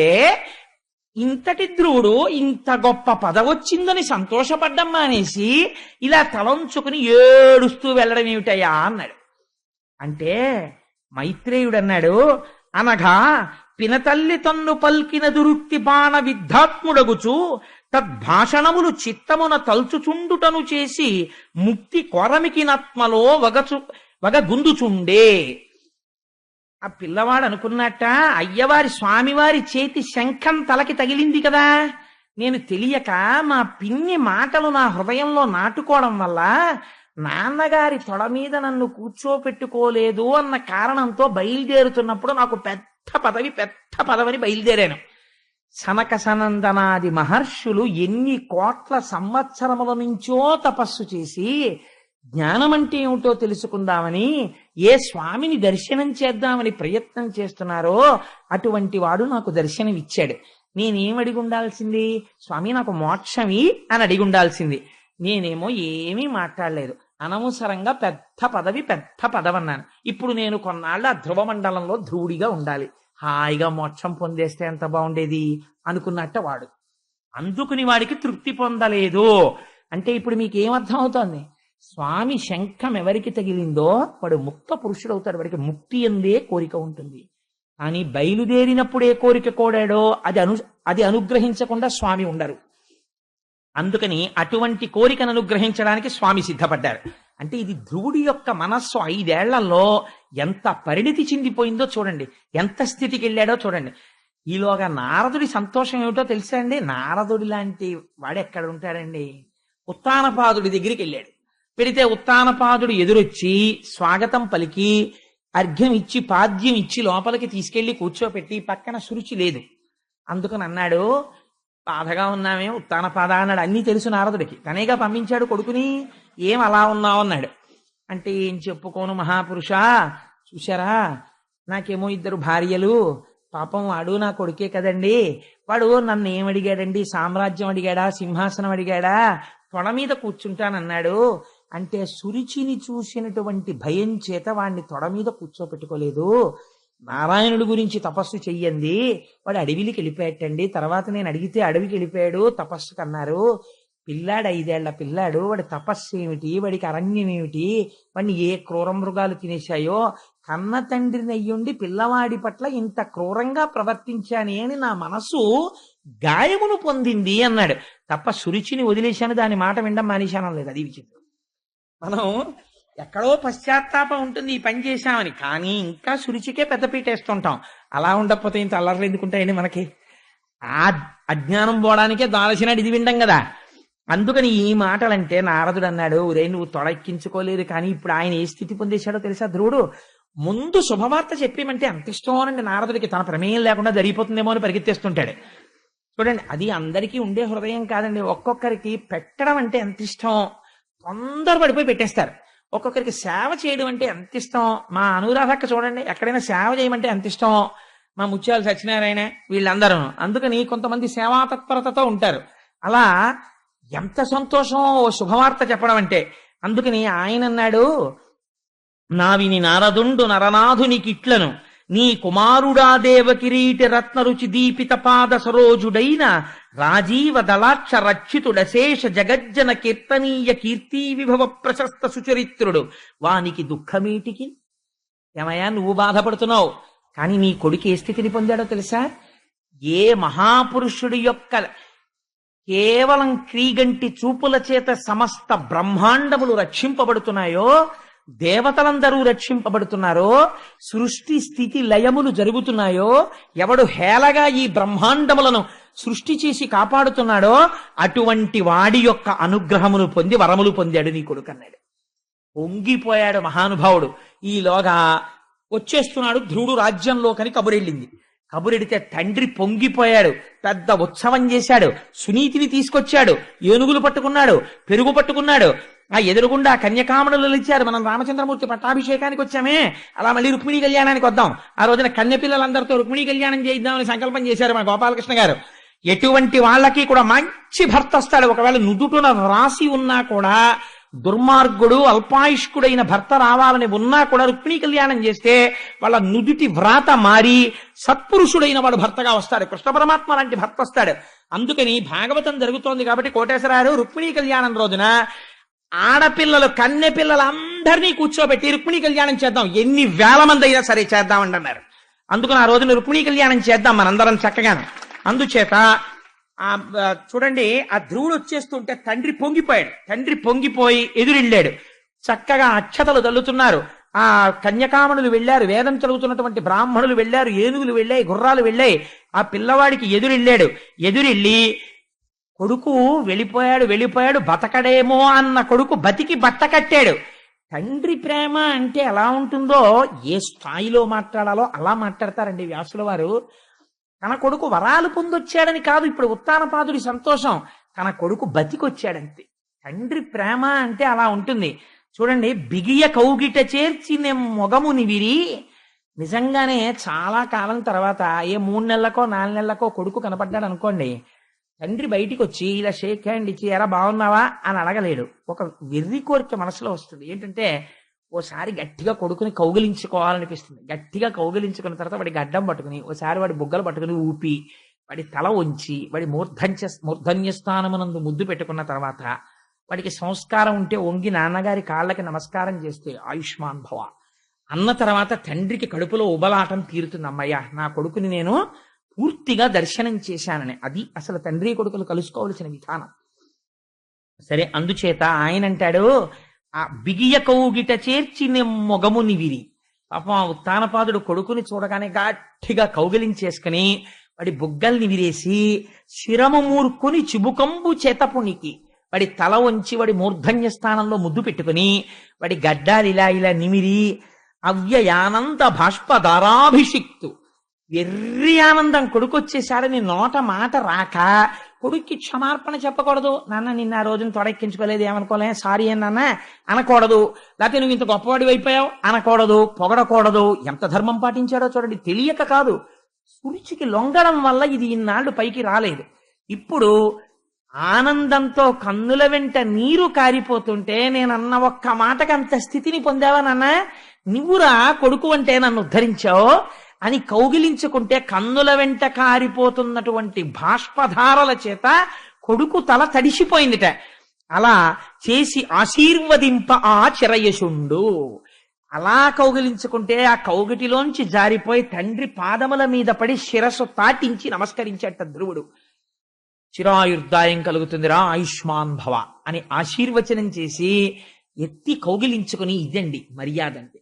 ఇంతటి ధ్రువుడు ఇంత గొప్ప పదవొచ్చిందని సంతోషపడ్డం మానేసి ఇలా తలంచుకుని ఏడుస్తూ వెళ్ళడం ఏమిటయ్యా అన్నాడు. అంటే మైత్రేయుడు అన్నాడు, అనగా పినతల్లి తన్ను పల్కిన దురుక్తి బాణ విద్ధాత్ముడగుచు తద్భాషణములు చిత్తమున తల్చుచుండుటను చేసి ముక్తి కొరమికినత్మలో వగగుందుచుండే. ఆ పిల్లవాడు అనుకున్నట్ట, అయ్యవారి స్వామివారి చేతి శంఖం తలకి తగిలింది కదా, నేను తెలియక మా పిన్ని మాటలు నా హృదయంలో నాటుకోవడం వల్ల నాన్నగారి తొడ మీద నన్ను కూర్చోపెట్టుకోలేదు అన్న కారణంతో బయలుదేరుతున్నప్పుడు నాకు పెద్ద పదవని బయలుదేరాను. సనక సనందనాది మహర్షులు ఎన్ని కోట్ల సంవత్సరముల నుంచో తపస్సు చేసి జ్ఞానం అంటే ఏమిటో తెలుసుకుందామని ఏ స్వామిని దర్శనం చేద్దామని ప్రయత్నం చేస్తున్నారో అటువంటి వాడు నాకు దర్శనం ఇచ్చాడు. నేనేం అడిగి ఉండాల్సింది? స్వామి నాకు మోక్షమి అని అడిగి ఉండాల్సింది. నేనేమో ఏమీ మాట్లాడలేదు, అనవసరంగా పెద్ద పదవన్నాను. ఇప్పుడు నేను కొన్నాళ్ళు ఆ ధ్రువమండలంలో ధ్రువుడిగా ఉండాలి, హాయిగా మోక్షం పొందేస్తే ఎంత బాగుండేది అనుకున్నట్ట వాడు. అందుకుని వాడికి తృప్తి పొందలేదు. అంటే ఇప్పుడు మీకేమర్థం అవుతోంది? స్వామి శంఖం ఎవరికి తగిలిందో వాడు ముక్త పురుషుడవుతాడు, వాడికి ముక్తి అందే కోరిక ఉంటుంది. కానీ బయలుదేరినప్పుడు ఏ కోరిక కోడాడో అది అనుగ్రహించకుండా స్వామి ఉండరు. అందుకని అటువంటి కోరికను అనుగ్రహించడానికి స్వామి సిద్ధపడ్డారు. అంటే ఇది ధ్రువుడి యొక్క మనస్సు 5 ఏళ్లలో ఎంత పరిణితి చెందిపోయిందో చూడండి, ఎంత స్థితికి వెళ్ళాడో చూడండి. ఈలోగా నారదుడి సంతోషం ఏమిటో తెలుసా అండి? నారదుడి లాంటి వాడు ఎక్కడ ఉంటాడండి? ఉత్తానపాదుడి దగ్గరికి వెళ్ళాడు. పెడితే ఉత్తానపాదుడు ఎదురొచ్చి స్వాగతం పలికి అర్ఘ్యం ఇచ్చి పాద్యం ఇచ్చి లోపలికి తీసుకెళ్లి కూర్చోపెట్టి పక్కన శురుచి లేదు. అందుకని అన్నాడు, బాధగా ఉన్నామే ఉత్తానపాద అన్నాడు. అన్నీ తెలుసు నారదుడికి, తనేగా పంపించాడు కొడుకుని. ఏం అలా ఉన్నావు అన్నాడు. అంటే ఏం చెప్పుకోను మహాపురుష, చూశారా నాకేమో 2 భార్యలు, పాపం వాడు నా కొడుకే కదండి, వాడు నన్ను ఏమడిగాడండి? సామ్రాజ్యం అడిగాడా, సింహాసనం అడిగాడా? తొడ మీద కూర్చుంటానన్నాడు. అంటే సురుచిని చూసినటువంటి భయం చేత వాడిని తొడ మీద కూర్చోపెట్టుకోలేదు. నారాయణుడి గురించి తపస్సు చెయ్యండి, వాడు అడవికి వెళ్ళిపోయాటండి. తర్వాత నేను అడిగితే అడవికి వెళ్ళిపోయాడు తపస్సు కన్నారు. పిల్లాడు 5 ఏళ్ల పిల్లాడు, వాడి తపస్సు ఏమిటి, వాడికి అరణ్యం ఏమిటి, వాడిని ఏ క్రూర మృగాలు తినేశాయో, కన్న తండ్రిని అయ్యుండి పిల్లవాడి పట్ల ఇంత క్రూరంగా ప్రవర్తించానే అని నా మనసు గాయమును పొందింది అన్నాడు. తప్ప సురుచిని వదిలేశాను, దాని మాట వినడం మానేశాను లేదు. అది విచిత్రం. మనం ఎక్కడో పశ్చాత్తాపం ఉంటుంది ఈ పని చేశామని, కానీ ఇంకా సురుచికే పెద్దపీట వేస్తుంటాం. అలా ఉండకపోతే ఇంత అల్లర్లు ఎందుకుంటాయండి మనకి? ఆ అజ్ఞానం పోవడానికే దాల్చినాడు ఇది వినడం కదా. అందుకని ఈ మాటలంటే నారదుడు అన్నాడు, ఒరే నువ్వు తొడెక్కించుకోలేదు, కానీ ఇప్పుడు ఆయన ఏ స్థితి పొందేశాడో తెలుసా ధ్రువుడు? ముందు శుభవార్త చెప్పేమంటే అంత ఇష్టం అనండి నారదుడికి, తన ప్రమేయం లేకుండా జరిగిపోతుందేమో అని పరిగెత్తేస్తుంటాడు. చూడండి, అది అందరికీ ఉండే హృదయం కాదండి. ఒక్కొక్కరికి పెట్టడం అంటే ఎంత ఇష్టం, తొందర పడిపోయి పెట్టేస్తారు. ఒక్కొక్కరికి సేవ చేయడం అంటే ఎంత ఇష్టం. మా అనురాధక్క చూడండి, ఎక్కడైనా సేవ చేయమంటే ఎంత ఇష్టం. మా ముత్యాలు సత్యనారాయణ వీళ్ళందరూ. అందుకని కొంతమంది సేవా తత్పరతతో ఉంటారు. అలా ఎంత సంతోషం శుభవార్త చెప్పడం అంటే. అందుకని ఆయన అన్నాడు, నావిని నారదుండు నరనాథునికిట్లను, నీ కుమారుడా దేవ కిరీటి రత్న రుచి దీపిత పాద సరోజుడైన రాజీవ దళాక్ష రక్షితుడశేష జగజ్జన కీర్తనీయ కీర్తి విభవ ప్రశస్త సుచరిత్రుడు, వానికి దుఃఖమేటికి. ఏమయ్యా నువ్వు బాధపడుతున్నావు, కానీ నీ కొడుకు ఏ స్థితిని పొందాడో తెలుసా? ఏ మహాపురుషుడి యొక్క కేవలం క్రీగంటి చూపుల చేత సమస్త బ్రహ్మాండములు రక్షింపబడుతున్నాయో, దేవతలందరూ రక్షింపబడుతున్నారో, సృష్టి స్థితి లయములు జరుగుతున్నాయో, ఎవడు హేళగా ఈ బ్రహ్మాండములను సృష్టి చేసి కాపాడుతున్నాడో అటువంటి వాడి యొక్క అనుగ్రహమును పొంది వరములు పొందాడు నీ కొడుకు అన్నాడు. పొంగిపోయాడు మహానుభావుడు. ఈలోగా వచ్చేస్తున్నాడు ధ్రువుడు రాజ్యంలోకని కబురెళ్ళింది. కబురెడితే తండ్రి పొంగిపోయాడు, పెద్ద ఉత్సవం చేశాడు, సునీతిని తీసుకొచ్చాడు, ఏనుగులు పట్టుకున్నాడు, పెరుగు పట్టుకున్నాడు. ఆ ఎదురుగుండా కన్యకామణులు ఇచ్చారు. మనం రామచంద్రమూర్తి పట్టాభిషేకానికి వచ్చామే, అలా మళ్ళీ రుక్మిణీ కళ్యాణానికి వద్దాం. ఆ రోజున కన్యపిల్లలందరితో రుక్మిణీ కళ్యాణం చేద్దామని సంకల్పం చేశారు మన గోపాలకృష్ణ గారు. ఎటువంటి వాళ్ళకి కూడా మంచి భర్త వస్తాడు. ఒకవేళ నుదుటున రాసి ఉన్నా కూడా, దుర్మార్గుడు అల్పాయుష్కుడైన భర్త రావాలని ఉన్నా కూడా రుక్మిణీ కళ్యాణం చేస్తే వాళ్ళ నుదుటి వ్రాత మారి సత్పురుషుడైన వాడు భర్తగా వస్తాడు. కృష్ణ పరమాత్మ లాంటి భర్త వస్తాడు. అందుకని భాగవతం జరుగుతోంది కాబట్టి కోటేశ్వరారు రుక్మిణీ కళ్యాణం రోజున ఆడపిల్లలు కన్నె పిల్లలందరినీ కూర్చోబెట్టి రుక్మిణీ కళ్యాణం చేద్దాం, ఎన్ని వేల మంది అయినా సరే చేద్దామండి అన్నారు. అందుకని ఆ రోజున రుక్మిణీ కళ్యాణం చేద్దాం మనందరం చక్కగాను. అందుచేత చూడండి, ఆ ధ్రువుడు వచ్చేస్తుంటే తండ్రి పొంగిపోయాడు. తండ్రి పొంగిపోయి ఎదురెళ్ళాడు. చక్కగా అక్షతలు తల్లుతున్నారు. ఆ కన్యకామణులు వెళ్ళారు, వేదం చదువుతున్నటువంటి బ్రాహ్మణులు వెళ్ళారు, ఏనుగులు వెళ్ళాయి, గుర్రాలు వెళ్ళాయి. ఆ పిల్లవాడికి ఎదురెళ్ళాడు. ఎదురెళ్ళి కొడుకు వెళ్ళిపోయాడు బతకడేమో అన్న కొడుకు బతికి బట్ట కట్టాడు. తండ్రి ప్రేమ అంటే ఎలా ఉంటుందో, ఏ స్థాయిలో మాట్లాడాలో అలా మాట్లాడతారండి వ్యాసుల వారు. తన కొడుకు వరాలు పొందొచ్చాడని కాదు ఇప్పుడు ఉత్తానపాదుడి సంతోషం, తన కొడుకు బతికొచ్చాడంతే. తండ్రి ప్రేమ అంటే అలా ఉంటుంది. చూడండి, బిగియ కౌగిట చేర్చి మొగముని విరి. నిజంగానే చాలా కాలం తర్వాత ఏ 3 నెలలకో 4 నెలలకో కొడుకు కనపడ్డాడు అనుకోండి, తండ్రి బయటికి వచ్చి ఇలా షేక్ హ్యాండ్ ఇచ్చి ఎరా బాగున్నావా అని అడగలేడు. ఒక వెర్రి కోరిక మనసులో వస్తుంది. ఏంటంటే ఓసారి గట్టిగా కొడుకుని కౌగిలించుకోవాలనిపిస్తుంది. గట్టిగా కౌగిలించుకున్న తర్వాత వాడి గడ్డం పట్టుకుని, ఓసారి వాడి బుగ్గలు పట్టుకుని ఊపి, వాడి తల వంచి, వాడి మూర్ధన్య స్థానమునందు ముద్దు పెట్టుకున్న తర్వాత, వాడికి సంస్కారం ఉంటే వంగి నాన్నగారి కాళ్ళకి నమస్కారం చేస్తే ఆయుష్మాన్ భవ అన్న తర్వాత తండ్రికి కడుపులో ఉబలాటం తీరుతుంది. అమ్మయ్య నా కొడుకుని నేను పూర్తిగా దర్శనం చేశానని. అది అసలు తండ్రి కొడుకులు కలుసుకోవలసిన విధానం. సరే, అందుచేత ఆయన అంటాడు, ఆ బిగియ కౌగిట చేర్చి మొగముని విరి. పాపం ఆ ఉత్తానపాదుడు కొడుకుని చూడగానే గట్టిగా కౌగిలించేసుకుని వాడి బుగ్గల్ని విరేసి శిరము మూర్ఖుని చిబుకంబు చేతపునికి వాడి తల వంచి వాడి మూర్ధన్య స్థానంలో ముద్దు పెట్టుకుని వాడి గడ్డాలు ఇలా ఇలా నిమిరి అవ్యయానంద బాష్పధారాభిషిక్తు. వెర్రి ఆనందం కొడుకు వచ్చేసాడని నోట మాట రాక కొడుక్కి క్షమార్పణ చెప్పకూడదు. నాన్న నిన్న ఆ రోజున తొడెక్కించుకోలేదు ఏమనుకోలే, సారీ నాన్న అనకూడదు. లేకపోతే నువ్వు ఇంత గొప్పవాడి అయిపోయావు అనకూడదు, పొగడకూడదు. ఎంత ధర్మం పాటించాడో చూడండి. తెలియక కాదు, సురుచికి లొంగడం వల్ల ఇది ఇన్నాళ్ళు పైకి రాలేదు. ఇప్పుడు ఆనందంతో కన్నుల వెంట నీరు కారిపోతుంటే నేనన్న ఒక్క మాటకి అంత స్థితిని పొందావా నాన్న, నువ్వురా కొడుకు అంటే నన్ను ఉద్ధరించావు అని కౌగిలించుకుంటే కన్నుల వెంట కారిపోతున్నటువంటి బాష్పధారల చేత కొడుకు తల తడిసిపోయిందిట. అలా చేసి ఆశీర్వదింప ఆ చిరయశుండు. అలా కౌగిలించుకుంటే ఆ కౌగిటిలోంచి జారిపోయి తండ్రి పాదముల మీద పడి శిరస్సు తాటించి నమస్కరించేట ధ్రువుడు. చిరాయుర్దాయం కలుగుతుందిరా, ఆయుష్మాన్ భవ అని ఆశీర్వచనం చేసి ఎత్తి కౌగిలించుకుని, ఇదండి మర్యాద అంటే.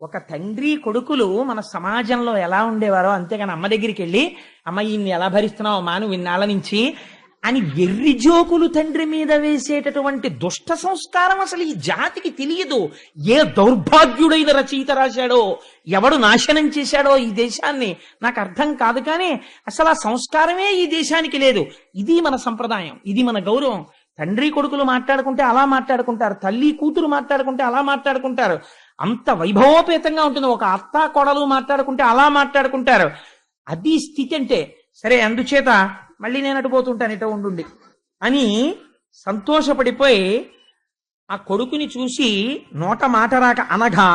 ఒక తండ్రి కొడుకులు మన సమాజంలో ఎలా ఉండేవారో, అంతేగాని అమ్మ దగ్గరికి వెళ్ళి అమ్మ ఈయన్ని ఎలా భరిస్తున్నావు మాను విన్నాళ్ళ నుంచి అని వెర్రి జోకులు తండ్రి మీద వేసేటటువంటి దుష్ట సంస్కారం అసలు ఈ జాతికి తెలియదు. ఏ దౌర్భాగ్యుడైన రచయిత రాశాడో, ఎవడు నాశనం చేశాడో ఈ దేశాన్ని నాకు అర్థం కాదు. కానీ అసలు ఆ సంస్కారమే ఈ దేశానికి లేదు. ఇది మన సంప్రదాయం, ఇది మన గౌరవం. తండ్రి కొడుకులు మాట్లాడుకుంటే అలా మాట్లాడుకుంటారు, తల్లి కూతురు మాట్లాడుకుంటే అలా మాట్లాడుకుంటారు. అంత వైభవోపేతంగా ఉంటుంది. ఒక అత్త కోడలు మాట్లాడుకుంటే అలా మాట్లాడుకుంటారు. అది స్థితి అంటే. సరే, అందుచేత మళ్ళీ నేను అటుపోతుంటాను ఇటో ఉండుండి అని సంతోషపడిపోయి ఆ కొడుకుని చూసి నోట మాట రాక అనగా,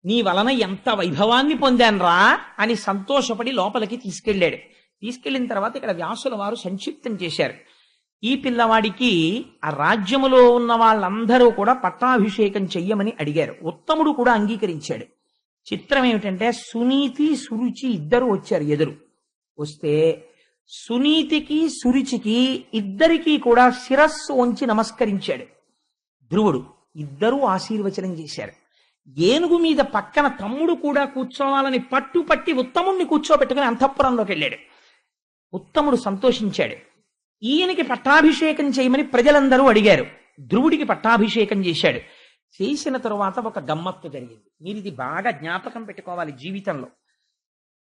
నీ వలన ఎంత వైభవాన్ని పొందాన్రా అని సంతోషపడి లోపలికి తీసుకెళ్ళాడు. తీసుకెళ్లిన తర్వాత ఇక్కడ వ్యాసుల వారు సంక్షిప్తం చేశారు. ఈ పిల్లవాడికి ఆ రాజ్యములో ఉన్న వాళ్ళందరూ కూడా పట్టాభిషేకం చెయ్యమని అడిగారు. ఉత్తముడు కూడా అంగీకరించాడు. చిత్రం ఏమిటంటే, సునీతి సురుచి ఇద్దరు వచ్చారు ఎదురు. వస్తే సునీతికి సురుచికి ఇద్దరికీ కూడా శిరస్సు వంచి నమస్కరించాడు ధ్రువుడు. ఇద్దరూ ఆశీర్వచనం చేశారు. ఏనుగు మీద పక్కన తమ్ముడు కూడా కూర్చోవాలని పట్టుపట్టి ఉత్తముణ్ణి కూర్చోబెట్టుకుని అంతఃపురంలోకి వెళ్ళాడు. ఉత్తముడు సంతోషించాడు. ఈయనకి పట్టాభిషేకం చేయమని ప్రజలందరూ అడిగారు. ధ్రువుడికి పట్టాభిషేకం చేశాడు. చేసిన తరువాత ఒక గమ్మత్తు జరిగింది. మీరు ఇది బాగా జ్ఞాపకం పెట్టుకోవాలి జీవితంలో.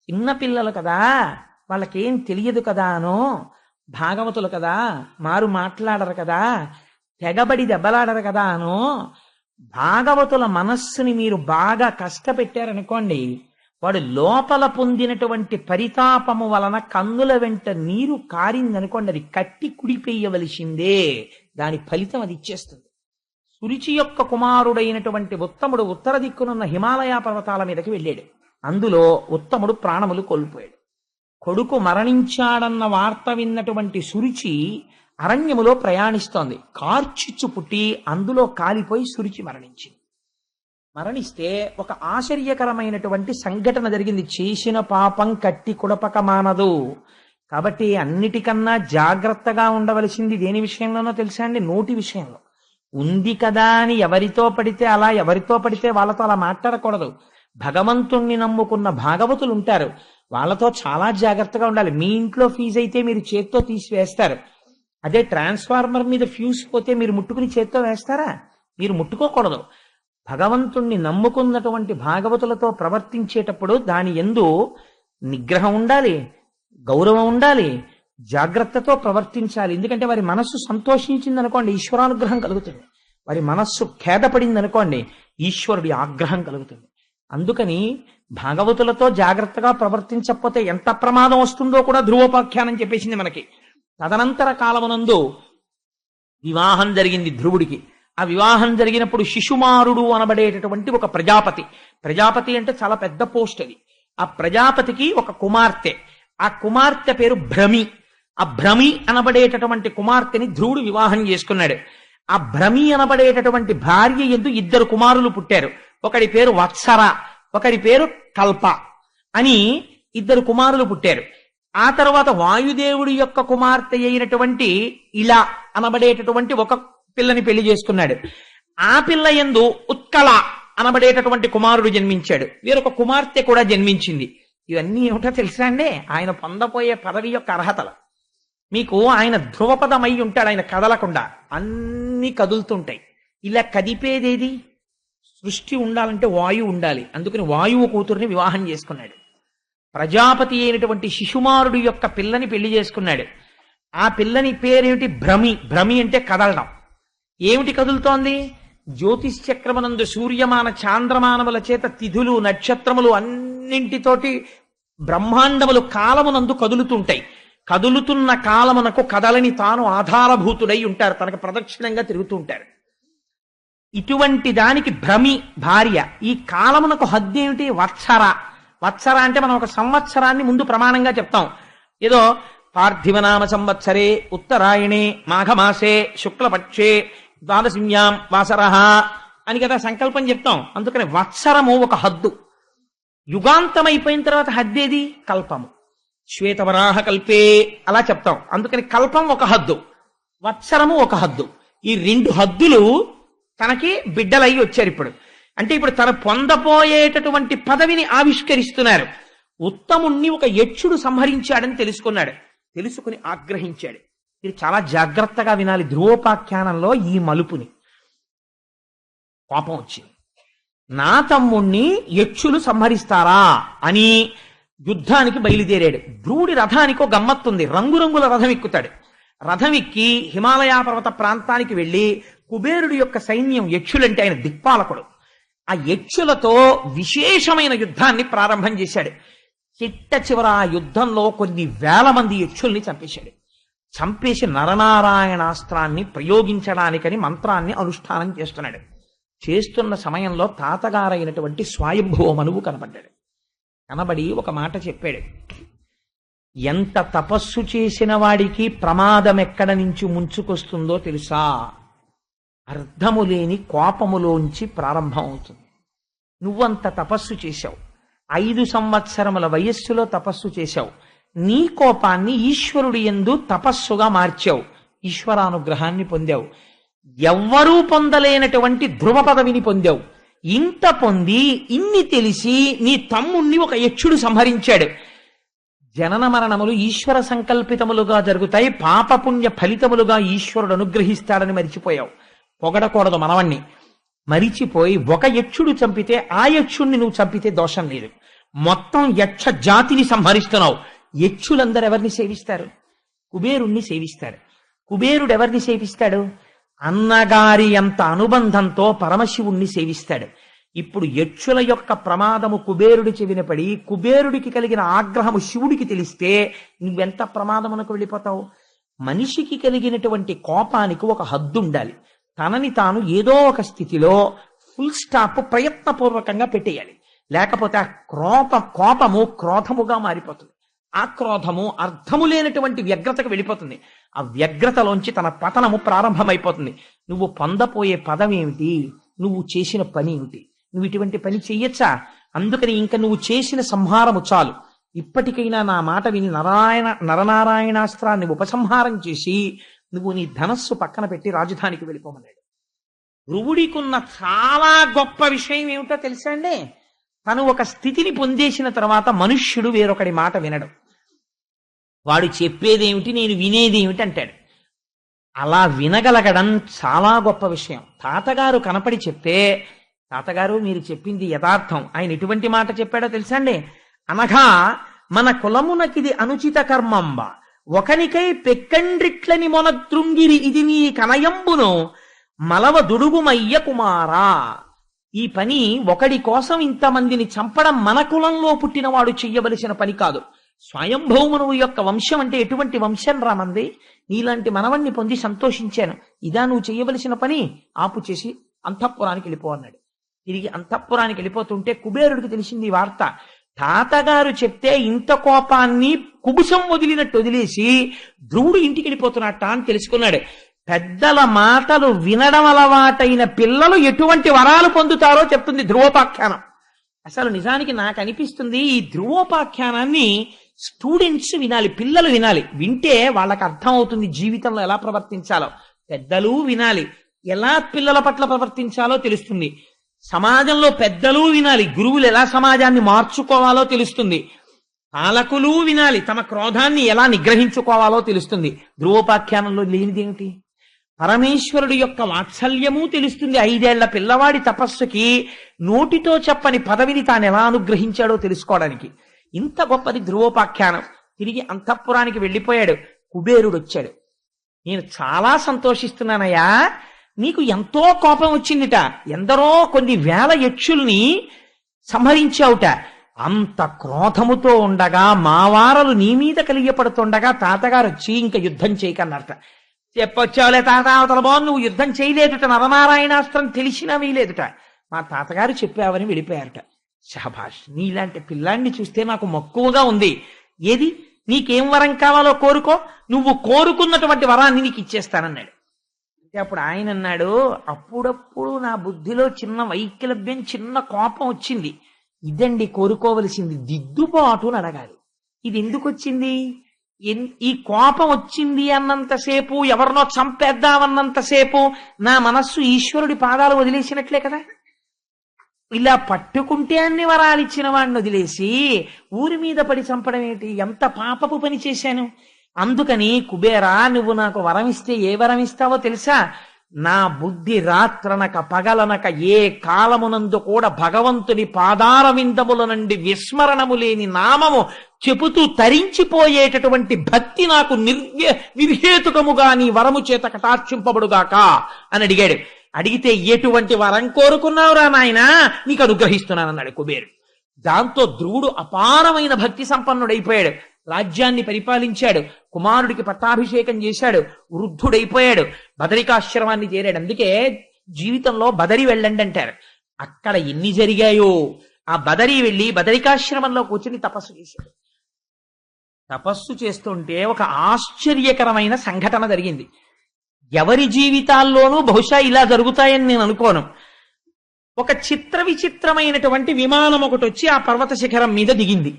చిన్నపిల్లలు కదా, వాళ్ళకేం తెలియదు కదా అనో, భాగవతులు కదా, మారు మాట్లాడరు కదా, తెగబడి దెబ్బలాడరు కదా అనో, భాగవతుల మనస్సుని మీరు బాగా కష్టపెట్టారనుకోండి, వాడు లోపల పొందినటువంటి పరితాపము వలన కన్నుల వెంట నీరు కారిందనుకోండి, అది కట్టి కుడిపెయ్యవలసిందే. దాని ఫలితం అది ఇచ్చేస్తుంది. సురుచి యొక్క కుమారుడైనటువంటి ఉత్తముడు ఉత్తర దిక్కునున్న హిమాలయ పర్వతాల మీదకి వెళ్ళాడు. అందులో ఉత్తముడు ప్రాణములు కోల్పోయాడు. కొడుకు మరణించాడన్న వార్త విన్నటువంటి సురుచి అరణ్యములో ప్రయాణిస్తోంది. కార్చిచ్చు పుట్టి అందులో కాలిపోయి సురుచి మరణించింది. మరణిస్తే ఒక ఆశ్చర్యకరమైనటువంటి సంఘటన జరిగింది. చేసిన పాపం కట్టి కుడపక మానదు. కాబట్టి అన్నిటికన్నా జాగ్రత్తగా ఉండవలసింది దేని విషయంలోనో తెలుసా అండి? నోటి విషయంలో. ఉంది కదా అని ఎవరితో పడితే వాళ్ళతో అలా మాట్లాడకూడదు. భగవంతుణ్ణి నమ్ముకున్న భాగవతులు ఉంటారు, వాళ్ళతో చాలా జాగ్రత్తగా ఉండాలి. మీ ఇంట్లో ఫీజు అయితే మీరు చేత్తో తీసివేస్తారు. అదే ట్రాన్స్ఫార్మర్ మీద ఫ్యూజ్ పోతే మీరు ముట్టుకుని చేత్తో వేస్తారా? మీరు ముట్టుకోకూడదు. భగవంతుణ్ణి నమ్ముకున్నటువంటి భాగవతులతో ప్రవర్తించేటప్పుడు దాని యందు నిగ్రహం ఉండాలి, గౌరవం ఉండాలి, జాగ్రత్తతో ప్రవర్తించాలి. ఎందుకంటే వారి మనస్సు సంతోషించింది అనుకోండి, ఈశ్వరానుగ్రహం కలుగుతుంది. వారి మనస్సు ఖేదపడింది అనుకోండి, ఈశ్వరుడి ఆగ్రహం కలుగుతుంది. అందుకని భాగవతులతో జాగ్రత్తగా ప్రవర్తించకపోతే ఎంత ప్రమాదం వస్తుందో కూడా ధ్రువోపాఖ్యానం చెప్పేసింది మనకి. తదనంతర కాలమునందు వివాహం జరిగింది ధ్రువుడికి. ఆ వివాహం జరిగినప్పుడు శిశుమారుడు అనబడేటటువంటి ఒక ప్రజాపతి అంటే చాలా పెద్ద పోస్ట్ అది. ఆ ప్రజాపతికి ఒక కుమార్తె, ఆ కుమార్తె పేరు భ్రమి. ఆ భ్రమి అనబడేటటువంటి కుమార్తెని ధ్రువుడు వివాహం చేసుకున్నాడు. ఆ భ్రమి అనబడేటటువంటి భార్య యందు ఇద్దరు కుమారులు పుట్టారు. ఒకడి పేరు వత్సర, ఒకడి పేరు కల్ప అని ఇద్దరు కుమారులు పుట్టారు. ఆ తర్వాత వాయుదేవుడి యొక్క కుమార్తె అయినటువంటి ఇలా అనబడేటటువంటి ఒక పిల్లని పెళ్లి చేసుకున్నాడు. ఆ పిల్ల యందు ఉత్కళ అనబడేటటువంటి కుమారుడు జన్మించాడు. వీరొక కుమార్తె కూడా జన్మించింది. ఇవన్నీ ఏమిటో తెలుసా అండి? ఆయన పొందబోయే పదవి యొక్క అర్హతలు. మీకు ఆయన ధ్రువపదమై ఉంటాడు, ఆయన కదలకుండా. అన్ని కదులుతుంటాయి. ఇలా కదిపేదేది? సృష్టి ఉండాలంటే వాయువు ఉండాలి. అందుకని వాయువు కూతుర్ని వివాహం చేసుకున్నాడు. ప్రజాపతి అయినటువంటి శిశుమారుడు యొక్క పిల్లని పెళ్లి చేసుకున్నాడు. ఆ పిల్లని పేరేమిటి? భ్రమి. భ్రమి అంటే కదలడం. ఏమిటి కదులుతోంది? జ్యోతిష్ చక్రమనందు సూర్యమాన చాంద్రమానముల చేత తిథులు నక్షత్రములు అన్నింటితోటి బ్రహ్మాండములు కాలమునందు కదులుతుంటాయి. కదులుతున్న కాలమునకు కదలని తాను ఆధారభూతుడై ఉంటారు, తనకు ప్రదక్షిణంగా తిరుగుతూ ఉంటారు. ఇటువంటి దానికి భ్రమి భార్య. ఈ కాలమునకు హద్దు ఏమిటి? వత్సర. వత్సర అంటే మనం ఒక సంవత్సరాన్ని ముందు ప్రమాణంగా చెప్తాం. ఏదో పార్థివనామ సంవత్సరే ఉత్తరాయణే మాఘమాసే శుక్లపక్షే ద్వాదశిన్యాం వాసరః అని కదా సంకల్పం చెప్తాం. అందుకని వత్సరము ఒక హద్దు. యుగాంతం అయిపోయిన తర్వాత హద్దేది? కల్పము. శ్వేతవరాహ కల్పే అలా చెప్తాం. అందుకని కల్పం ఒక హద్దు, వత్సరము ఒక హద్దు. ఈ రెండు హద్దులు తనకి బిడ్డలై వచ్చారు. ఇప్పుడు అంటే ఇప్పుడు తను పొందపోయేటటువంటి పదవిని ఆవిష్కరిస్తున్నారు. ఉత్తముణ్ణి ఒక యక్షుడు సంహరించాడని తెలుసుకున్నాడు. తెలుసుకుని ఆగ్రహించాడు. ఇది చాలా జాగ్రత్తగా వినాలి. ధ్రువోపాఖ్యానంలో ఈ మలుపుని. కోపం వచ్చింది. నా తమ్ముణ్ణి యక్షులు సంహరిస్తారా అని యుద్ధానికి బయలుదేరాడు. ధ్రువుడి రథానికి ఒక గమ్మత్తుంది. రంగురంగుల రథం ఎక్కుతాడు. రథం ఎక్కి హిమాలయ పర్వత ప్రాంతానికి వెళ్లి కుబేరుడి యొక్క సైన్యం, యక్షులంటే ఆయన దిక్పాలకుడు, ఆ యక్షులతో విశేషమైన యుద్ధాన్ని ప్రారంభం చేశాడు. చిట్ట చివర ఆ యుద్ధంలో కొన్ని వేల మంది యక్షుల్ని చంపేశాడు. చంపేసి నరనారాయణాస్త్రాన్ని ప్రయోగించడానికని మంత్రాన్ని అనుష్ఠానం చేస్తున్నాడు. చేస్తున్న సమయంలో తాతగారైనటువంటి స్వయంభువ మనువు కనబడ్డాడు. కనబడి ఒక మాట చెప్పాడు. ఎంత తపస్సు చేసిన వాడికి ప్రమాదం ఎక్కడ నుంచి ముంచుకొస్తుందో తెలుసా? అర్థము లేని కోపములోంచి ప్రారంభం అవుతుంది. నువ్వంత తపస్సు చేశావు, 5 సంవత్సరముల వయస్సులో తపస్సు చేశావు. నీ కోపాన్ని ఈశ్వరుడి యందు తపస్సుగా మార్చావు, ఈశ్వరానుగ్రహాన్ని పొందావు. ఎవ్వరూ పొందలేనటువంటి ధ్రువ పదవిని పొందావు. ఇంత పొంది ఇన్ని తెలిసి నీ తమ్ముణ్ణి ఒక యక్షుడు సంహరించాడు. జనన మరణములు ఈశ్వర సంకల్పితములుగా జరుగుతాయి, పాపపుణ్య ఫలితములుగా ఈశ్వరుడు అనుగ్రహిస్తాడని మరిచిపోయావు. పొగడకూడదు మనవణ్ణి. మరిచిపోయి ఒక యక్షుడు చంపితే ఆ యక్షుణ్ణి నువ్వు చంపితే దోషం లేదు. మొత్తం యక్ష జాతిని సంహరిస్తున్నావు. యక్షులందరూ ఎవరిని సేవిస్తారు? కుబేరుణ్ణి సేవిస్తారు. కుబేరుడు ఎవరిని సేవిస్తాడు? అన్నగారి అంత అనుబంధంతో పరమశివుణ్ణి సేవిస్తాడు. ఇప్పుడు యక్షుల యొక్క ప్రమాదము కుబేరుడి చెవిన పడి కుబేరుడికి కలిగిన ఆగ్రహము శివుడికి తెలిస్తే నువ్వెంత ప్రమాదమునకు వెళ్ళిపోతావు? మనిషికి కలిగినటువంటి కోపానికి ఒక హద్దు ఉండాలి. తనని తాను ఏదో ఒక స్థితిలో ఫుల్ స్టాప్ ప్రయత్నపూర్వకంగా పెట్టేయాలి. లేకపోతే ఆ కోపము క్రోధముగా మారిపోతుంది. ఆ క్రోధము అర్థము లేనటువంటి వ్యగ్రతకు వెళ్ళిపోతుంది. ఆ వ్యగ్రతలోంచి తన పతనము ప్రారంభమైపోతుంది. నువ్వు పొందపోయే పదం ఏమిటి? నువ్వు చేసిన పని ఏమిటి? నువ్వు ఇటువంటి పని చెయ్యొచ్చా? అందుకని ఇంకా నువ్వు చేసిన సంహారము చాలు. ఇప్పటికైనా నా మాట విని నరనారాయణాస్త్రాన్ని ఉపసంహారం చేసి నువ్వు నీ ధనస్సు పక్కన పెట్టి రాజధానికి వెళ్ళిపోమన్నాడు. ధ్రువుడికున్న చాలా గొప్ప విషయం ఏమిటో తెలుసా అండి? తను ఒక స్థితిని పొందేసిన తర్వాత మనుష్యుడు వేరొకడి మాట వినడు. వాడు చెప్పేదేమిటి, నేను వినేదేమిటి అంటాడు. అలా వినగలగడం చాలా గొప్ప విషయం. తాతగారు కనపడి చెప్తే, తాతగారు మీరు చెప్పింది యథార్థం, ఆయన ఎటువంటి మాట చెప్పాడో తెలుసా అండి? అనగా మన కులమునకిది అనుచిత కర్మంబ, ఒకనికై పెక్కండ్రిట్లని మొనద్రుంగిరి ఇది నీ కనయంబును మలవ దుడుగుమయ్య కుమారా. ఈ పని ఒకడి కోసం ఇంతమందిని చంపడం మన కులంలో పుట్టినవాడు చెయ్యవలసిన పని కాదు. స్వయంభౌమనువు యొక్క వంశం అంటే ఎటువంటి వంశం రామంది? నీలాంటి మనవణ్ణి పొంది సంతోషించాను, ఇదా నువ్వు చెయ్యవలసిన పని? ఆపు చేసి అంతఃపురానికి వెళ్ళిపో అన్నాడు. తిరిగి అంతఃపురానికి వెళ్ళిపోతుంటే కుబేరుడికి తెలిసింది ఈ వార్త. తాతగారు చెప్తే ఇంత కోపాన్ని కుబుసం వదిలినట్టు వదిలేసి ధ్రువుడు ఇంటికి వెళ్ళిపోతున్నట్ట అని తెలుసుకున్నాడు. పెద్దల మాటలు వినడం అలవాటైన పిల్లలు ఎటువంటి వరాలు పొందుతారో చెప్తుంది ధ్రువోపాఖ్యానం. అసలు నిజానికి నాకు అనిపిస్తుంది ఈ ధ్రువోపాఖ్యానాన్ని స్టూడెంట్స్ వినాలి, పిల్లలు వినాలి. వింటే వాళ్ళకి అర్థం అవుతుంది జీవితంలో ఎలా ప్రవర్తించాలో. పెద్దలు వినాలి, ఎలా పిల్లల పట్ల ప్రవర్తించాలో తెలుస్తుంది. సమాజంలో పెద్దలు వినాలి, గురువులు ఎలా సమాజాన్ని మార్చుకోవాలో తెలుస్తుంది. పాలకులు వినాలి, తమ క్రోధాన్ని ఎలా నిగ్రహించుకోవాలో తెలుస్తుంది. ధ్రువోపాఖ్యానంలో లేనిదేమిటి? పరమేశ్వరుడు యొక్క వాత్సల్యము తెలుస్తుంది. 5 ఏళ్ల పిల్లవాడి తపస్సుకి నోటితో చెప్పని పదవిని తాను ఎలా అనుగ్రహించాడో తెలుసుకోవడానికి. ఇంత గొప్పది ధ్రువోపాఖ్యానం. తిరిగి అంతఃపురానికి వెళ్ళిపోయాడు. కుబేరుడు వచ్చాడు. నేను చాలా సంతోషిస్తున్నానయ్యా, నీకు ఎంతో కోపం వచ్చిందిట, ఎందరో కొన్ని వేల యక్షుల్ని సంహరించావుట, అంత క్రోధముతో ఉండగా మావారలు నీ మీద కలిగపడుతుండగా తాతగారు వచ్చి ఇంకా యుద్ధం చేయకన్నారట. చెప్పొచ్చావులే తాత, అవతల బాగుంది, నువ్వు యుద్ధం చేయలేదుట, నరనారాయణాస్త్రం తెలిసినా వీలేదుట, మా తాతగారు చెప్పావని వెళ్ళిపోయారట. శాబాష్, నీలాంటి పిల్లాన్ని చూస్తే నాకు మక్కువగా ఉంది. ఏది నీకేం వరం కావాలో కోరుకో, నువ్వు కోరుకున్నటువంటి వరాన్ని నీకు ఇచ్చేస్తానన్నాడు. అంటే అప్పుడు ఆయన అన్నాడు, అప్పుడప్పుడు నా బుద్ధిలో చిన్న వైకల్యం, చిన్న కోపం వచ్చింది. ఇదండి కోరుకోవలసింది, దిద్దుబాటు అని అడగాలి. ఇది ఎందుకు వచ్చింది? ఈ కోపం వచ్చింది అన్నంతసేపు, ఎవరినో చంపేద్దామన్నంతసేపు నా మనస్సు ఈశ్వరుడి పాదాలు వదిలేసినట్లే కదా. ఇలా పట్టుకుంటే అన్ని వరాలు ఇచ్చిన వాడిని వదిలేసి ఊరి మీద పడి చంపడం ఏంటి? ఎంత పాపపు పని చేశాను. అందుకని కుబేరా, నువ్వు నాకు వరం ఇస్తే ఏ వరం ఇస్తావో తెలుసా? నా బుద్ధి రాత్రనక పగలనక ఏ కాలమునందు కూడా భగవంతుని పాదార విందముల నుండి విస్మరణము లేని నామము చెబుతూ తరించిపోయేటటువంటి భక్తి నాకు నిర్హేతుకముగా నీ వరము చేత కటాక్షింపబడుగాక అని అడిగాడు. అడిగితే ఎటువంటి వరం కోరుకున్నావురా నాయనా, నీకు అనుగ్రహిస్తున్నానన్నాడు కుబేరుడు. దాంతో ధ్రువుడు అపారమైన భక్తి సంపన్నుడైపోయాడు. రాజ్యాన్ని పరిపాలించాడు, కుమారుడికి పట్టాభిషేకం చేశాడు, వృద్ధుడైపోయాడు, బదరికాశ్రమాన్ని చేరాడు. అందుకే జీవితంలో బదరి వెళ్ళండి అంటారు. అక్కడ ఎన్ని జరిగాయో. ఆ బదరి వెళ్ళి బదరికాశ్రమంలో కూర్చుని తపస్సు చేశాడు. తపస్సు చేస్తుంటే ఒక ఆశ్చర్యకరమైన సంఘటన జరిగింది. ఎవరి జీవితాల్లోనూ బహుశా ఇలా జరుగుతాయని నేను అనుకోను. ఒక చిత్ర విచిత్రమైనటువంటి విమానం ఒకటి వచ్చి ఆ పర్వత శిఖరం మీద దిగింది.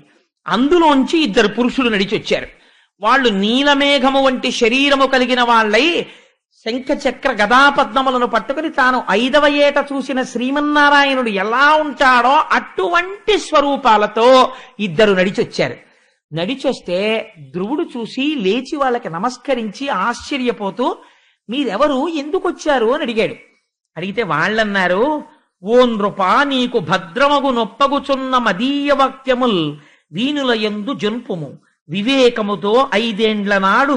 అందులోంచి ఇద్దరు పురుషులు నడిచి వచ్చారు. వాళ్ళు నీలమేఘము వంటి శరీరము కలిగిన వాళ్ళై శంఖ చక్ర గదాపద్మములను పట్టుకుని తాను 5వ ఏట చూసిన శ్రీమన్నారాయణుడు ఎలా ఉంటాడో అటువంటి స్వరూపాలతో ఇద్దరు నడిచొచ్చారు. నడిచొస్తే ధ్రువుడు చూసి లేచి వాళ్ళకి నమస్కరించి ఆశ్చర్యపోతూ, మీరెవరు, ఎందుకు వచ్చారు అని అడిగాడు. అడిగితే వాళ్ళన్నారు, ఓ నృపా, నీకు భద్రమగు నొప్పగుచున్న మదీయ వాక్యముల్ వీనుల యందు జన్పుము, వివేకముతో 5 నాడు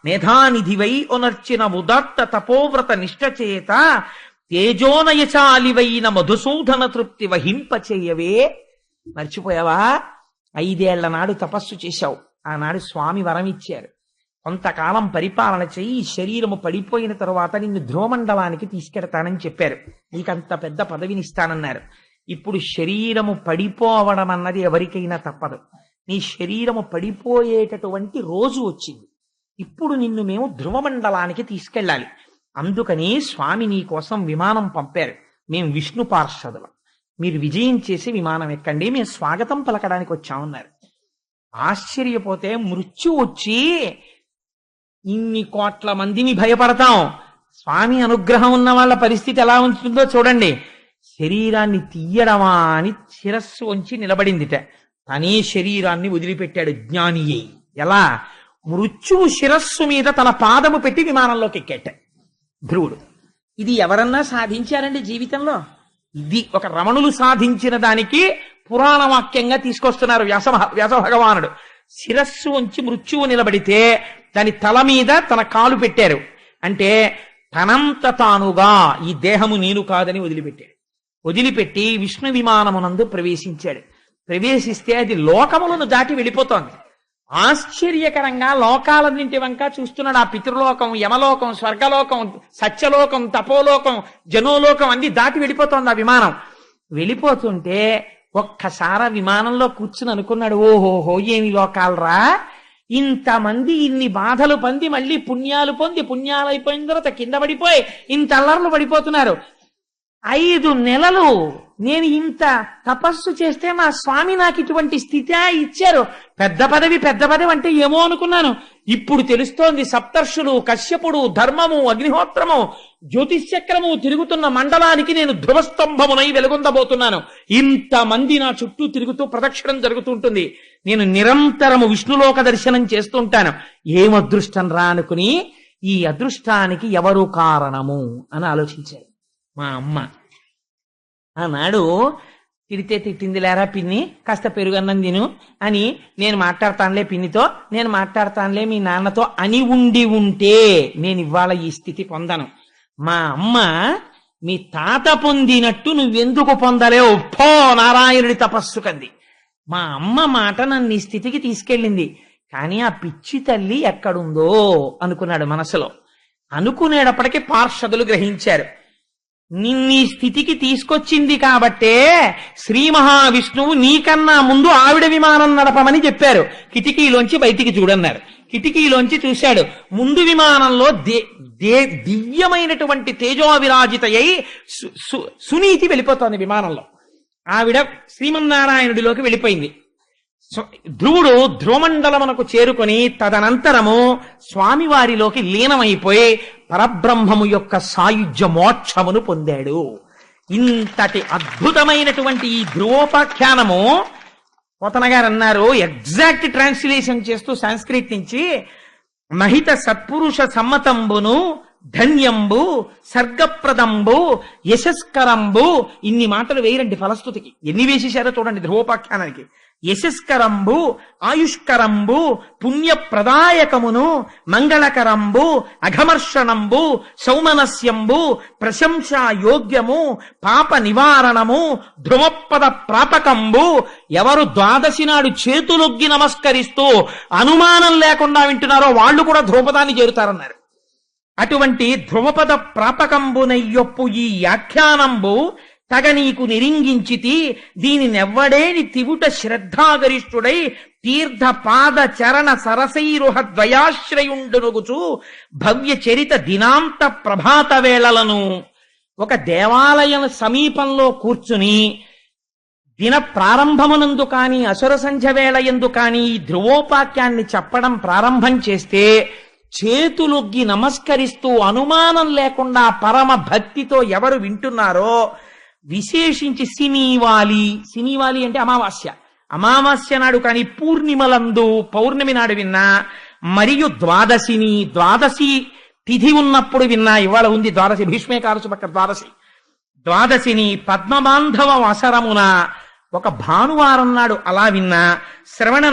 మేధానిధివై ఒనర్చిన ఉదాత్త తపోవ్రత నిష్ఠచేత తేజోనయచాలివైన మధుసూదన తృప్తి వహింపచేయవే. మర్చిపోయావా? 5 నాడు తపస్సు చేశావు. ఆనాడు స్వామి వరం ఇచ్చారు, కొంతకాలం పరిపాలన చెయ్యి, శరీరము పడిపోయిన తరువాత నిన్ను ధ్రువమండలానికి తీసుకెడతానని చెప్పారు. నీకంత పెద్ద పదవినిస్తానన్నారు. ఇప్పుడు శరీరము పడిపోవడం అన్నది ఎవరికైనా తప్పదు. నీ శరీరము పడిపోయేటటువంటి రోజు వచ్చింది. ఇప్పుడు నిన్ను మేము ధ్రువమండలానికి తీసుకెళ్ళాలి. అందుకని స్వామి నీ కోసం విమానం పంపారు. మేము విష్ణు పార్షదులం, మీరు విజయం చేసి విమానం ఎక్కండి, మేము స్వాగతం పలకడానికి వచ్చామన్నారు. ఆశ్చర్యపోతే మృత్యు వచ్చి ఇన్ని కోట్ల మందిని భయపడతాం, స్వామి అనుగ్రహం ఉన్న వాళ్ళ పరిస్థితి ఎలా ఉంటుందో చూడండి. శరీరాన్ని తీయడమా అని శిరస్సు వంచి నిలబడిందిట. తనే శరీరాన్ని వదిలిపెట్టాడు జ్ఞాని అయి. ఎలా? మృత్యువు శిరస్సు మీద తన పాదము పెట్టి విమానంలోకి ఎక్కాట ధ్రువుడు. ఇది ఎవరన్నా సాధించారండి జీవితంలో? ఇది ఒక రమణులు సాధించిన దానికి పురాణ వాక్యంగా తీసుకొస్తున్నారు వ్యాస భగవానుడు. శిరస్సు వంచి మృత్యువు నిలబడితే దాని తల మీద తన కాలు పెట్టారు. అంటే తనంత తానుగా ఈ దేహము నేను కాదని వదిలిపెట్టాడు. వదిలిపెట్టి విష్ణు విమానమునందు ప్రవేశించాడు. ప్రవేశిస్తే అది లోకములను దాటి వెళ్ళిపోతోంది. ఆశ్చర్యకరంగా లోకాలన్నింటి వంక చూస్తున్నాడు. ఆ పితృలోకం, యమలోకం, స్వర్గలోకం, సత్యలోకం, తపోలోకం, జనోలోకం అన్ని దాటి వెళ్ళిపోతోంది ఆ విమానం. వెళ్ళిపోతుంటే ఒక్కసారి విమానంలో కూర్చుని అనుకున్నాడు, ఓహోహో ఏమి లోకాలరా, ఇంతమంది ఇన్ని బాధలు పొంది మళ్ళీ పుణ్యాలు పొంది పుణ్యాలైపోయిన తర్వాత కింద పడిపోయి ఇంత అల్లర్లు పడిపోతున్నారు. 5 నెలలు నేను ఇంత తపస్సు చేస్తే మా స్వామి నాకు ఇటువంటి స్థితి ఇచ్చారు. పెద్ద పదవి అంటే ఏమో అనుకున్నాను. ఇప్పుడు తెలుస్తోంది, సప్తర్షులు, కశ్యపుడు, ధర్మము, అగ్నిహోత్రము, జ్యోతిశ్చక్రము తిరుగుతున్న మండలానికి నేను ధ్రువస్తంభమునై వెలుగొందబోతున్నాను. ఇంతమంది నా చుట్టూ తిరుగుతూ ప్రదక్షిణం జరుగుతుంటుంది. నేను నిరంతరము విష్ణులోక దర్శనం చేస్తుంటాను. ఏం అదృష్టం రా అనుకుని, ఈ అదృష్టానికి ఎవరు కారణము అని ఆలోచించారు. మా అమ్మ. ఆనాడు తిడితే తిట్టింది లేరా పిన్ని, కాస్త పెరుగన్నం తిను అని, నేను మాట్లాడతానులే పిన్నితో, నేను మాట్లాడతానులే మీ నాన్నతో అని ఉంటే నేను ఇవాళ ఈ స్థితి పొందను. మా అమ్మ మీ తాత పొందినట్టు నువ్వెందుకు పొందలేవు, పో నారాయణుడి తపస్సు కంది. మా అమ్మ మాట నన్ను ఈ స్థితికి తీసుకెళ్ళింది, కానీ ఆ పిచ్చి తల్లి ఎక్కడుందో అనుకున్నాడు మనసులో. అనుకునేటప్పటికీ పార్షదులు గ్రహించారు, నిన్నీ స్థితికి తీసుకొచ్చింది కాబట్టే శ్రీ మహావిష్ణువు నీకన్నా ముందు ఆవిడ విమానం నడపమని చెప్పారు. కిటికీలోంచి బయటికి చూడన్నారు. కిటికీలోంచి చూశాడు, ముందు విమానంలో దివ్యమైనటువంటి తేజోవిరాజిత అయి సునీతి వెళ్ళిపోతోంది విమానంలో. ఆవిడ శ్రీమన్నారాయణుడిలోకి వెళ్ళిపోయింది. ధ్రువుడు ధ్రువమండలమునకు చేరుకొని తదనంతరము స్వామివారిలోకి లీనమైపోయి పరబ్రహ్మము యొక్క సాయుధ్య మోక్షమును పొందాడు. ఇంతటి అద్భుతమైనటువంటి ఈ ధ్రువోపాఖ్యానము పోతన గారు అన్నారు, ఎగ్జాక్ట్ ట్రాన్స్లేషన్ చేస్తూ సంస్కృత్ నుంచి, మహిత సత్పురుష సమ్మతంబును ధన్యంబు సర్గప్రదంబు యశస్కరంబు, ఇన్ని మాటలు వేయరండి ఫలశ్రుతికి, ఎన్ని వేసేశారో చూడండి ధ్రువోపాఖ్యానానికి. యశస్కరంబు ఆయుష్కరంబు పుణ్యప్రదాయకమును మంగళకరంబు అఘమర్షణంబు సౌమనస్యంబు ప్రశంసా యోగ్యము పాప నివారణము ధ్రువపద ప్రాపకంబు. ఎవరు ద్వాదశి నాడు చేతులొగ్గి నమస్కరిస్తూ అనుమానం లేకుండా వింటున్నారో వాళ్ళు కూడా ధ్రువపదాన్ని చేరుతారన్నారు. అటువంటి ధ్రువపద ప్రాపకంబునయ్యొప్పు ఈ వ్యాఖ్యానంబు తగ నీకు నిరింగించితి, దీనినెవ్వడేని తివుట శ్రద్ధాగరిష్ఠుడై తీర్థ పాద చరణ సరసైరుహ ద్వయాశ్రయుండునుగుచు భవ్య చరిత దినాంత ప్రభాత వేళలను. ఒక దేవాలయం సమీపంలో కూర్చుని దిన ప్రారంభమునందు కాని అసుర సంధ్య వేళ ఎందు కాని ఈ ధ్రువోపాఖ్యాన్ని చెప్పడం ప్రారంభం చేస్తే చేతులొగ్గి నమస్కరిస్తూ అనుమానం లేకుండా పరమ భక్తితో ఎవరు వింటున్నారో, విశేషించి సినీవాలి అంటే అమావాస్య నాడు కానీ పూర్ణిమలందు పౌర్ణమి నాడు విన్నా, మరియు ద్వాదశి తిథి ఉన్నప్పుడు విన్నా, ఇవాళ ఉంది ద్వాదశి, భీష్మేకాదశి పక్క ద్వాదశిని పద్మబాంధవ అవసరమున ఒక భానువారం నాడు అలా విన్నా, శ్రవణ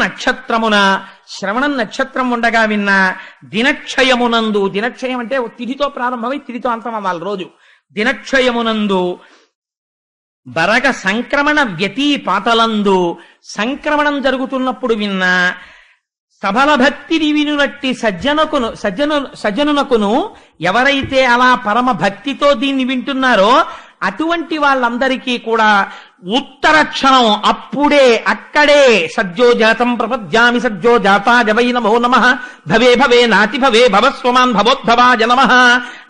నక్షత్రం ఉండగా విన్నా, దినక్షయమునందు, దినక్షయం అంటే తిథితో ప్రారంభమై తిథితో అంతం అవ్వాలి రోజు, దినక్షయమునందు బరగ సంక్రమణ వ్యతీపాతలందు సంక్రమణం జరుగుతున్నప్పుడు విన్నా, సబల భక్తిని వినునట్టి సజ్జనునకును ఎవరైతే అలా పరమ భక్తితో దీన్ని వింటున్నారో అటువంటి వాళ్ళందరికీ కూడా ఉత్తర క్షణం అప్పుడే అక్కడే సజ్జోజాతం ప్రపద్యామి సజ్జోజాతాయ వై నమో నమః భవే భవే నాతి భవే భవస్వమాన్ భవోద్భవాయ నమః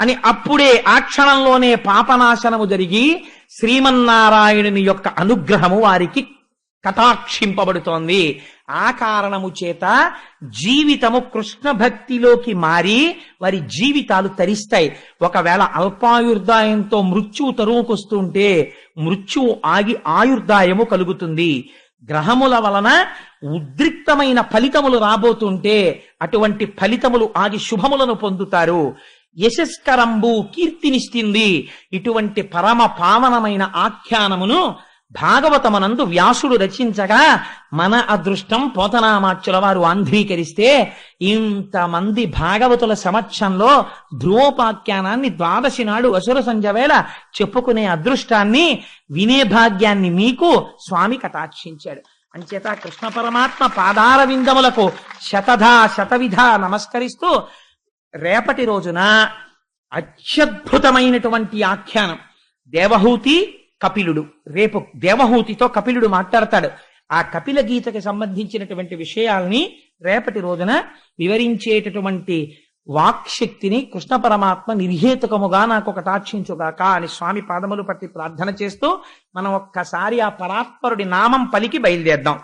అని అప్పుడే ఆ క్షణంలోనే పాపనాశనము జరిగి శ్రీమన్నారాయణుని యొక్క అనుగ్రహము వారికి కటాక్షింపబడుతోంది. ఆ కారణము చేత జీవితము కృష్ణ భక్తిలోకి మారి వారి జీవితాలు తరిస్తాయి. ఒకవేళ అల్పాయుర్దాయంతో మృత్యువు తరువుకొస్తుంటే మృత్యువు ఆగి ఆయుర్దాయము కలుగుతుంది. గ్రహముల వలన ఉద్రిక్తమైన ఫలితములు రాబోతుంటే అటువంటి ఫలితములు ఆగి శుభములను పొందుతారు. యశస్కరంబు కీర్తినిస్తుంది. ఇటువంటి పరమ పావనమైన ఆఖ్యానమును భాగవతమనందు వ్యాసుడు రచించగా మన అదృష్టం పోతనామాచ్యుల వారు ఆంధ్రీకరిస్తే ఇంతమంది భాగవతుల సమక్షంలో ధ్రువోపాఖ్యానాన్ని ద్వాదశి నాడు అసుర సంధ్య వేళ చెప్పుకునే అదృష్టాన్ని వినే భాగ్యాన్ని మీకు స్వామి కటాక్షించాడు. అంచేత కృష్ణ పరమాత్మ పాదార విందములకు శతవిధ నమస్కరిస్తూ రేపటి రోజున అత్యద్భుతమైనటువంటి ఆఖ్యానం దేవహూతి కపిలుడు. రేపు దేవహూతితో కపిలుడు మాట్లాడతాడు. ఆ కపిల గీతకి సంబంధించినటువంటి విషయాల్ని రేపటి రోజున వివరించేటటువంటి వాక్శక్తిని కృష్ణ పరమాత్మ నిర్హేతుకముగా నాకు కటాక్షించుగాక అని స్వామి పాదములు పట్టి ప్రార్థన చేస్తూ మనం ఒక్కసారి ఆ పరాత్పరుడి నామం పలికి బయలుదేద్దాం.